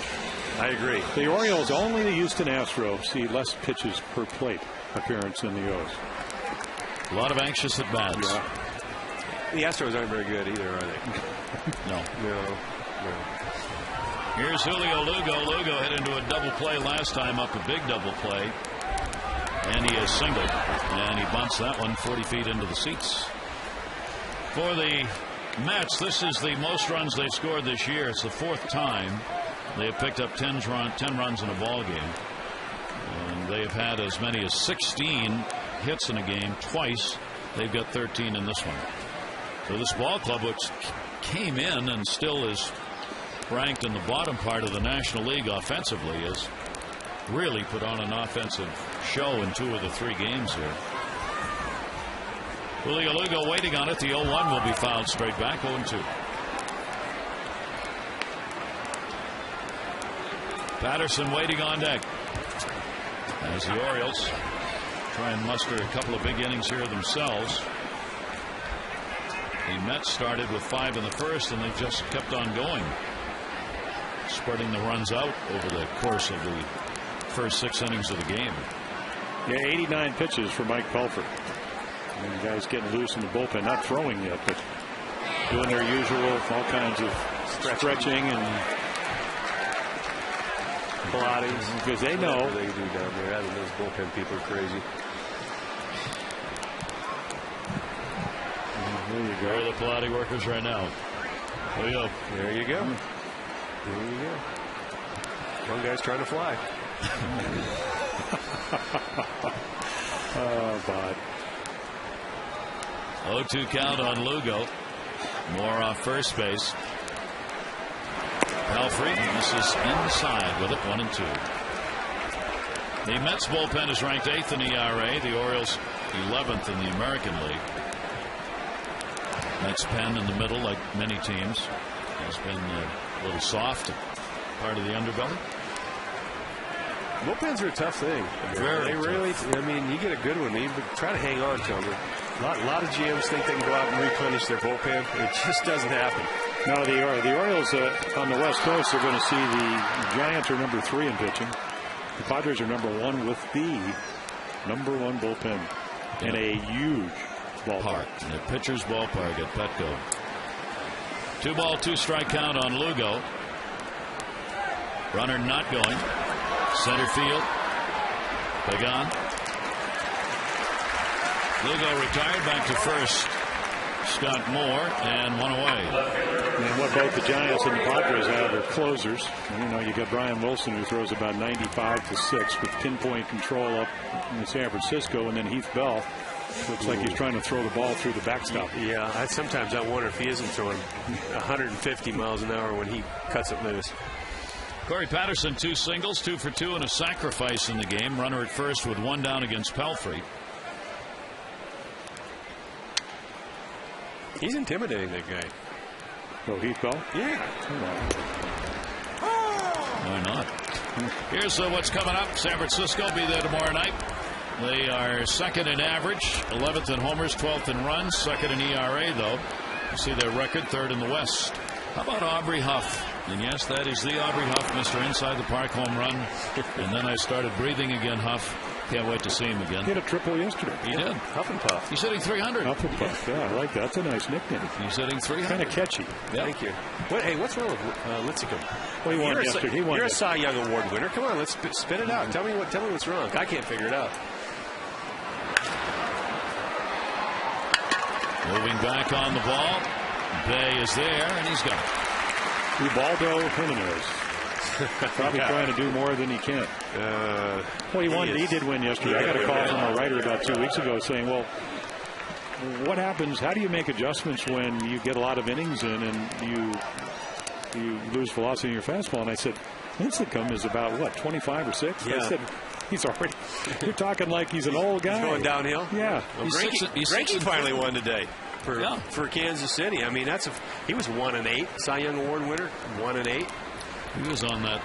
I agree. The Orioles, only the Houston Astros, see less pitches per plate appearance than the O's. A lot of anxious at bats. Yeah. The Astros aren't very good either, are they? No. No. Here's Julio Lugo. Lugo hit into a double play last time, up a big double play. And he has singled. And he bunts that one 40 feet into the seats. For the Mets, this is the most runs they've scored this year. It's the 4th time they have picked up 10 runs in a ball game. And they have had as many as 16 hits in a game twice. They've got 13 in this one. So this ball club, which came in and still is ranked in the bottom part of the National League offensively, has really put on an offensive show in 2 of the 3 games here. Julio Lugo waiting on it. The 0-1 will be fouled straight back. 0-2. Patterson waiting on deck as the Orioles try and muster a couple of big innings here themselves. The Mets started with 5 in the 1st, and they've just kept on going, spreading the runs out over the course of the first 6 innings of the game. Yeah, 89 pitches for Mike Pelfrey. And the guys getting loose in the bullpen, not throwing yet, but doing their usual, all kinds of stretching and Pilates, because they know they do down there. Those bullpen people are crazy. There you go. Where are the Pilates workers right now? There you go. There you go. There you go. One guy's trying to fly. Oh, Bod. 0-2 count on Lugo. Moore off first base. Pelfrey misses inside with it. 1-2. The Mets bullpen is ranked 8th in ERA. The Orioles 11th in the American League. Mets pen in the middle, like many teams, has been a little soft, part of the underbelly. Bullpens are a tough thing. Very they really, I mean, you get a good one, you try to hang on to them. A lot of GMs think they can go out and replenish their bullpen. It just doesn't happen. No, the Orioles on the West Coast are going to see the Giants are number 3 in pitching. The Padres are number 1 with the number 1 bullpen in a huge ballpark. In a pitcher's ballpark at Petco. 2-ball, 2-strike count on Lugo. Runner not going. Center field. Big on. Lugo retired, back to first. Scott Moore, and 1 away. And what both the Giants and the Padres have are closers. And, you got Brian Wilson, who throws about 95-6 with pinpoint control up in San Francisco, and then Heath Bell. Looks like he's trying to throw the ball through the backstop. Yeah, sometimes I wonder if he isn't throwing 150 miles an hour when he cuts it loose. Corey Patterson, 2 singles, 2 for 2, and a sacrifice in the game. Runner at first with 1 down against Pelfrey. He's intimidating, that guy. Oh, Heath Bell? Yeah. Why not? Here's what's coming up. San Francisco, be there tomorrow night. They are second in average, 11th in homers, 12th in runs, second in ERA, though. You see their record, third in the West. How about Aubrey Huff? And yes, that is the Aubrey Huff, Mr. Inside the Park home run. And then I started breathing again, Huff. Can't wait to see him again. He hit a triple yesterday. He did. Huff and Puff. He's hitting 300. Huff and Puff. Yeah, I like that. That's a nice nickname. He's hitting 300. Kind of catchy. Yep. Thank you. Hey, what's wrong with Litzicum? Well, he won yesterday. You're a Cy Young Award winner. Come on, let's spit it out. Tell me what's wrong. I can't figure it out. Moving back on the ball. Bay is there, and he's got it. Ubaldo Jimenez. Probably trying to do more than he can. Well, he did win yesterday. I got a call from a writer about 2 weeks ago saying, well, what happens? How do you make adjustments when you get a lot of innings in and you lose velocity in your fastball? And I said, Lincecum is about, what, 25 or 6? Yeah. I said, he's already, you're talking like he's an old guy. He's going downhill? Yeah. Well, Greinke finally won today for Kansas City. I mean, he was 1-8, Cy Young Award winner, 1-8. He was on that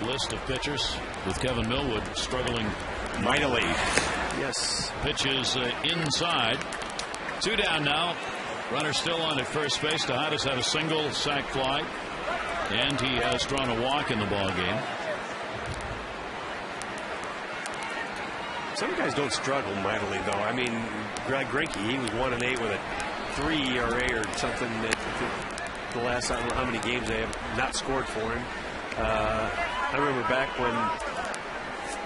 list of pitchers with Kevin Millwood struggling mightily. Yes. Pitches inside. 2 down now. Runner still on at first base. Tejadas had a single, sac fly, and he has drawn a walk in the ball game. Some guys don't struggle mightily, though. I mean, Greinke, he was 1-8 with a 3 ERA or something. The last, I don't know how many games they have not scored for him. I remember back when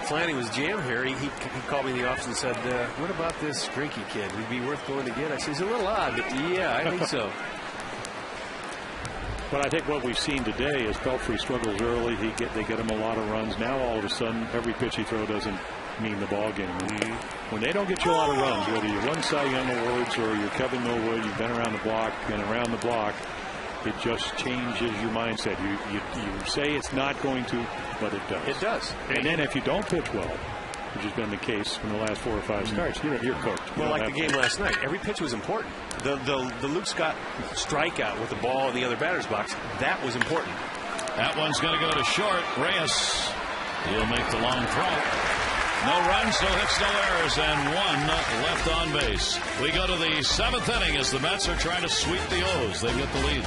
Flanny was GM here, he called me in the office and said, what about this Greinke kid? Would he be worth going to get? I said, he's a little odd, but yeah, I think so. But I think what we've seen today is Pelfrey struggles early. They get him a lot of runs. Now all of a sudden, every pitch he throws doesn't mean the ball game. When they don't get you a lot of runs, whether you won Cy Young Awards or you're Kevin Millwood, you've been around the block and around the block, it just changes your mindset. You say it's not going to, but it does. It does. And then if you don't pitch well, which has been the case in the last 4 or 5 starts, you're cooked. Well, like the game last night, every pitch was important. The Luke Scott strikeout with the ball in the other batter's box, that was important. That one's going to go to short. Reyes, he'll make the long throw. No runs, no hits, no errors, and 1 left on base. We go to the 7th inning as the Mets are trying to sweep the O's. They get the lead.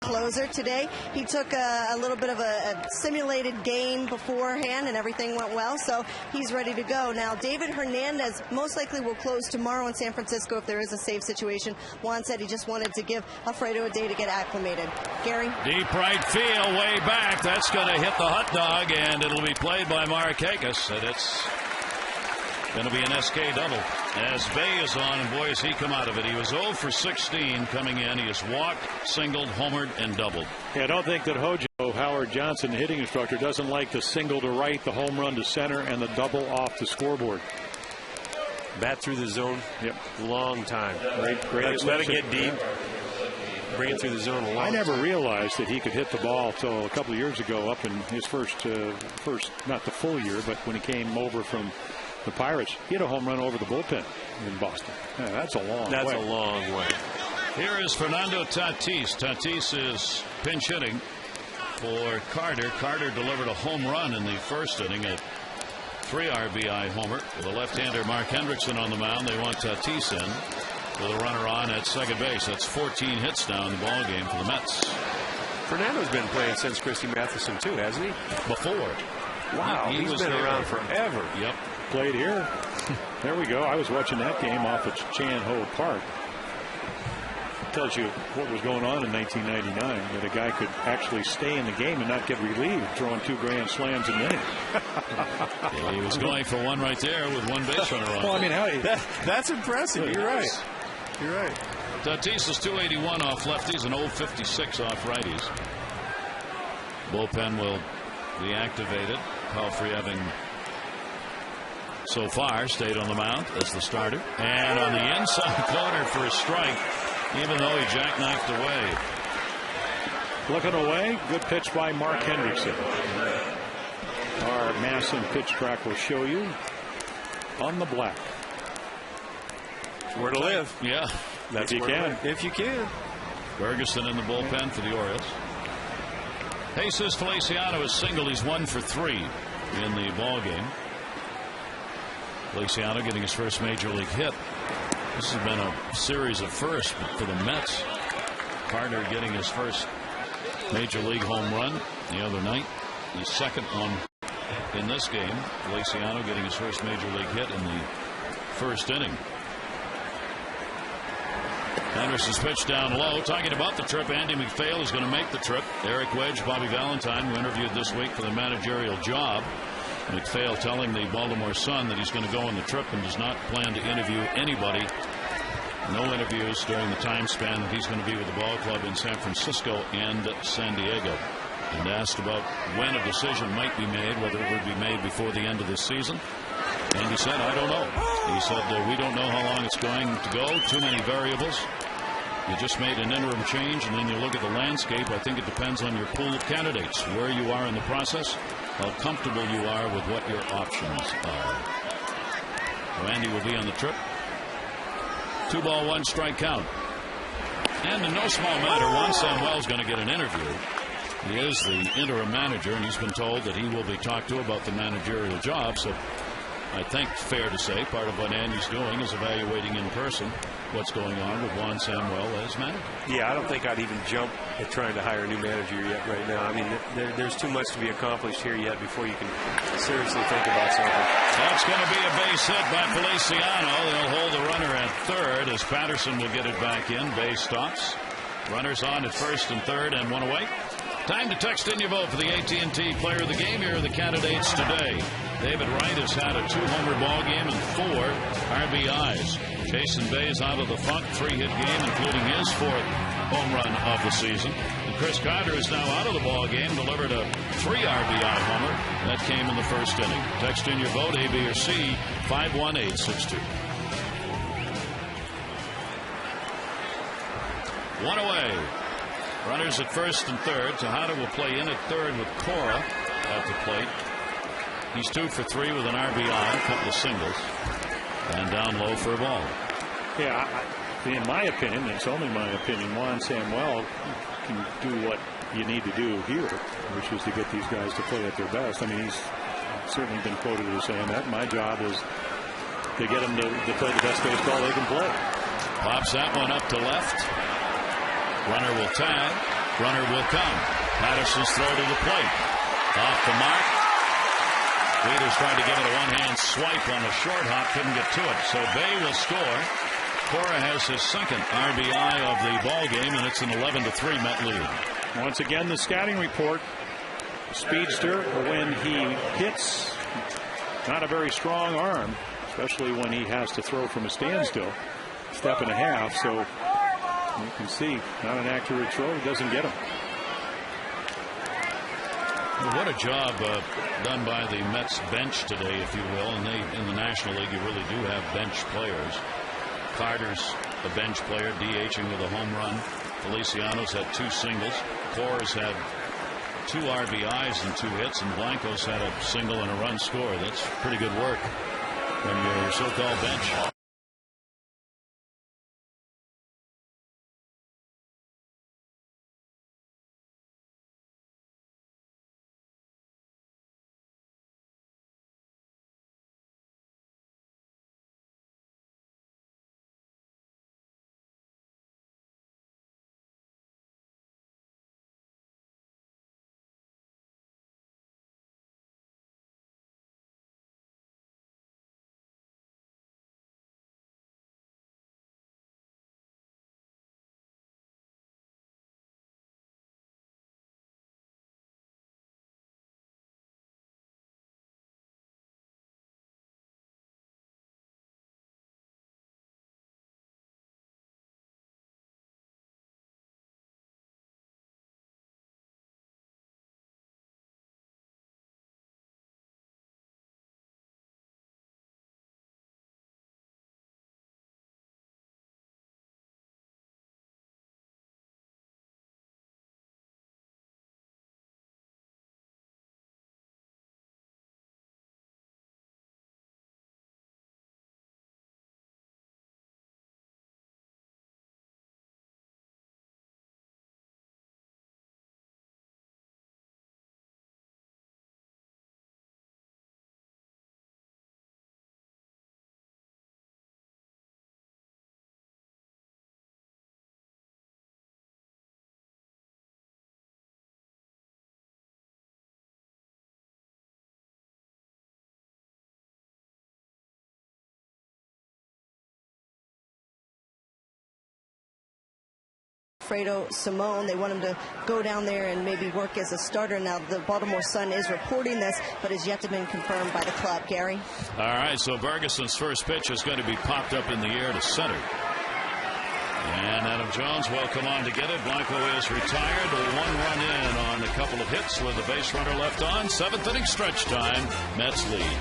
Closer today. He took a little bit of a simulated game beforehand and everything went well, so he's ready to go. Now, David Hernandez most likely will close tomorrow in San Francisco if there is a save situation. Juan said he just wanted to give Alfredo a day to get acclimated. Gary? Deep right field, way back. That's going to hit the hot dog, and it'll be played by Markakis, and it's going to be an SK double. As Bay is on, and boy, has he come out of it. He was 0 for 16 coming in. He has walked, singled, homered, and doubled. Yeah, I don't think that Hojo Howard Johnson, the hitting instructor, doesn't like the single to right, the home run to center, and the double off the scoreboard. Bat through the zone. Yep. Long time. Great. Let it get deep. Bring it through the zone a long I never time. realized that he could hit the ball till a couple of years ago, up in his first, not the full year, but when he came over from the Pirates, he had a home run over the bullpen in Boston. Yeah, that's a long way. That's a long way. Here is Fernando Tatis. Tatis is pinch hitting for Carter. Carter delivered a home run in the first inning, a 3 RBI homer. With a left-hander, Mark Hendrickson, on the mound. They want Tatis in with a runner on at second base. That's 14 hits now in the ball game for the Mets. Fernando's been playing since Christy Mathewson too, hasn't he? Before. Wow, He he's was been there. around forever. Yep. Played here. There we go. I was watching that game off at Chan Ho Park. Tells you what was going on in 1999, that a guy could actually stay in the game and not get relieved, throwing 2 grand slams a minute. Yeah, he was going for one right there with one base runner on. Well, I mean, That's impressive. You're right. You're right. Tatis is 281 off lefties and 056 off righties. Bullpen will be activated. Palfrey having so far stayed on the mound as the starter. And on the inside corner for a strike, even though he jackknifed away. Looking away, good pitch by Mark Hendrickson. Our Masson pitch track will show you on the black. Where to live. Yeah. That's if you where to can. live. If you can. Ferguson in the bullpen for the Orioles. Jesus Feliciano is single. He's 1 for 3 in the ball game. Feliciano getting his first major league hit. This has been a series of firsts for the Mets. Carter getting his first major league home run the other night. The second one in this game. Feliciano getting his first major league hit in the first inning. Anderson's pitch down low. Talking about the trip, Andy McPhail is going to make the trip. Eric Wedge, Bobby Valentine, who interviewed this week for the managerial job. McPhail telling the Baltimore Sun that he's going to go on the trip and does not plan to interview anybody. No interviews during the time span that he's going to be with the ball club in San Francisco and San Diego. And asked about when a decision might be made, whether it would be made before the end of this season. And he said, I don't know. He said, we don't know how long it's going to go. Too many variables. You just made an interim change, and then you look at the landscape. I think it depends on your pool of candidates, where you are in the process, how comfortable you are with what your options are. Randy will be on the trip. 2 ball, 1 strike count. And in no small matter, Juan Samuel's going to get an interview. He is the interim manager, and he's been told that he will be talked to about the managerial job. So I think fair to say part of what Andy's doing is evaluating in person what's going on with Juan Samuel as manager. Yeah, I don't think I'd even jump at trying to hire a new manager yet right now. I mean, there's too much to be accomplished here yet before you can seriously think about something. That's going to be a base hit by Feliciano. They'll hold the runner at third as Patterson will get it back in. Base stops. Runners on at first and third and 1 away. Time to text in your vote for the AT&T Player of the Game. Here are the candidates today. David Wright has had a 2-homer ball game and 4 RBIs. Jason Bay's out of the funk, 3-hit game, including his 4th home run of the season. And Chris Carter is now out of the ball game, delivered a 3 RBI homer. That came in the first inning. Text in your vote, A, B, or C, 51862. 1 away. Runners at first and third. Tejada will play in at third with Cora at the plate. He's 2 for 3 with an RBI, a couple of singles, and down low for a ball. Yeah, in my opinion, it's only my opinion, Juan Samuel can do what you need to do here, which is to get these guys to play at their best. I mean, he's certainly been quoted as saying that. My job is to get them to play the best baseball they can play. Pops that one up to left. Runner will tag. Runner will come. Patterson's throw to the plate. Off the mark. Leaders tried to give it a one-hand swipe on a short hop. Couldn't get to it. So Bay will score. Cora has his 2nd RBI of the ball game, and it's an 11-3 Met lead. Once again, the scouting report. Speedster, when he hits, not a very strong arm, especially when he has to throw from a standstill. Step and a half, so you can see not an accurate throw. He doesn't get him. What a job done by the Mets bench today, if you will. And in the National League, you really do have bench players. Carter's a bench player, DHing with a home run. Feliciano's had 2 singles. Coors had 2 RBIs and 2 hits, and Blanco's had a single and a run scored. That's pretty good work from your so-called bench. Fredo Simone. They want him to go down there and maybe work as a starter. Now, the Baltimore Sun is reporting this, but has yet to be confirmed by the club. Gary? All right, so Ferguson's first pitch is going to be popped up in the air to center. And Adam Jones will come on to get it. Blanco is retired. 1 run in on a couple of hits with the base runner left on. 7th inning stretch time. Mets lead.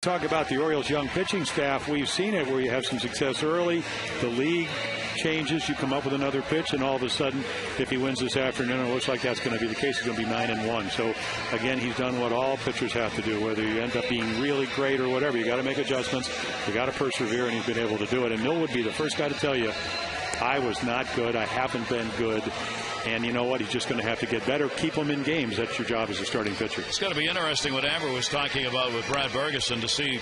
Talk about the Orioles' young pitching staff. We've seen it where you have some success early. The league changes. You come up with another pitch, and all of a sudden, if he wins this afternoon, it looks like that's going to be the case. He's going to be 9-1. So, again, he's done what all pitchers have to do, whether you end up being really great or whatever. You got to make adjustments. You got to persevere, and he's been able to do it. And Mill would be the first guy to tell you, I was not good. I haven't been good. And you know what? He's just going to have to get better. Keep him in games. That's your job as a starting pitcher. It's going to be interesting what Amber was talking about with Brad Bergeson to see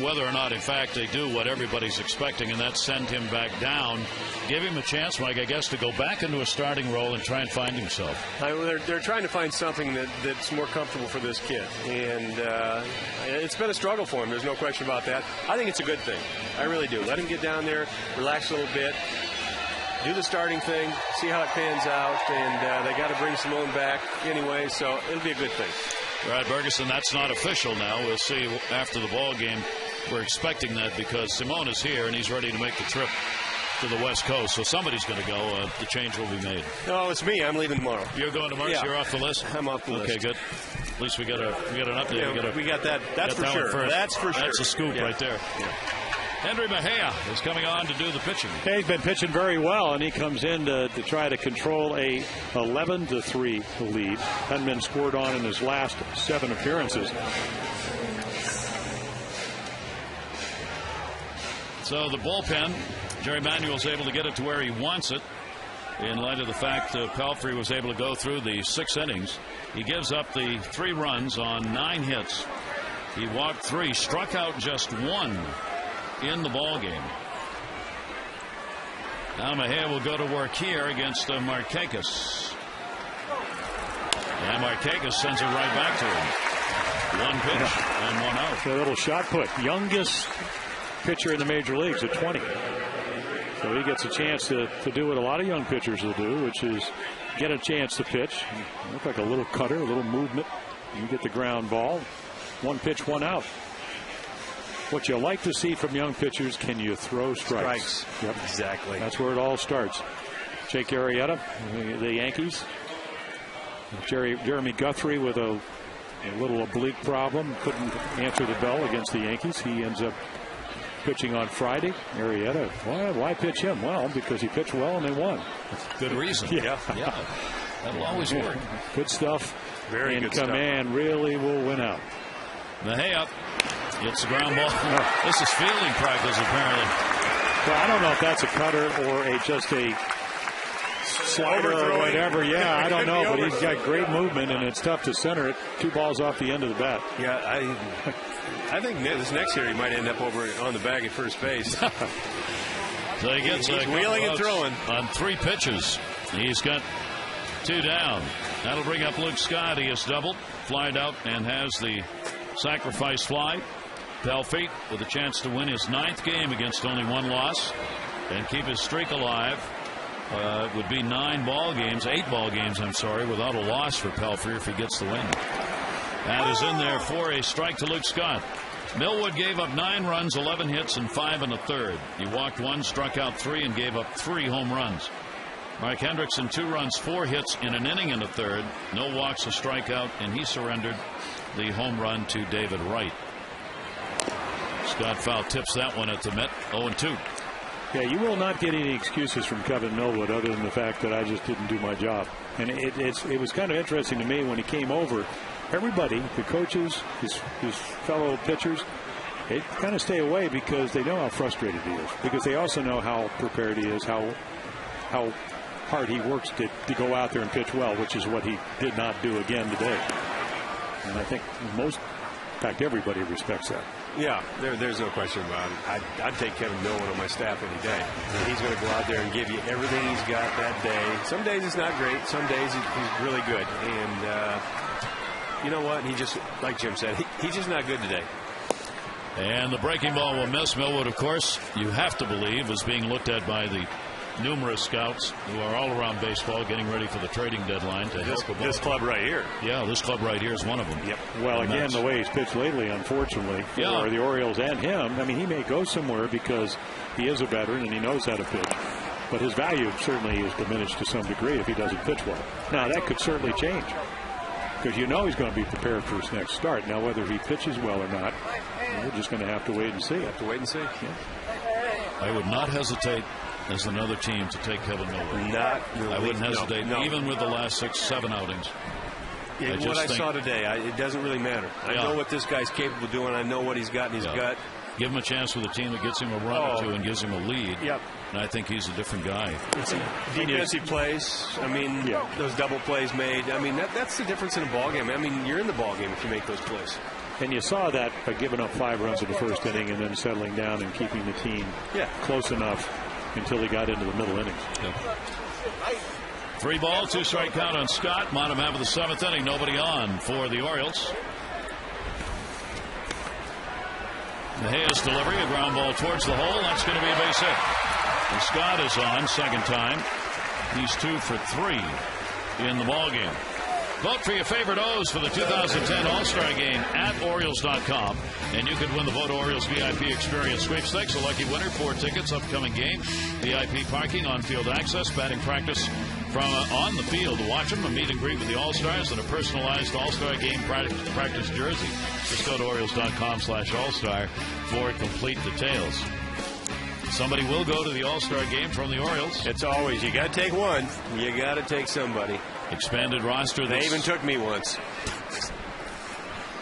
whether or not, in fact, they do what everybody's expecting, and that's send him back down. Give him a chance, Mike, I guess, to go back into a starting role and try and find himself. They're trying to find something that's more comfortable for this kid. And it's been a struggle for him. There's no question about that. I think it's a good thing. I really do. Let him get down there, relax a little bit, do the starting thing, see how it pans out. And they got to bring Simone back anyway, so it'll be a good thing. Brad Bergeson, that's not official now. We'll see after the ball game. We're expecting that because Simone is here and he's ready to make the trip to the West Coast. So somebody's going to go. The change will be made. No, it's me. I'm leaving tomorrow. You're going tomorrow? Yeah. So you're off the list? I'm off the list. Okay, good. At least we got an update. Yeah, we got that. That's for sure. That's for sure. That's a scoop right there. Yeah. Henry Mejia is coming on to do the pitching. Yeah, he's been pitching very well, and he comes in to try to control a 11-3 lead. Hadn't been scored on in his last 7 appearances. So the bullpen, Jerry Manuel's able to get it to where he wants it in light of the fact that Pelfrey was able to go through the 6 innings. He gives up the 3 runs on 9 hits. He walked 3, struck out just 1 in the ball game. Now Mejia will go to work here against Markakis. And Markakis sends it right back to him. 1 pitch and 1 out. A little shot put. Youngest pitcher in the major leagues at 20. So he gets a chance to do what a lot of young pitchers will do, which is get a chance to pitch. Look like a little cutter, a little movement. You get the ground ball. 1 pitch, 1 out. What you like to see from young pitchers, can you throw strikes? Yep, exactly. That's where it all starts. Jake Arrieta, the Yankees. Jeremy Guthrie with a little oblique problem. Couldn't answer the bell against the Yankees. He ends up pitching on Friday. Arrieta, why pitch him? Well, because he pitched well and they won. Good reason. Yeah. That'll always work. Good stuff. Very good stuff. Command really will win out. Mejia gets the ground ball. This is fielding practice, apparently. Well, I don't know if that's a cutter or just a slider or whatever. Yeah, I don't know, but he's got great movement, and it's tough to center it. 2 balls off the end of the bat. Yeah, I think this next year he might end up over on the bag at first base. So he gets he's wheeling and throwing on 3 pitches. He's got 2 down. That'll bring up Luke Scott. He has doubled, flied out, and has the sacrifice fly. Pelfrey with a chance to win his 9th game against only 1 loss and keep his streak alive. It would be 8 ball games, I'm sorry, without a loss for Pelfrey if he gets the win. That is in there for a strike to Luke Scott. Millwood gave up 9 runs, 11 hits, and 5 1/3. He walked 1, struck out 3, and gave up 3 home runs. Mike Hendrickson, 2 runs, 4 hits in an inning and a third. No walks, a strikeout, and he surrendered the home run to David Wright. Scott Fowl tips that one at the Met, 0-2. Yeah, you will not get any excuses from Kevin Millwood other than the fact that I just didn't do my job. And it was kind of interesting to me when he came over. Everybody, the coaches, his fellow pitchers, they kind of stay away because they know how frustrated he is. Because they also know how prepared he is, how hard he works to go out there and pitch well, which is what he did not do again today. And I think in fact, everybody respects that. Yeah, there's no question about it. I'd take Kevin Millwood on my staff any day. He's going to go out there and give you everything he's got that day. Some days it's not great. Some days he's really good. And you know what? He just, like Jim said, he's just not good today. And the breaking ball will miss. Millwood, of course, you have to believe, is being looked at by the numerous scouts who are all around baseball getting ready for the trading deadline to help this club right here. Yeah, this club right here is one of them. Yep. Well, and again, the way he's pitched lately, unfortunately, for the Orioles and him, I mean, he may go somewhere because he is a veteran and he knows how to pitch. But his value certainly is diminished to some degree if he doesn't pitch well. Now, that could certainly change because you know he's going to be prepared for his next start. Now, whether he pitches well or not, we're just going to have to wait and see. Yeah. I would not hesitate as another team to take Kevin Millwood. Not really. I wouldn't hesitate, no. Even with the last 6-7 outings. What I saw today, it doesn't really matter. I know what this guy's capable of doing. I know what he's got in his gut. Give him a chance with a team that gets him a run or two and gives him a lead. Yep. And I think he's a different guy. Defensive plays. I mean, those double plays made. I mean, that's the difference in a ball game. I mean, you're in the ball game if you make those plays. And you saw that by giving up 5 runs in the first inning and then settling down and keeping the team close enough until he got into the middle innings. Yep. 3 ball, 2 strike count on Scott. Bottom half of the 7th inning. Nobody on for the Orioles. Mejia's delivery, a ground ball towards the hole. That's going to be a base hit. And Scott is on, second time. He's 2 for 3 in the ball game. Vote for your favorite O's for the 2010 All-Star Game at Orioles.com. And you could win the Vote Orioles VIP Experience Sweepstakes. A lucky winner, 4 tickets, upcoming game, VIP parking, on-field access, batting practice from on the field to watch them, a meet and greet with the All-Stars, and a personalized All-Star Game practice jersey. Just go to Orioles.com/All-Star for complete details. Somebody will go to the All-Star Game from the Orioles. It's always, you got to take one. You got to take somebody. Expanded roster. They even took me once.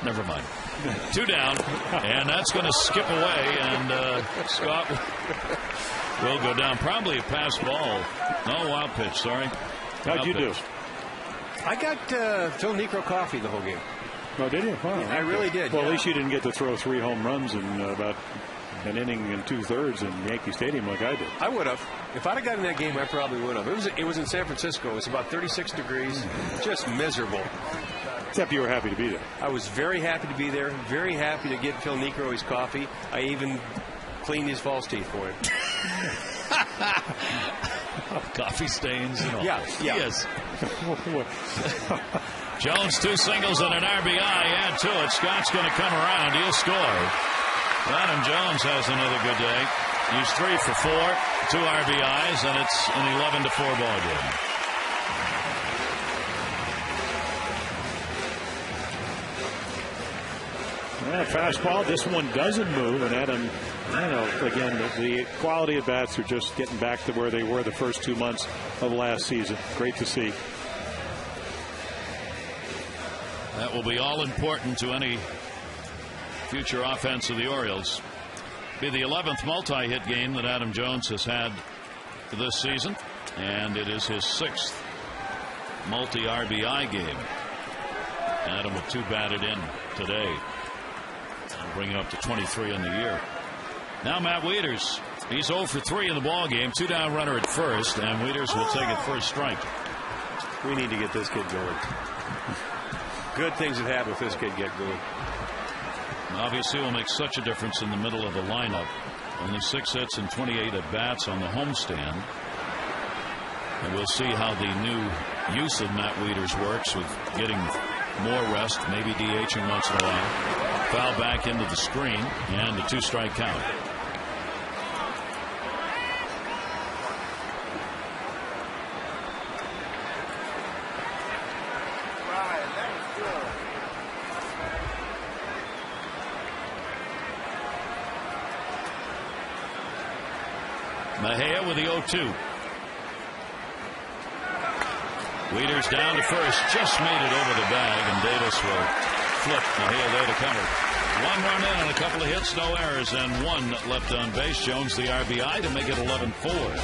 Never mind. 2 down, and that's going to skip away, and Scott will go down. Probably a pass ball. No, wild pitch, sorry. How'd you do? I got Phil Niekro coffee the whole game. Oh, did you? Wow, I really did. Well, at least you didn't get to throw 3 home runs in about an inning and 2/3 in Yankee Stadium like I did. I would have. If I'd have gotten that game, I probably would have. It was in San Francisco. It was about 36 degrees. Just miserable. Except you were happy to be there. I was very happy to be there. Very happy to get Phil Niekro his coffee. I even cleaned his false teeth for him. Coffee stains and all. Yeah. Yes. Jones, 2 singles and an RBI. Add to it. Scott's going to come around. He'll score. Adam Jones has another good day. He's 3 for 4, 2 RBIs, and it's an 11-4 ball game. Fastball. This one doesn't move, and Adam, again, the quality of bats are just getting back to where they were the first 2 months of last season. Great to see. That will be all important to any future offense of the Orioles. Be the 11th multi-hit game that Adam Jones has had this season, and it is his 6th multi-RBI game. Adam with 2 batted in today, bringing up to 23 in the year. Now Matt Wieters. He's 0 for 3 in the ball game. 2 down runner at first, and Wieters will take it first strike. We need to get this kid going. Good things that happen if this kid get going. Obviously, will make such a difference in the middle of the lineup. Only 6 hits and 28 at bats on the homestand. And we'll see how the new use of Matt Wieters works with getting more rest, maybe DHing once in a while. Foul back into the screen, and a 2-strike count. Mejia with the 0-2. Wieters down to first, just made it over the bag, and Davis will flip Mejia there to cover. 1 run in on a couple of hits, no errors, and 1 left on base. Jones the RBI to make it 11-4.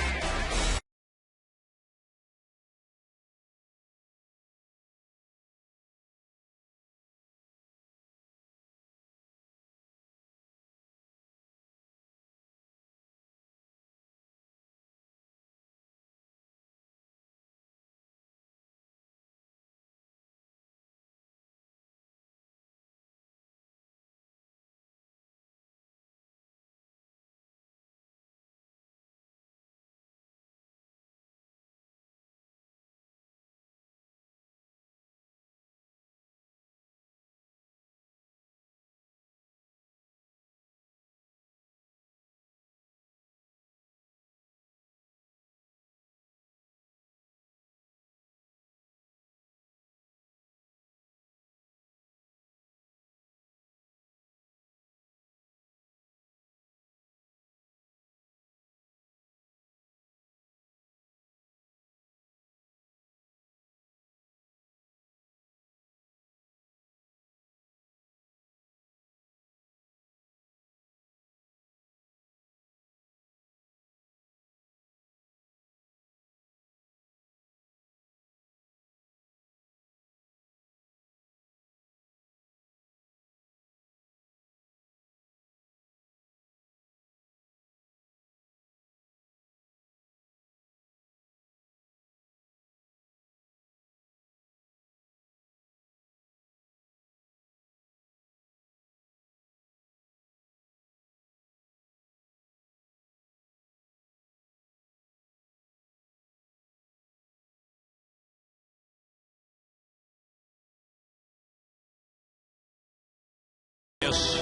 Reyes,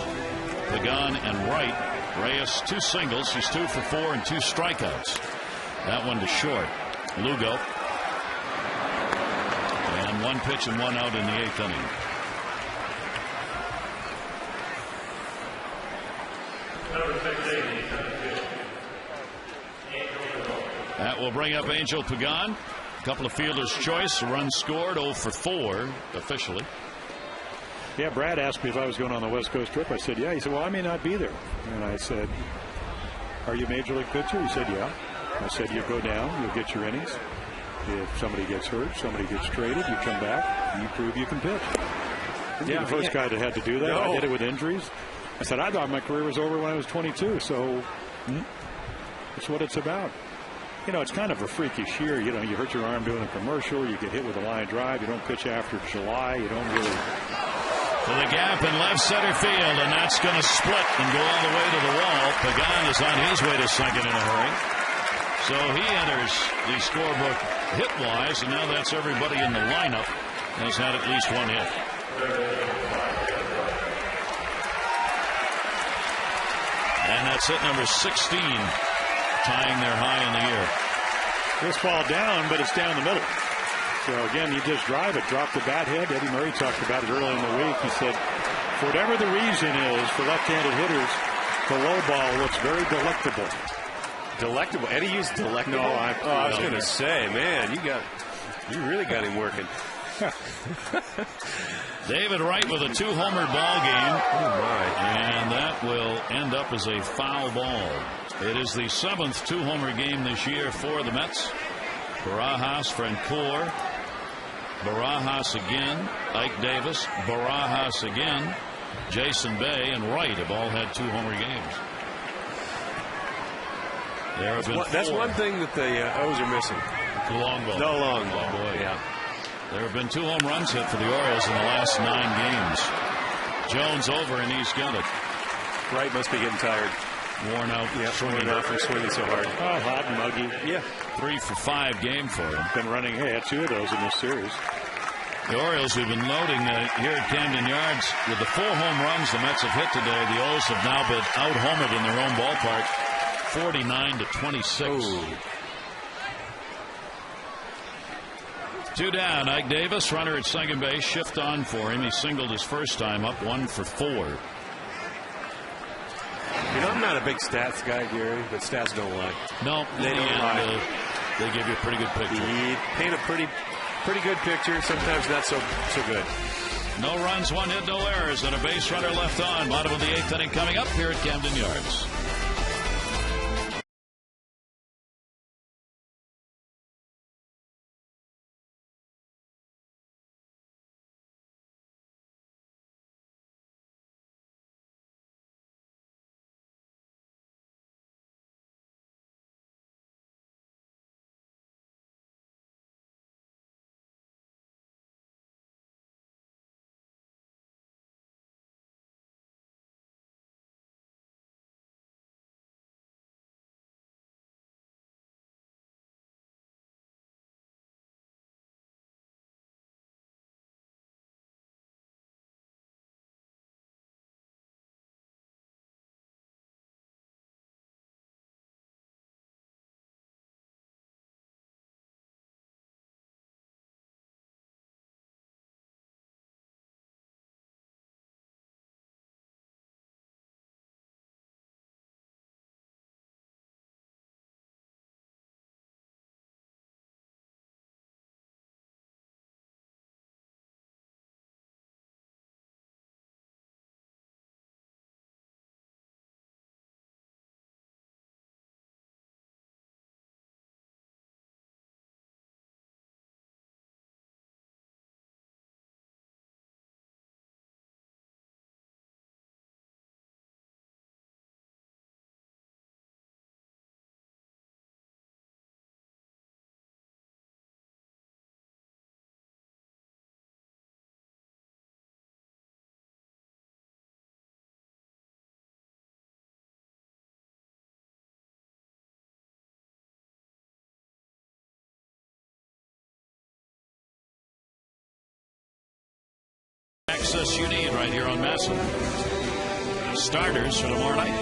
Pagan, and Wright. Reyes 2 singles. He's 2 for 4 and 2 strikeouts. That one to short. Lugo. And 1 pitch and 1 out in the 8th inning. That will bring up Angel Pagan. A couple of fielders' choice. A run scored. 0 for 4 officially. Yeah, Brad asked me if I was going on the West Coast trip. I said, yeah. He said, well, I may not be there. And I said, are you a major league pitcher? He said, yeah. I said, you go down, you'll get your innings. If somebody gets hurt, somebody gets traded, you come back, you prove you can pitch. Yeah, the first guy that had to do that. No. I did it with injuries. I said, I thought my career was over when I was 22, so that's what it's about. You know, it's kind of a freakish year. You know, you hurt your arm doing a commercial, you get hit with a line drive, you don't pitch after July, you don't really. To the gap in left center field, and that's going to split and go all the way to the wall. Pagan is on his way to second in a hurry. So he enters the scorebook hit-wise, and now that's everybody in the lineup has had at least 1 hit. And that's hit number 16, tying their high in the year. This ball down, but it's down the middle. So again, you just drive it, drop the bat head. Eddie Murray talked about it early in the week. He said, for whatever the reason is for left-handed hitters, the low ball looks very delectable. Delectable. Eddie used delectable. No, I was going to say, man, you really got him working. David Wright with a 2-homer ball game. Oh my. And that will end up as a foul ball. It is the 7th 2-homer game this year for the Mets. Barajas, Francoeur, Barajas again, Ike Davis, Barajas again, Jason Bay, and Wright have all had 2-homer games. There have been that's one thing that the O's are missing. The long ball. No long ball. Oh, boy. Yeah. There have been 2 home runs hit for the Orioles in the last 9 games. Jones over, and he's got it. Wright must be getting tired. Worn out. Yeah, worn out from swinging so hard. Oh, hot and muggy. Yeah. 3 for 5 game for him. Been running. Hey, had 2 of those in this series. The Orioles have been loading here at Camden Yards with the 4 home runs the Mets have hit today. The O's have now been out-homered in their own ballpark, 49-26. Ooh. 2 down. Ike Davis, runner at second base, shift on for him. He singled his first time up, 1 for 4. You know, I'm not a big stats guy, Gary, but stats don't lie. No, they don't lie. They give you a pretty good picture. You paint a pretty good picture, sometimes not so good. No runs, 1 hit, no errors, and a base runner left on. Bottom of the 8th inning coming up here at Camden Yards. access you need right here on Masson. Starters for tomorrow night.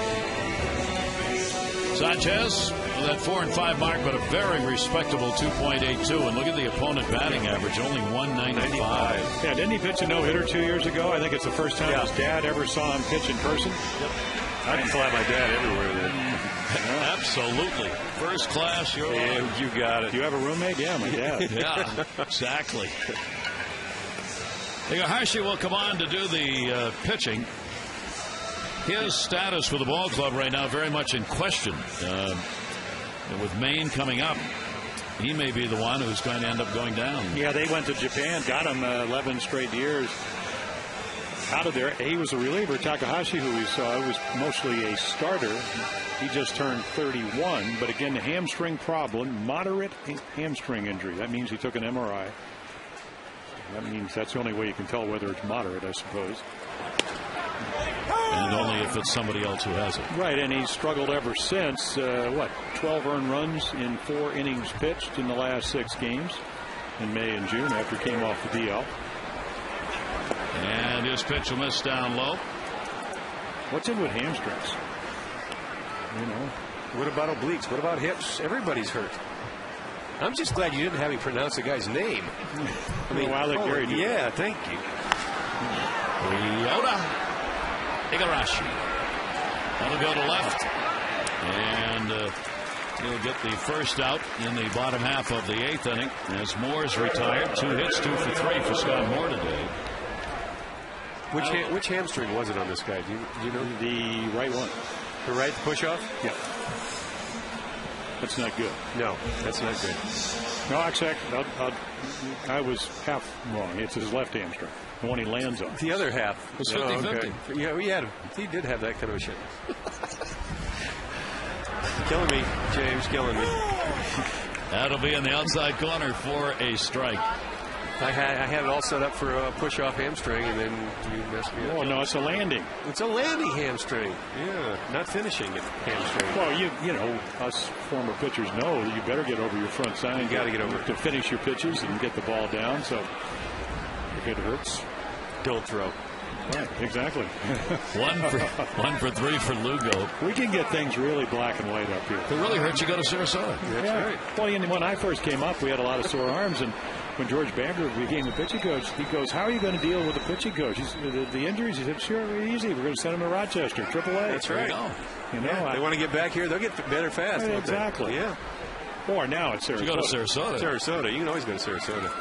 Sanchez with that 4 and 5 mark, but a very respectable 2.82. And look at the opponent batting average, only 195. Yeah, didn't he pitch a no-hitter 2 years ago? I think it's the first time his dad ever saw him pitch in person. Yep. I can fly my dad everywhere then. Absolutely. First class, you're And you got it. Do you have a roommate? Yeah, my dad. Yeah, exactly. Igahashi will come on to do the pitching. His status with the ball club right now very much in question. With Maine coming up, he may be the one who's going to end up going down. Yeah, they went to Japan, got him 11 straight years out of there. He was a reliever. Takahashi, who we saw, was mostly a starter. He just turned 31, but again, the hamstring problem, moderate hamstring injury. That means he took an MRI. That means that's the only way you can tell whether it's moderate, I suppose. And only if it's somebody else who has it. Right, and he's struggled ever since. 12 earned runs in 4 innings pitched in the last 6 games in May and June after he came off the DL. And his pitch will miss down low. What's in with hamstrings? You know. What about obliques? What about hips? Everybody's hurt. I'm just glad you didn't have me pronounce the guy's name. I mean, Gary did. Yeah, thank you. Ryota Igarashi. That'll go to left. And he'll get the first out in the bottom half of the 8th inning as Moore's retired. 2 hits, 2 for 3 for Scott Moore today. Which hamstring was it on this guy? Do you know? The right one. The right push-off? Yeah. That's not good. No, that's not good. No, actually, I was half wrong. It's his left hamstring, the one he lands on. The other half was 50-50. Okay. Yeah, he did have that kind of a shit. Killing me, James, killing me. That'll be in the outside corner for a strike. I had it all set up for a push-off hamstring, and then you messed me up. Oh, no, it's a landing. It's a landing hamstring. Yeah, not finishing it hamstring. Well, you know, us former pitchers know that you better get over your front side. You got to get over to finish your pitches and get the ball down. So if it hurts, don't throw. Right, exactly. 1 for 3 for Lugo. We can get things really black and white up here. If it really hurts, you go to Sarasota. That's right. Well, when I first came up, we had a lot of sore arms, and when George Bamber became the pitching coach, he goes, "How are you going to deal with the pitching coach? The injuries?" He said, "Sure, easy. We're going to send him to Rochester, AAA." That's right. You know, they want to get back here. They'll get better fast. Right, exactly. Yeah. Or now it's Sarasota. You go to Sarasota. Sarasota. You can always go to Sarasota.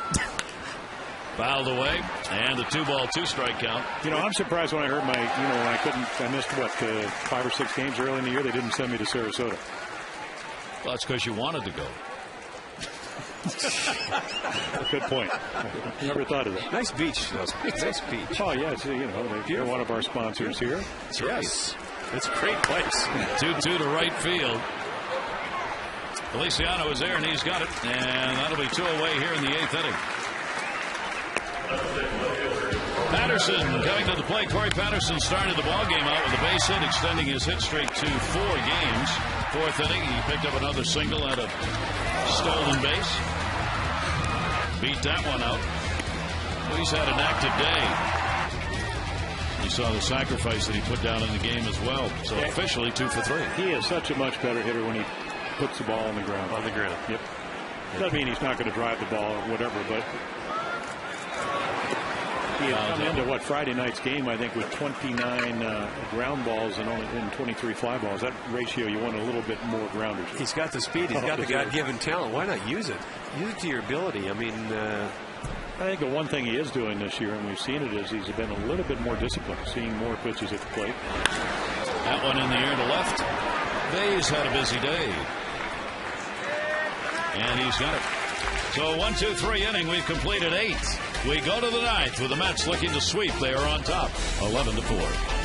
Fouled away, and a 2-ball, 2-strike count. You know, I'm surprised when I heard when I missed 5 or 6 games early in the year. They didn't send me to Sarasota. Well, that's because you wanted to go. Good point. Never thought of that. Nice beach, though. Nice beach. Oh, yeah. So, they're one of our sponsors here. Yes. It's a great place. 2-2 to right field. Feliciano is there, and he's got it. And that'll be 2 away here in the 8th inning. Patterson coming to the plate. Corey Patterson started the ball game out with a base hit, extending his hit streak to 4 games. 4th inning, he picked up another single at a stolen base. Beat that one out. Well, he's had an active day. You saw the sacrifice that he put down in the game as well. So officially 2 for 3. He is such a much better hitter when he puts the ball on the ground. On the ground. Yep. Doesn't mean he's not going to drive the ball or whatever, but he had come into Friday night's game, I think, with 29 ground balls and 23 fly balls. That ratio, you want a little bit more grounders. He's got the speed. He's got the God-given talent. Why not use it? Use it to your ability. I mean, I think the one thing he is doing this year, and we've seen it, is he's been a little bit more disciplined, seeing more pitches at the plate. That one in the air to left. Bay's had a busy day. And he's got it. So 1, 2, 3 inning. We've completed 8. We go to the 9th with the Mets looking to sweep. They are on top, 11-4.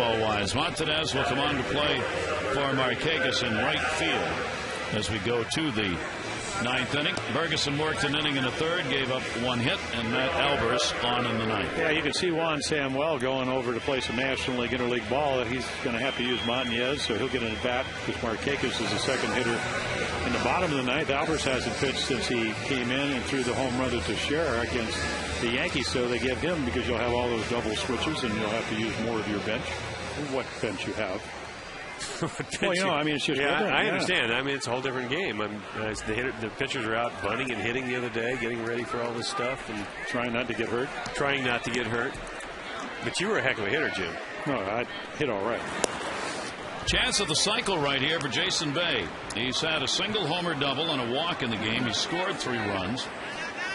Wise. Montanez will come on to play for Markakis in right field as we go to the 9th inning. Ferguson worked an inning in the 3rd, gave up 1 hit, and Matt Albers on in the 9th. Yeah, you can see Juan Samuel going over to play some National League Interleague ball. He's going to have to use Montanez, so he'll get an at-bat because Markakis is the second hitter in the bottom of the 9th. Albers hasn't pitched since he came in and threw the home run to Teixeira against the Yankees, so they give him because you'll have all those double switches and you'll have to use more of your bench. What bench you have. Well, you know, I mean, it's just I understand. I mean, it's a whole different game. The pitchers are out bunting and hitting the other day, getting ready for all this stuff, and trying not to get hurt. But you were a heck of a hitter, Jim. No, I hit all right. Chance of the cycle right here for Jason Bay. He's had a single homer double and a walk in the game. He scored 3 runs.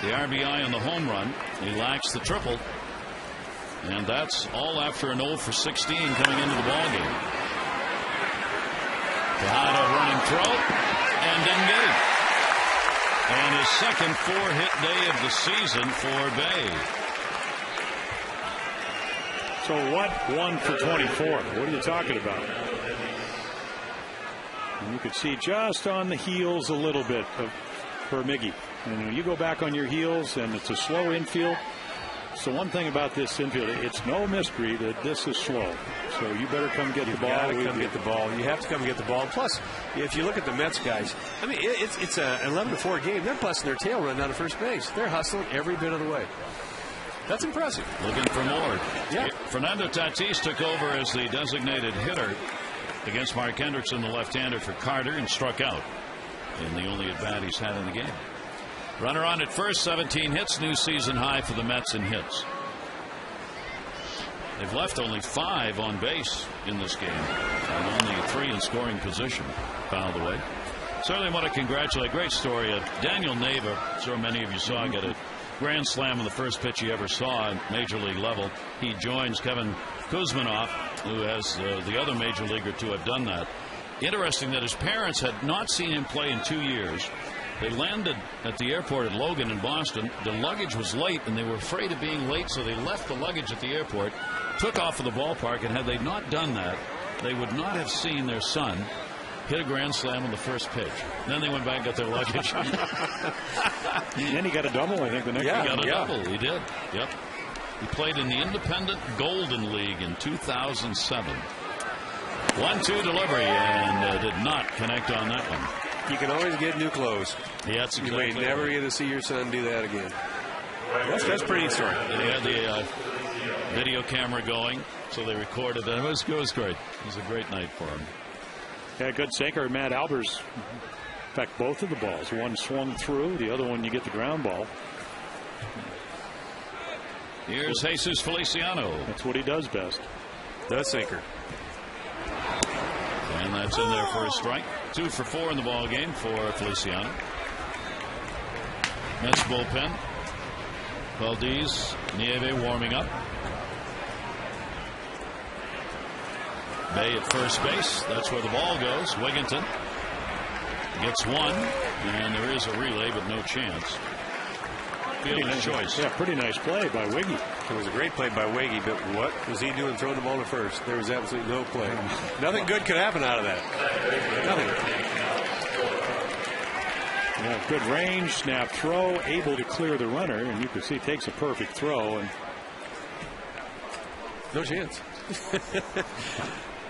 The RBI on the home run. He lacks the triple. And that's all after an 0 for 16 coming into the ballgame. Tejada running throw and didn't get it. And his second 4-hit day of the season for Bay. So what? 1 for 24. What are you talking about? And you could see just on the heels a little bit of Miggy. And when you go back on your heels and it's a slow infield. So one thing about this infield, it's no mystery that this is slow. So you better come get the ball. You have to come get the ball. Plus, if you look at the Mets guys, I mean, it's a 11-4 game. They're busting their tail running out of first base. They're hustling every bit of the way. That's impressive. Looking for more. Yeah. Fernando Tatis took over as the designated hitter against Mark Hendrickson, the left-hander, for Carter, and struck out in the only at-bat he's had in the game. Runner on at first, 17 hits, new season high for the Mets in hits. They've left only 5 on base in this game, and only 3 in scoring position, fouled away. Certainly want to congratulate, great story, Daniel Neva. I'm sure many of you saw get a grand slam on the first pitch he ever saw at major league level. He joins Kevin Kuzminoff, who has the other major leaguer to have done that. Interesting that his parents had not seen him play in 2 years. They landed at the airport at Logan in Boston. The luggage was late, and they were afraid of being late, so they left the luggage at the airport, took off of the ballpark, and had they not done that, they would not have seen their son hit a grand slam on the first pitch. Then they went back and got their luggage. And he got a double, I think, the next He got a double. He did. Yep. He played in the Independent Golden League in 2007. 1-2 delivery, and did not connect on that one. You can always get new clothes. Yeah, that's exactly. You may never get to see your son do that again. That's pretty neat story. They had the video camera going, so they recorded that. It was great. It was a great night for him. Yeah, good sinker, Matt Albers. In fact, both of the balls. One swung through, the other one you get the ground ball. Here's Jesus Feliciano. That's what he does best. The sinker. And that's in there for a strike. 2 for 4 in the ball game for Feliciano. Mets bullpen. Valdez, Nieve warming up. Bay at first base. That's where the ball goes. Wigginton gets one, and there is a relay, but no chance. Fielder's choice. Yeah, pretty nice play by Wiggy. It was a great play by Wiggy, but what was he doing throwing the ball to first? There was absolutely no play. Nothing good could happen out of that. Nothing. Yeah, good range, snap throw, able to clear the runner, and you can see takes a perfect throw. And no chance.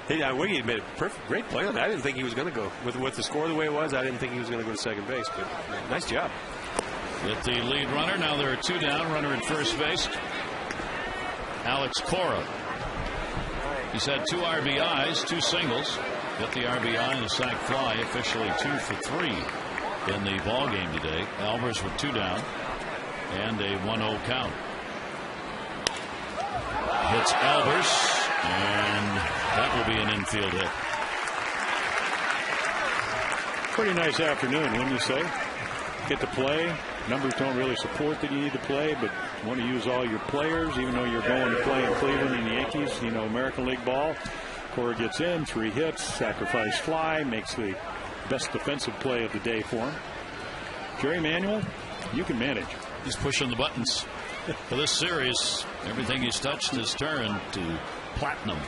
Hey, Wiggy made a great play on that. I didn't think he was going to go. With the score the way it was, I didn't think he was going to go to second base, but nice job. Get the lead runner. Now there are 2 down. Runner at first base. Alex Cora. He's had 2 RBIs, 2 singles. Got the RBI and a sac fly. Officially 2 for 3 in the ball game today. Albers with 2 down and a 1-0 count. Hits Albers, and that will be an infield hit. Pretty nice afternoon, wouldn't you say? Get to play. Numbers don't really support that you need to play, but you want to use all your players, even though you're going to play in Cleveland and the Yankees, you know, American League ball. Cora gets in, 3 hits, sacrifice fly, makes the best defensive play of the day for him. Jerry Manuel, you can manage. He's pushing the buttons. For this series, everything he's touched has turned to platinum.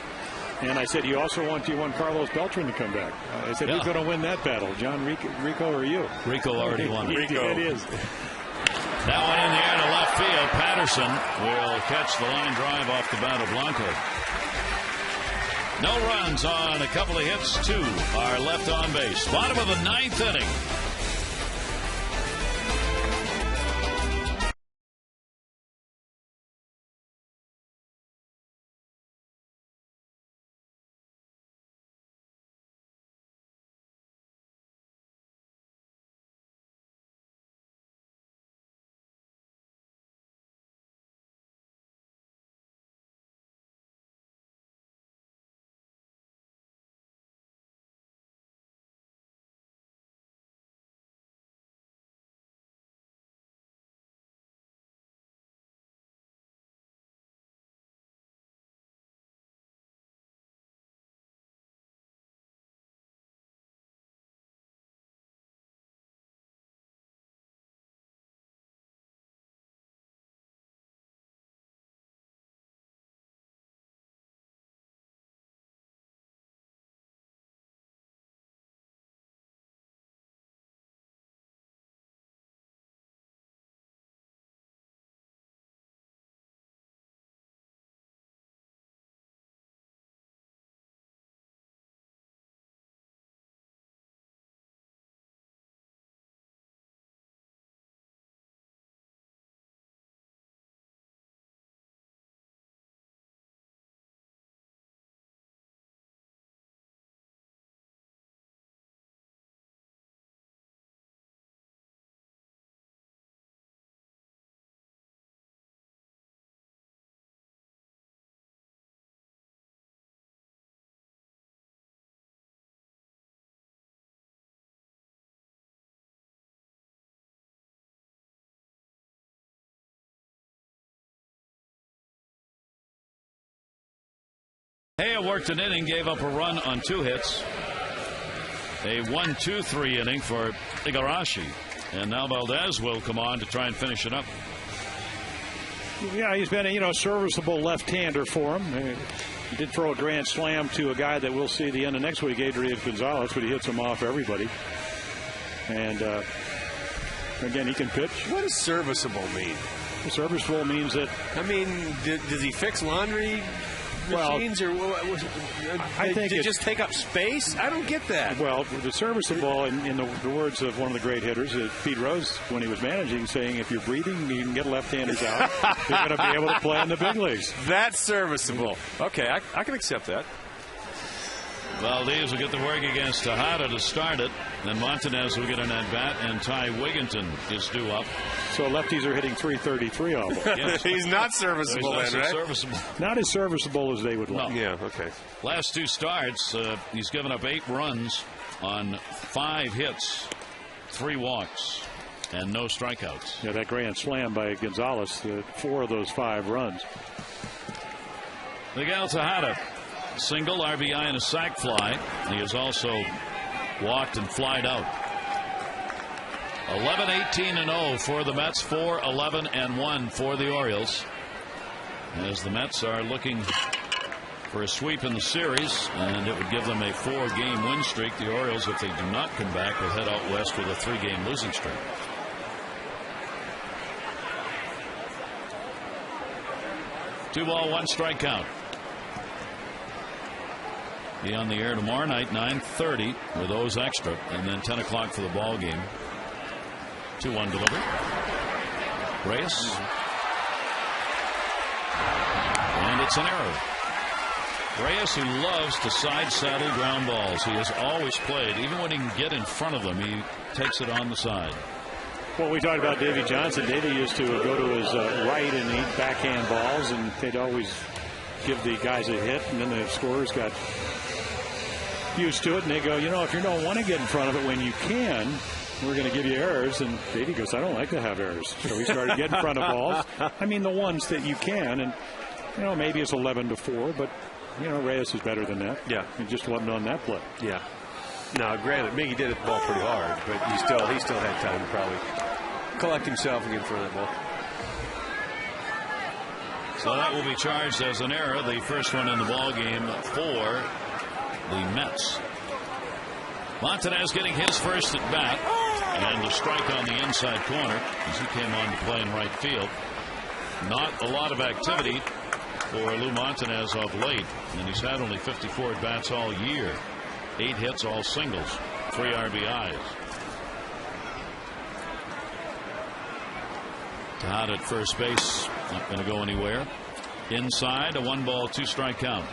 And I said, you want Carlos Beltran to come back. I said, who's going to win that battle, John Rico or you? Rico already won. Rico. It is. That one in the air to left field. Patterson will catch the line drive off the bat of Blanco. No runs on a couple of hits. 2 are left on base. Bottom of the 9th inning. Hay worked an inning, gave up a run on 2 hits. A 1-2-3 inning for Igarashi. And now Valdez will come on to try and finish it up. Yeah, he's been a serviceable left-hander for him. He did throw a grand slam to a guy that we'll see at the end of next week, Adrian Gonzalez, but he hits him off everybody. And again, he can pitch. What does serviceable mean? Serviceable means that. I mean, does he fix laundry machines, or I think it just take up space? I don't get that. Well, the serviceable, in the words of one of the great hitters, Pete Rose, when he was managing, saying if you're breathing, you can get left-handers out. You're going to be able to play in the big leagues. That's serviceable. Okay, I can accept that. Valdez will get the work against Tejada to start it. Then Montanez will get an at-bat, and Ty Wigginton is due up. So lefties are hitting .333 off him. Yes. He's not serviceable then, right? Serviceable. Not as serviceable as they would like. No. Yeah, okay. Last 2 starts, he's given up 8 runs on 5 hits, 3 walks, and no strikeouts. Yeah, that grand slam by Gonzalez, 4 of those 5 runs. Miguel Tejada, single, RBI, and a sac fly. He has also walked and flied out. 11-18-0 for the Mets, 4-11-1 for the Orioles. As the Mets are looking for a sweep in the series, and it would give them a 4-game win streak. The Orioles, if they do not come back, will head out west with a 3-game losing streak. Two ball, 1 strike count. Be on the air tomorrow night, 9:30 with those extra, and then 10 o'clock for the ball game. 2-1 delivery. Reyes. And it's an error. Reyes, who loves to side saddle ground balls. He has always played, even when he can get in front of them, he takes it on the side. Well, we talked about Davey Johnson. Davey used to go to his right and eat backhand balls, and they'd always give the guys a hit, and then the scorers got used to it, and they go, if you don't want to get in front of it when you can, we're going to give you errors. And Davey goes, I don't like to have errors. So he started getting in front of balls. I mean, the ones that you can, and maybe it's 11-4, but Reyes is better than that. Yeah, it just wasn't on that play. Yeah. Now, granted, Miggy did hit the ball pretty hard, but he still had time to probably collect himself and get in front of that ball. So that will be charged as an error, the first one in the ball game for the Mets. Montanez getting his first at bat, and a strike on the inside corner as he came on to play in right field. Not a lot of activity for Lou Montanez of late, and he's had only 54 at bats all year. 8 hits, all singles, 3 RBIs. Todd at first base, not going to go anywhere. Inside, a 1-ball, 2-strike count.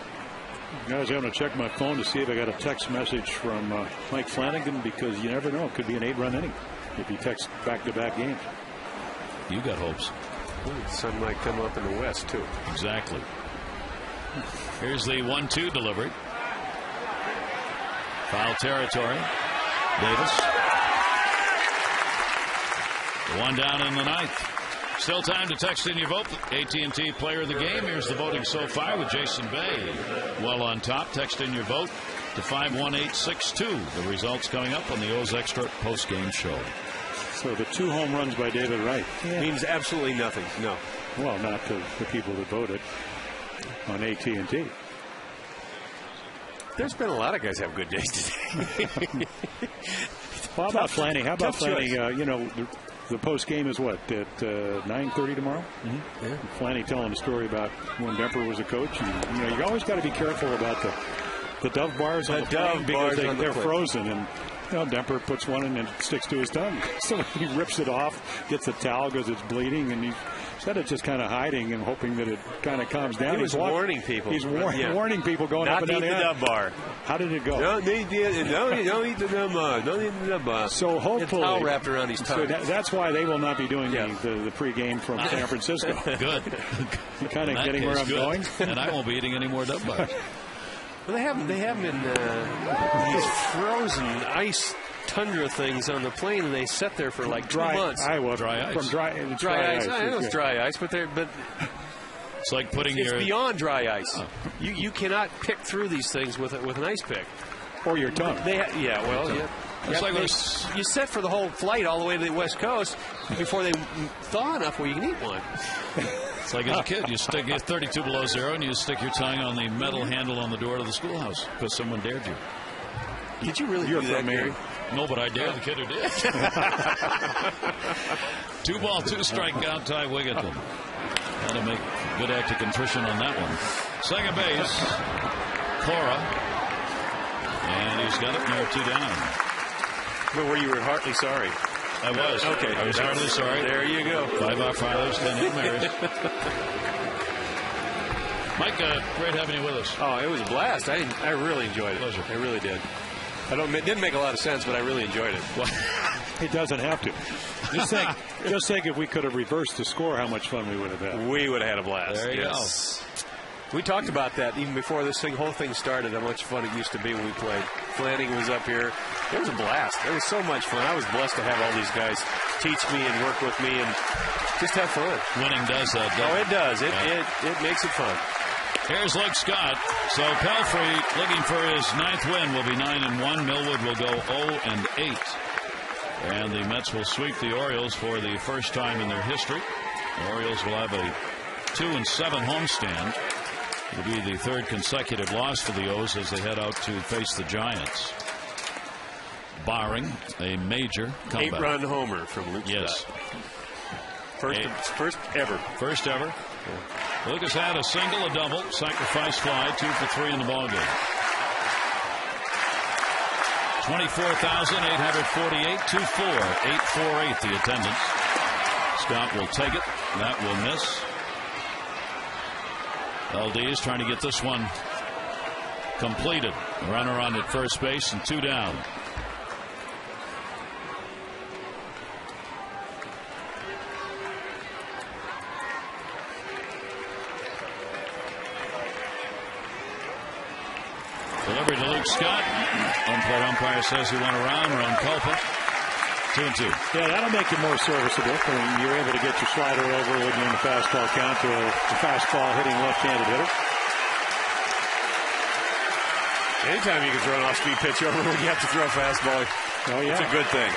Guys, I'm going to check my phone to see if I got a text message from Mike Flanagan, because you never know. It could be an 8-run inning if he texts back-to-back games. You got hopes. The sun might come up in the west, too. Exactly. Here's the 1-2 delivery. Foul territory. Davis. One down in the 9th. Still time to text in your vote. AT&T Player of the Game. Here's the voting so far with Jason Bay well on top. Text in your vote to 51862. The results coming up on the O's Extra post-game show. So the 2 home runs by David Wright means absolutely nothing. No. Well, not to the people that voted on AT&T. There's been a lot of guys have good days today. How about Flanny? You know, the post game is what, at 9:30 tomorrow? Mm-hmm. Yeah. Flanny telling a story about when Demper was a coach. And, you know, you always got to be careful about the dove bars on the plane, because they're frozen. And you know, Demper puts one in and it sticks to his tongue. So he rips it off, gets a towel because it's bleeding, and instead of just kind of hiding and hoping that it kind of calms down. He was warning people. He's warning people going not up and down the dove bar. How did it go? Don't eat the dove bar. Don't eat the dove bar. So hopefully, towel wrapped around his tongue. So that's why they will not be doing the pregame from San Francisco. Good. You're kind of getting where I'm going. And I won't be eating any more dove bars. Well, they have in these frozen ice tundra things on the plane, and they sit there for like 2 months. Dry ice. From dry ice. I know it's dry ice, but it's like putting it's beyond dry ice. Oh. You cannot pick through these things with an ice pick. Or your tongue. It's like you sit for the whole flight all the way to the West Coast before they thaw enough where you can eat one. It's like as a kid, you stick it 32 below zero, and you stick your tongue on the metal handle on the door to the schoolhouse because someone dared you. Did you really do that, Gary? No, but I dared the kid who did. 2-ball, 2-strike count, Ty Wigginton. That'll make good act of contrition on that one. Second base, Cora. And he's got it now, 2 down. But where you were heartily sorry. I was. Okay. I was heartily sorry. There you go. 5 our fathers, 10 Hail Marys. Mike, great having you with us. Oh, it was a blast. I really enjoyed it. Pleasure. I really did. It didn't make a lot of sense, but I really enjoyed it. It doesn't have to. Just think if we could have reversed the score, how much fun we would have had. We would have had a blast. There you go. We talked about that even before this whole thing started, how much fun it used to be when we played. Flanagan was up here. It was a blast. It was so much fun. I was blessed to have all these guys teach me and work with me and just have fun. Winning does that, doesn't it? Oh, it does. It makes it fun. Here's Luke Scott. So Pelfrey, looking for his 9th win, will be 9-1. Millwood will go 0-8. And the Mets will sweep the Orioles for the first time in their history. The Orioles will have a 2-7 homestand. It'll be the 3rd consecutive loss for the O's as they head out to face the Giants. Barring a major comeback. 8-run homer from Luke Yes. Scott. First ever. First ever. Yeah. Lucas had a single, a double, sacrifice fly, 2 for 3 in the ballgame. 24,848, 2-4, 848 the attendance. Scott will take it. That will miss. LD is trying to get this one completed. Runner on at first base and 2 down. Delivery to Luke Scott. Home umpire says he went around Culpa. 2-2. Yeah, that'll make you more serviceable when you're able to get your slider over when you're in the fastball count to a fastball hitting left-handed hitter. Anytime you can throw an off-speed pitch over when you have to throw a fastball, it's a good thing.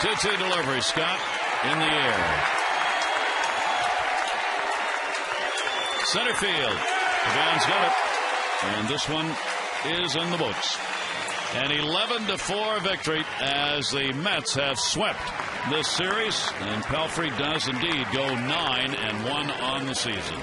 2-2 delivery. Scott in the air. Center field. Devon's got it. And this one is in the books. An 11-4 victory as the Mets have swept this series. And Pelfrey does indeed go 9-1 on the season.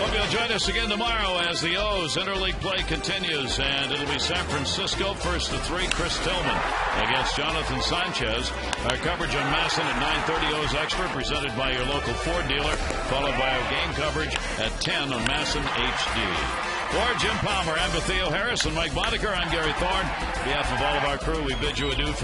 Hope you'll join us again tomorrow as the O's interleague play continues, and it'll be San Francisco first to 3. Chris Tillman against Jonathan Sanchez. Our coverage on Masson at 9:30 O's Extra, presented by your local Ford dealer, followed by our game coverage at 10 on Masson HD. For Jim Palmer, I'm Theo Harris and Mike Boddicker. I'm Gary Thorne. On behalf of all of our crew, we bid you adieu from